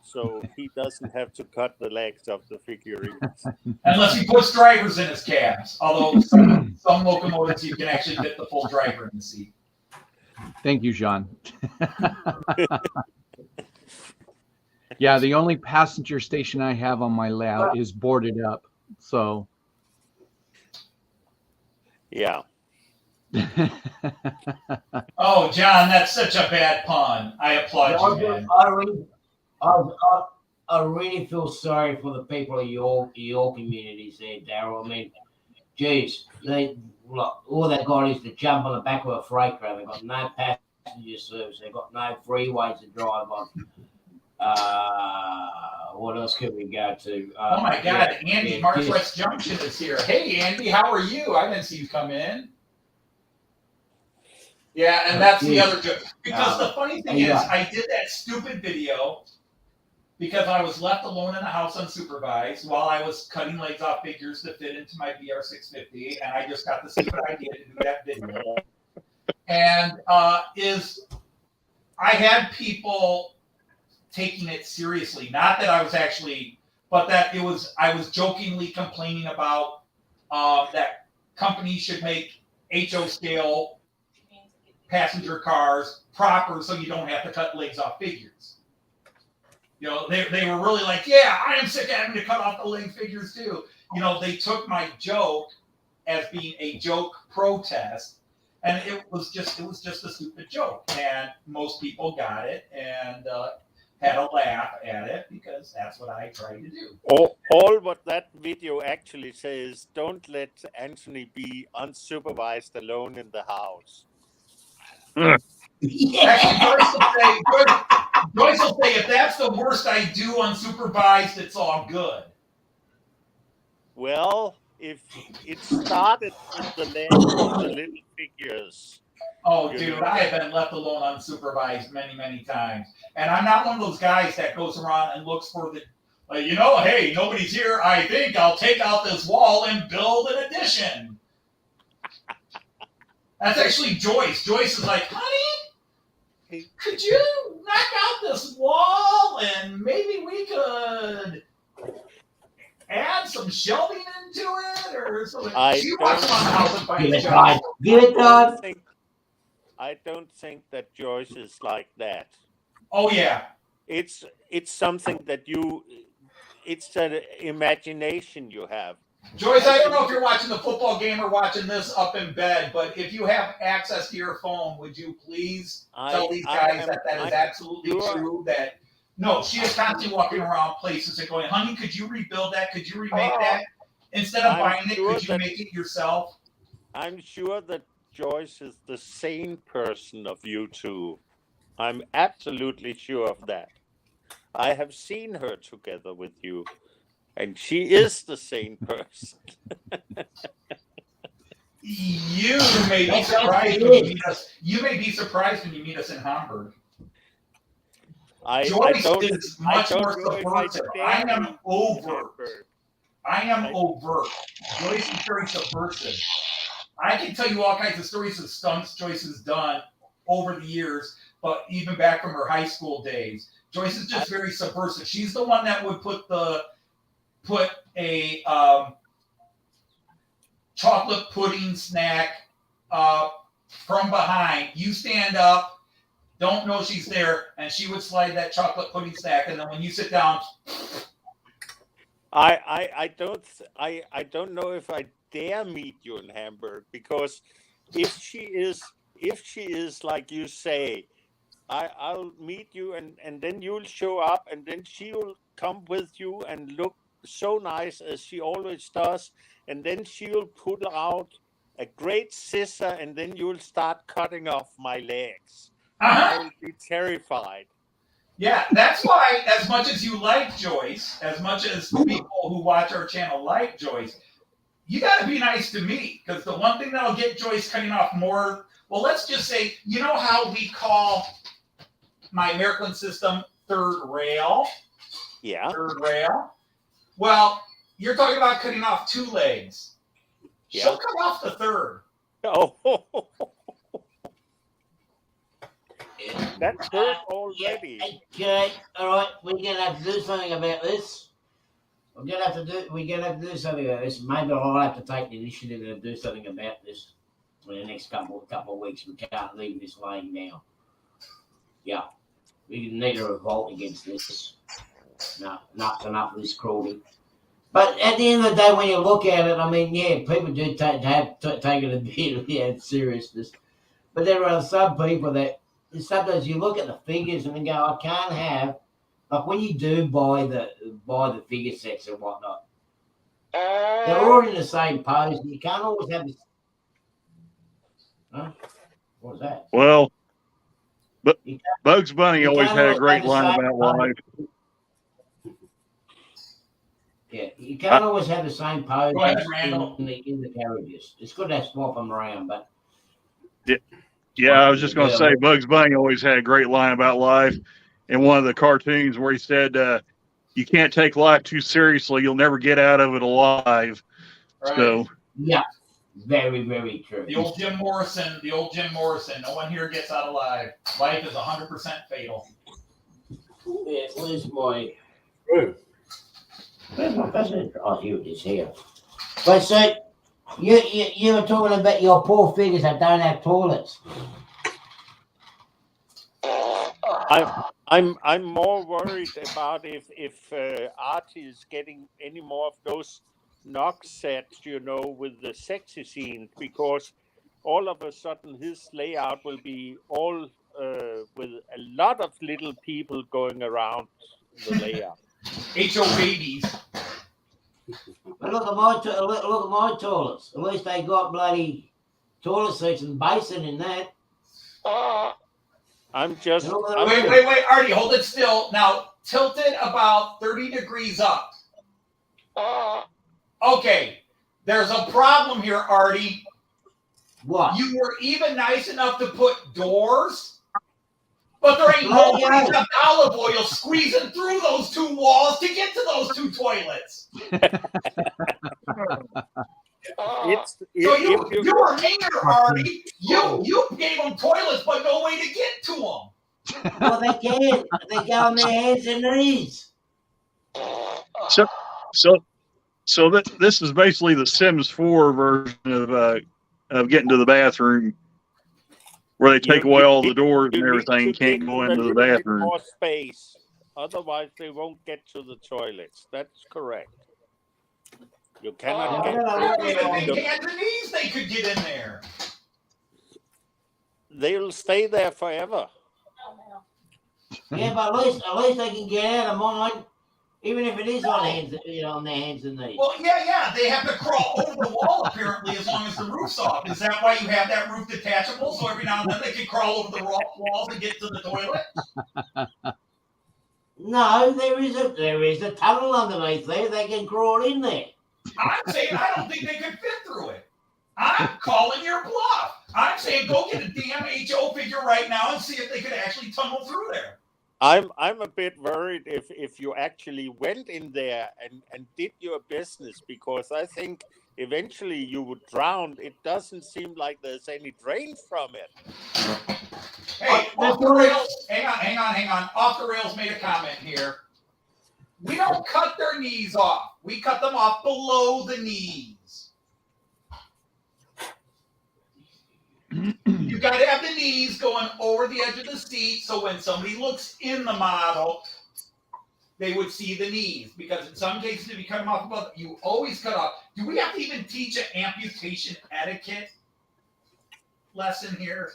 So he doesn't have to cut the legs of the figurines. Unless he puts drivers in his cabs. Although some locomotives you can actually fit the full driver in the seat. Thank you, John. Yeah, the only passenger station I have on my layout is boarded up. So yeah. Oh, John, that's such a bad pun. I applaud you, man. I really feel sorry for the people of your communities there, Daryl. I mean, geez, all they got is to jump on the back of a freight train. They've got no passenger service. They've got no freeways to drive on. What else could we go to? Oh my God, Andy, Northwest Junction is here. Hey, Andy, how are you? I didn't see you come in. Yeah, and that's the other joke. Because the funny thing is, I did that stupid video because I was left alone in the house unsupervised while I was cutting legs off figures to fit into my BR650, and I just got the stupid idea to do that video. And I had people taking it seriously. Not that I was actually, but that I was jokingly complaining about that companies should make HO scale passenger cars proper so you don't have to cut legs off figures. They were really like, yeah, I am sick of having to cut off the leg figures too. They took my joke as being a joke protest, and it was just a stupid joke, and most people got it and had a laugh at it because that's what I tried to do. All what that video actually says, don't let Anthony be unsupervised alone in the house. Actually, Joyce will say, if that's the worst I do unsupervised, it's all good. Well, if it started with the legs and the little figures. Oh, You dude, know. I have been left alone unsupervised many, many times. And I'm not one of those guys that goes around and looks for the, hey, nobody's here. I think I'll take out this wall and build an addition. That's actually Joyce. Joyce is like, honey, could you knock out this wall and maybe we could add some shelving into it or something? She walks around the house and finds jobs. Give it time. I don't think that Joyce is like that. Oh yeah. It's something that it's an imagination you have. Joyce, I don't know if you're watching the football game or watching this up in bed, but if you have access to your phone, would you please tell these guys that is absolutely true? That no, she is constantly walking around places and going, honey, could you rebuild that? Could you remake that? Instead of buying it, could you make it yourself? I'm sure that Joyce is the sane person of you two. I'm absolutely sure of that. I have seen her together with you. And she is the same person. You may be surprised when you meet us. You may be surprised when you meet us in Hamburg. Joyce is much more subversive. I am overt. Joyce is very subversive. I can tell you all kinds of stories of stunts Joyce has done over the years, but even back from her high school days. Joyce is just very subversive. She's the one that would put a chocolate pudding snack from behind. You stand up, don't know she's there, and she would slide that chocolate pudding snack. And then when you sit down, I don't know if I dare meet you in Hamburg, because if she is like you say, I'll meet you and then you'll show up and then she'll come with you and look so nice as she always does, and then she'll pull out a great scissor and then you'll start cutting off my legs. I will be terrified. Yeah, that's why, as much as you like Joyce, as much as people who watch our channel like Joyce, you got to be nice to me, because the one thing that'll get Joyce cutting off more, well, let's just say, you know how we call my American system third rail? Yeah. Third rail. Well, you're talking about cutting off two legs. Yeah. She'll cut off the third. Oh. That's third already. Okay, all right. We're gonna have to do something about this. We're gonna have to do something about this. Maybe I'll have to take the initiative and do something about this in the next couple of weeks. We can't leave this laying now. Yeah, we need a revolt against this. No, enough's enough of this cruelty. But at the end of the day, when you look at it, I mean, yeah, people do take it a bit of seriousness. But there are some people that sometimes you look at the figures and they go, I can't have, like when you do buy the figure sets and whatnot, they're all in the same pose. You can't always have this. Huh? What was that? Well, but Bugs Bunny always had a great line about life. Yeah, you can't always have the same pose in the carriages. It's good to swap them around, but yeah, I was just going to say Bugs Bunny always had a great line about life in one of the cartoons where he said, "You can't take life too seriously; you'll never get out of it alive." Right. So yeah, very, very true. The old Jim Morrison. No one here gets out alive. Life is 100% fatal. Yeah, where's my? Where's my president? Oh, here it is here. But so you were talking about your poor figures that don't have toilets. I'm more worried about if Archie is getting any more of those knock sets, with the sexy scenes, because all of a sudden his layout will be all with a lot of little people going around the layout. HO babies. But look at my toilets. At least they got bloody toilet seats and basin in that. I'm just. Wait, Artie, hold it still. Now, tilt it about 30 degrees up. Okay, there's a problem here, Artie. What? You were even nice enough to put doors, but there ain't nobody except olive oil squeezing through those two walls to get to those two toilets. You were meaner, Artie. You gave them toilets, but no way to get to them. Well, they can't. They go on their hands and knees. So this is basically the Sims 4 version of getting to the bathroom, where they take away all the doors and everything. You can't go into the bathroom. More space, otherwise they won't get to the toilets. That's correct. You cannot get. Even Cantonese, they could get in there. They'll stay there forever. Yeah, but at least they can get out of mine, even if it is on their hands and knees. Well, yeah, they have to crawl over the wall apparently, as long as the roof's off. Is that why you have that roof detachable? So every now and then they can crawl over the walls and get to the toilet. No, there is a tunnel underneath there. They can crawl in there. I'm saying I don't think they could fit through it. I'm calling your bluff. I'm saying go get a damn HO figure right now and see if they could actually tunnel through there. I'm a bit worried if you actually went in there and did your business, because I think eventually you would drown. It doesn't seem like there's any drain from it. Hey, off the rails. Hang on. Off the rails made a comment here. We don't cut their knees off. We cut them off below the knees. You got to have the knees going over the edge of the seat, so when somebody looks in the model, they would see the knees. Because in some cases, if you cut them off above, you always cut off. Do we have to even teach an amputation etiquette lesson here?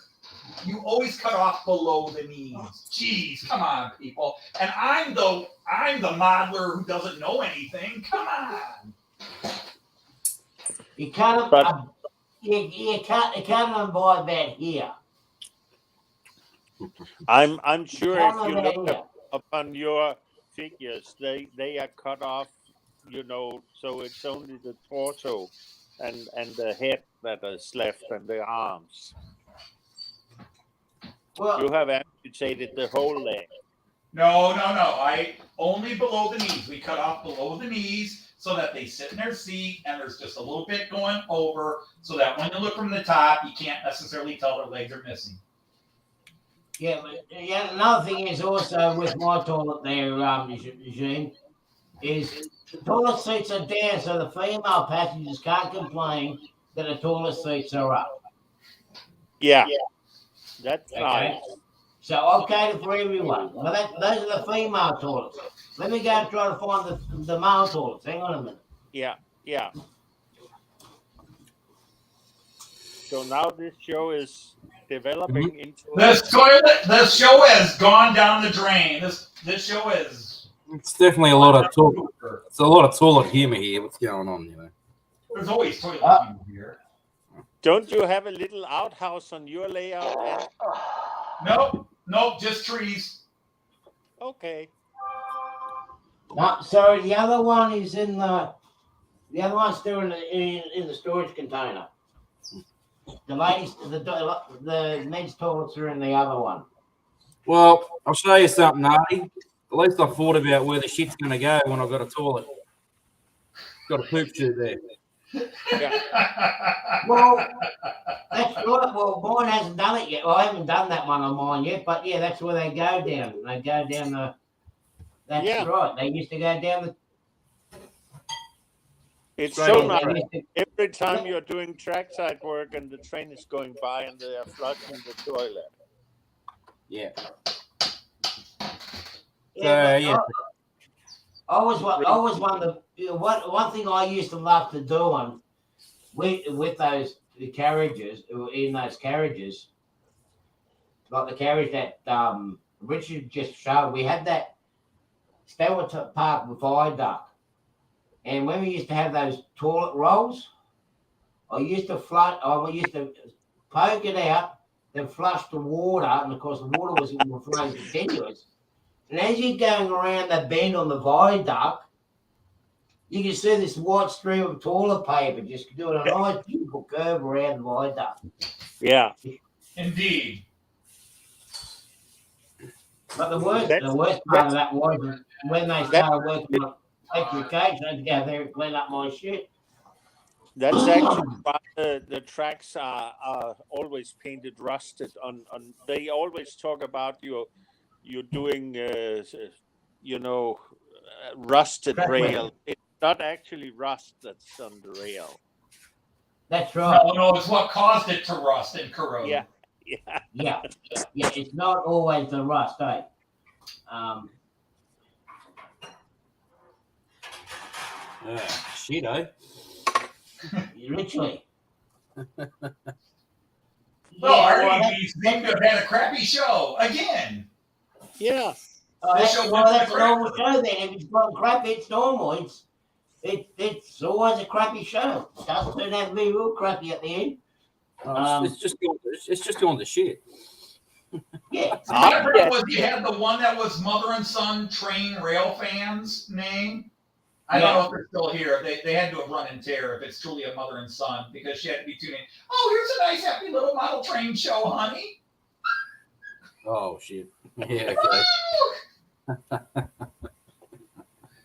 You always cut off below the knees. Jeez, come on, people. And I'm the modeler who doesn't know anything. Come on. You can't buy that here. I'm sure if you look upon your figures, they are cut off, so it's only the torso and the head that is left and the arms. Well, you have amputated the whole leg. No. I only below the knees. We cut off below the knees so that they sit in their seat and there's just a little bit going over, so that when you look from the top, you can't necessarily tell their legs are missing. Yeah, but another thing is also with my toilet there, Eugene, is the toilet seats are down, so the female passengers can't complain that the toilet seats are up. Yeah. That's nice. So okay for everyone. But those are the female toilets. Let me go and try to find the male toilets. Hang on a minute. Yeah. So now this show is developing into this show has gone down the drain. This show is. It's definitely a lot of toilet. It's a lot of toilet humor here. What's going on? There's always toilet humor here. Don't you have a little outhouse on your layout? Nope, just trees. Okay. So the other one is the other one's still in the storage container. The ladies, the men's toilets are in the other one. Well, I'll show you something, Artie. At least I thought about where the shit's going to go when I've got a toilet. Got a poop chute there. Yeah. Well, that's right. Well, mine hasn't done it yet. Well, I haven't done that one on mine yet, but yeah, that's where they go down. They go down the. That's right. They used to go down the. It's so nice. Every time you're doing trackside work and the train is going by and they are flushing the toilet. Yeah. I always wonder. One thing I used to love to do with those carriages, like the carriage that Richard just showed. We had that Stewart Park viaduct, and when we used to have those toilet rolls, I used to poke it out. it flushed the water, and of course the water was flowing continuous. And as you're going around that bend on the viaduct, you can see this white stream of toilet paper just doing a nice beautiful curve around the viaduct. Yeah. Indeed. But the worst part of that was when they started working on electrification, I had to go there and clean up my shit. That's actually why the tracks are always painted rusted. On they always talk about you're doing rusted Track rail. It's not actually rust that's on the rail. That's right. No, it's what caused it to rust and corrode. Yeah. Yeah. It's not always the rust, eh? Shit, eh? Literally. Well, Artie, we seem to have had a crappy show again. Yeah. That's a normal show then. If it's got crap, it's normal. It's always a crappy show. It doesn't turn out to be real crappy at the end. It's just going to shit. Yeah. The difference was you had the one that was mother and son train rail fans name. I don't know if they're still here. They had to have run in terror if it's truly a mother and son because she had to be tuning. Oh, here's a nice happy little model train show, honey. Oh shit. Yeah. Okay.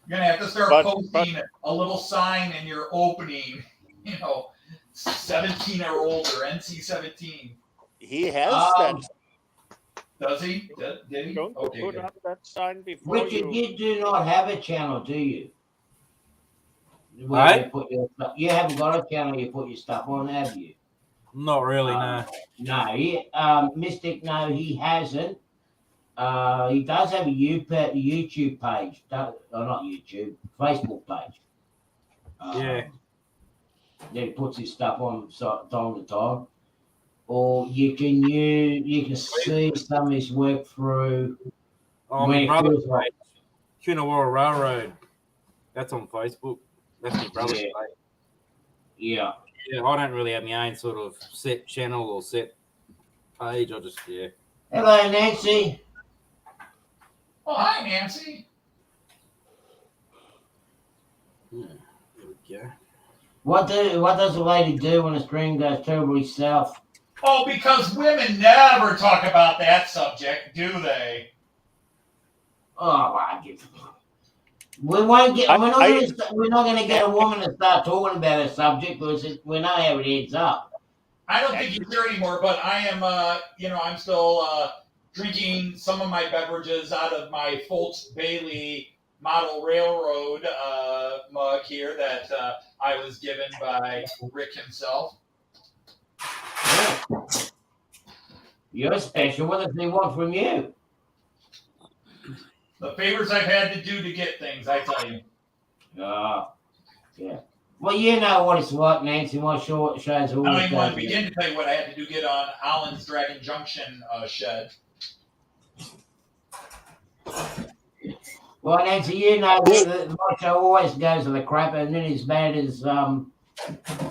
You're gonna have to start posting a little sign in your opening. 17 or older, NC-17. He has that. Does he? Did he? Don't Okay, put good. up that sign before Richard, you do not have a channel, do you? Right? You haven't got a channel you put your stuff on, have you? Not really, no. No, Mystic, no, he hasn't. He does have a YouTube page. Not YouTube, Facebook page. Yeah. He puts his stuff on time to time. Or you can see some of his work through. Oh, my brother's page, Cunawara Railroad. That's on Facebook. That's my brother's page. Yeah. Yeah, I don't really have my own sort of set channel or set page. I just, Hello, Nancy. Oh, hi, Nancy. There we go. What does a lady do when a stream goes terribly south? Oh, because women never talk about that subject, do they? Oh, we're not going to get a woman to start talking about a subject because we know how it ends up. I don't think he's here anymore, but I am, I'm still drinking some of my beverages out of my Foltz Bailey Model Railroad mug here that I was given by Rick himself. Yeah. You're special. What does he want from you? The favors I've had to do to get things, I tell you. Yeah. Well, you know what it's like, Nancy. My shows always. I don't even want to begin to tell you what I had to do to get on Allen's Dragon Junction shed. Well, Nancy, you know my show always goes to the crap, and then as bad as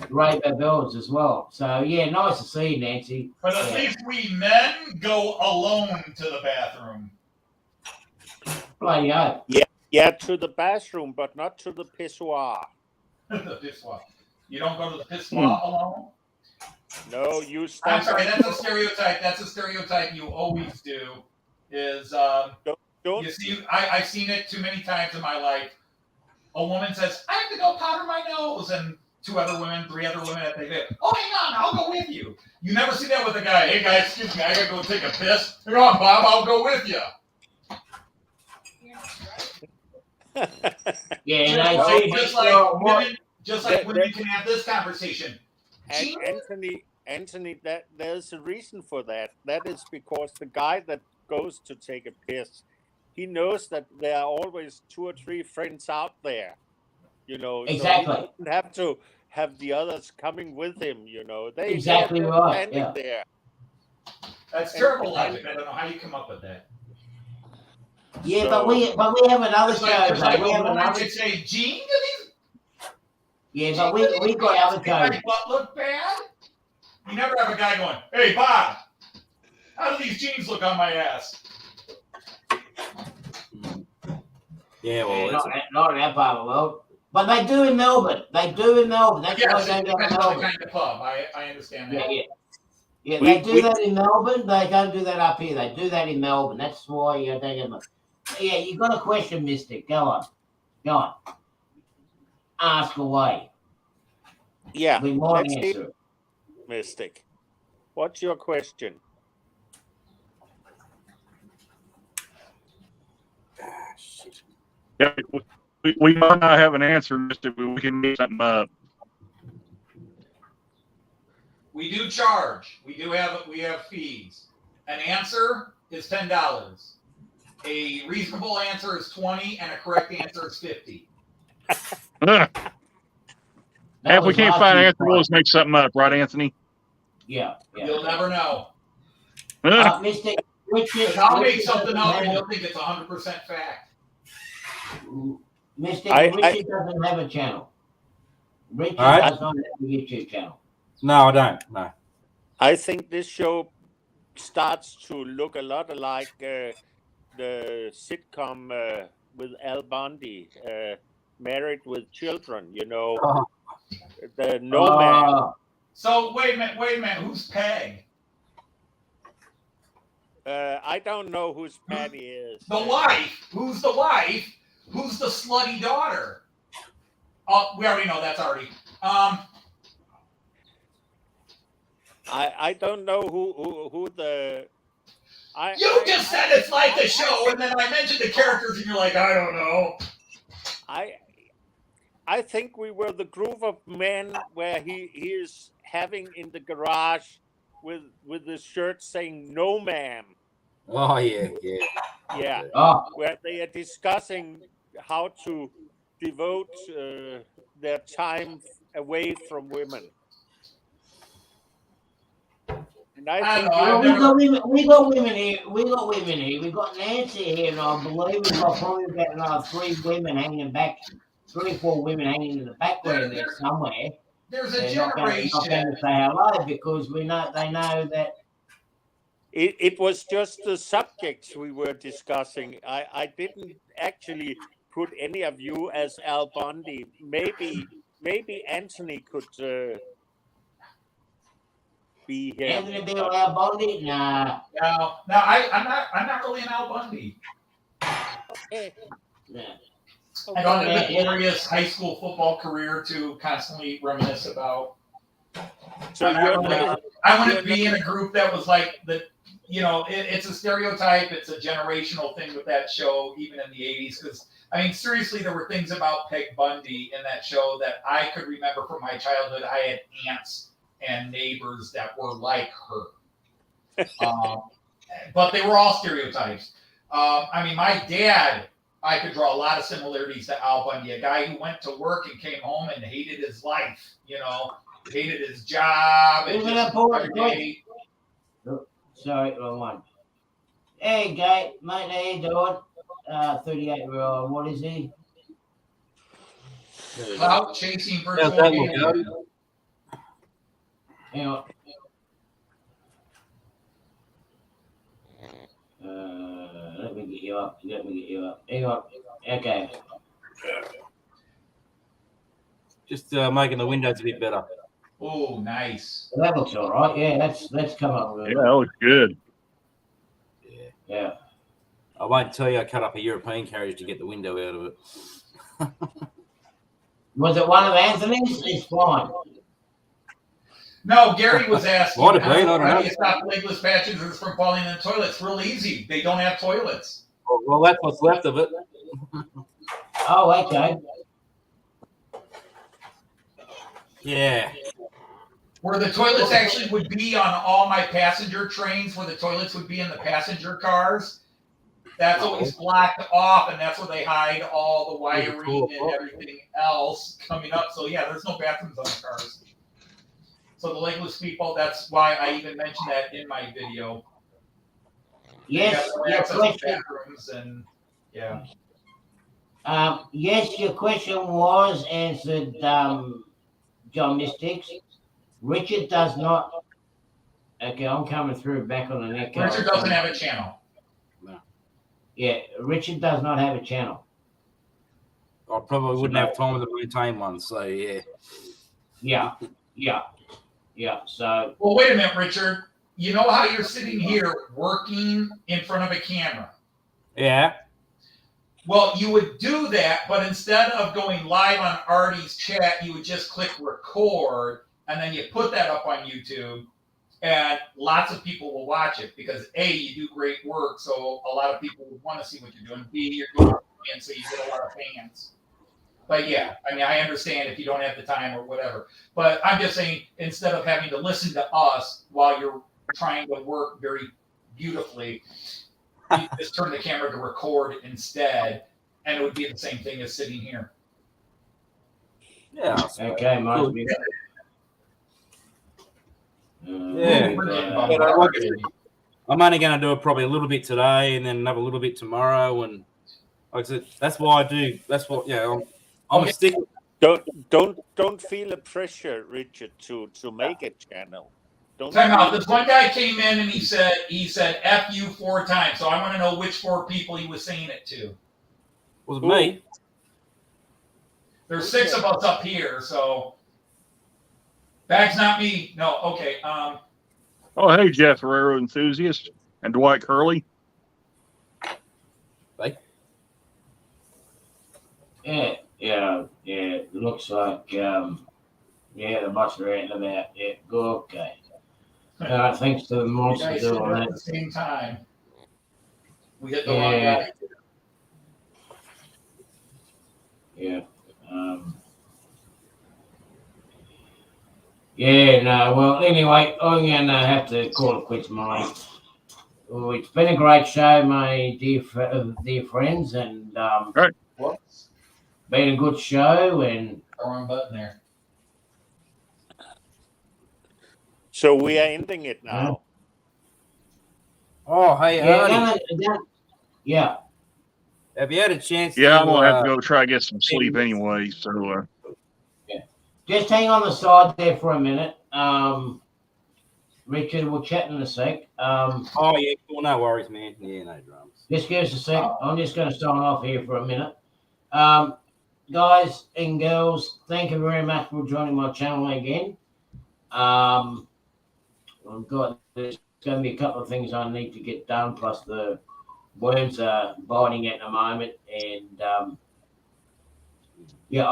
Rainbow Bells as well. So yeah, nice to see you, Nancy. But at least we men go alone to the bathroom. Bloody hell. Yeah, to the bathroom, but not to the pissoir. The pissoir. You don't go to the pissoir alone? No, you I'm stand. sorry, that's a stereotype. That's a stereotype you always do. Is Don't. you see? I've seen it too many times in my life. A woman says, "I have to go powder my nose," and 3 other women, they say, "Oh, hang on, I'll go with you." You never see that with a guy. Hey, guys, excuse me, I gotta go take a piss. Hang on, Bob, I'll go with you. Yeah, just like women can have this conversation. Anthony, that there's a reason for that. That is because the guy that goes to take a piss, he knows that there are always 2 or 3 friends out there. Exactly. So he doesn't have to have the others coming with him. They exactly right. standing there. That's terrible logic. I don't know how you come up with that. Yeah, but we have another show. Like we have another. Could say, Gene, Yeah, but we got other my shows. butt look bad. You never have a guy going, "Hey, Bob, How do these jeans look on my ass? Yeah, well, Yeah, that's not in that part of the world. But they do in Melbourne. They do in Melbourne. That's why Yes, they it go to depends on the Melbourne. kind of pub. I understand Yeah, that. yeah. Yeah, We- they do we- that in Melbourne. They don't do that up here. They do that in Melbourne. That's why they get them. Yeah, you got a question, Mystic. Go on. Go on. Ask away. Yeah, We might let's answer see, it. Mystic. What's your question? Yeah, we might not have an answer, Mister, but we can make something up. We do charge. We have fees. An answer is $10. A reasonable answer is $20, and a correct answer is $50. Ugh. That If we was can't last find an year's answer, we'll prize. just make something up, right, Anthony? Yeah. You'll never know. Ugh. Mystic, Richard. Because I'll make Richard something doesn't up, and have you'll think it's 100% fact. Mystic, I- Richard doesn't have a channel. Richard All right. does not have a YouTube channel. no, I don't. No. I think this show starts to look a lot like the sitcom with Al Bundy, Married with Children. You know, Oh, the No Man. So wait a minute. Who's Peg? I don't know whose Patty is. The wife. Who's the wife? Who's the slutty daughter? Oh, we already know that's already. I don't know who the. You just said it's like the show, and then I mentioned the characters, and you're like, I don't know. I think we were the group of men where he is having in the garage with the shirt saying "No, ma'am." oh yeah, yeah. Yeah, Oh, where they are discussing how to devote their time away from women. And I think know, well, I've never- we got women here. We got women here. We got Nancy here, and I believe we've got probably about another 3 women hanging back, 3 or 4 women hanging in the background there somewhere. There's a They're not going generation. to say hello because they know that. it was just the subjects we were discussing. I didn't actually put any of you as Al Bundy. Maybe Anthony could be here. Anthony Bill Al Bundy? Nah. No, I'm not really an Al Bundy. Okay. Nah. I don't have a glorious high school football career to constantly reminisce about. So I want you're to be in a group that was like it's a stereotype. It's a generational thing with that show, even in the 80s. Because, I mean, seriously, there were things about Peg Bundy in that show that I could remember from my childhood. I had aunts and neighbors that were like her. But they were all stereotypes. I mean, my dad, I could draw a lot of similarities to Al Bundy, a guy who went to work and came home and hated his life, hated his job. And Isn't just that boring? every day. Sorry, wrong one. Hey, Gate, mate, how you doing? 38-year-old, what is he? Clout chasing How's virtual that gaming. look, Odie? Hang on. Let me get you up. Hang on. Okay. Just making the windows a bit better. Oh, nice. That looks all right. Yeah, that's come up with Yeah, that looks good. Yeah. I won't tell you I cut up a European carriage to get the window out of it. Was it one of Anthony's? It's fine. No, Gary was asking, Might have been, I don't how know. do you stop legless passengers from falling in the toilets? Real easy. They don't have toilets. Well, that's what's left of it. Oh, okay. Yeah. Where the toilets actually would be on all my passenger trains, where the toilets would be in the passenger cars, that's always blocked off, and that's where they hide all the wiring and everything else coming up. So, yeah, there's no bathrooms on the cars. So the legless people, that's why I even mentioned that in my video. Yes, They your have access to question. bathrooms and, yeah. Yes, your question was answered, John Mystics. Richard does not Okay, I'm coming through back on the net. Richard doesn't have a channel. Yeah, Richard does not have a channel. I probably wouldn't have time to maintain one. So yeah. Yeah. So Well, wait a minute, Richard. You know how you're sitting here working in front of a camera? Yeah. Well, you would do that, but instead of going live on Artie's chat, you would just click record, and then you put that up on YouTube, and lots of people will watch it because A, you do great work, so a lot of people would want to see what you're doing. B, you're doing it, and so you get a lot of fans. But yeah, I mean, I understand if you don't have the time or whatever. But I'm just saying, instead of having to listen to us while you're trying to work very beautifully, you just turn the camera to record instead, and it would be the same thing as sitting here. Yeah. okay, must be. Yeah. I'm only going to do it probably a little bit today, and then another little bit tomorrow, and like I said, that's why I do. That's what I'm a stick. Don't feel the pressure, Richard, to make a channel. Time out. This one guy came in and he said F you 4 times. So I want to know which 4 people he was saying it to. Was it me? There's 6 of us up here, so Bag's not me. No, okay. Oh, hey, Jeff Herrero enthusiast and Dwight Curley. Hey. Yeah. It looks like the bots are out and about. Yeah, go okay. Thanks to the You monster guys did doing it at that. the same time. We hit the wrong guy. Yeah. Well, anyway, I'm going to have to call it quits, mate. Oh, it's been a great show, my dear friends, and Right. Whoops. been a good show. And The wrong button there. So we are ending it now. Oh, hey, Artie. Yeah. Have you had a chance? Yeah, to, I'm gonna have to go try to get some sleep anyway. So Just hang on the side there for a minute. Richard, we'll chat in a sec. Oh yeah, cool. No worries, man. Yeah, no drums. Just give us a sec. I'm just going to sign off here for a minute. Guys and girls, thank you very much for joining my channel again. There's going to be a couple of things I need to get done, plus the worms are biting at the moment. And I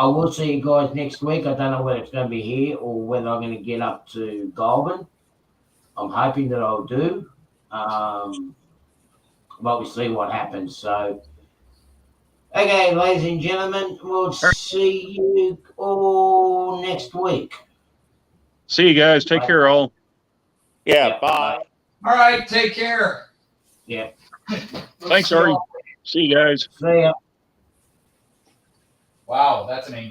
will see you guys next week. I don't know whether it's going to be here or whether I'm going to get up to Goulburn. I'm hoping that I'll do. But we'll see what happens. So, okay, ladies and gentlemen, we'll see you all next week. see you guys. Take care, all. Yeah, bye. All right, take care. Yeah. Thanks, Artie. See you guys. See ya. Wow, that's an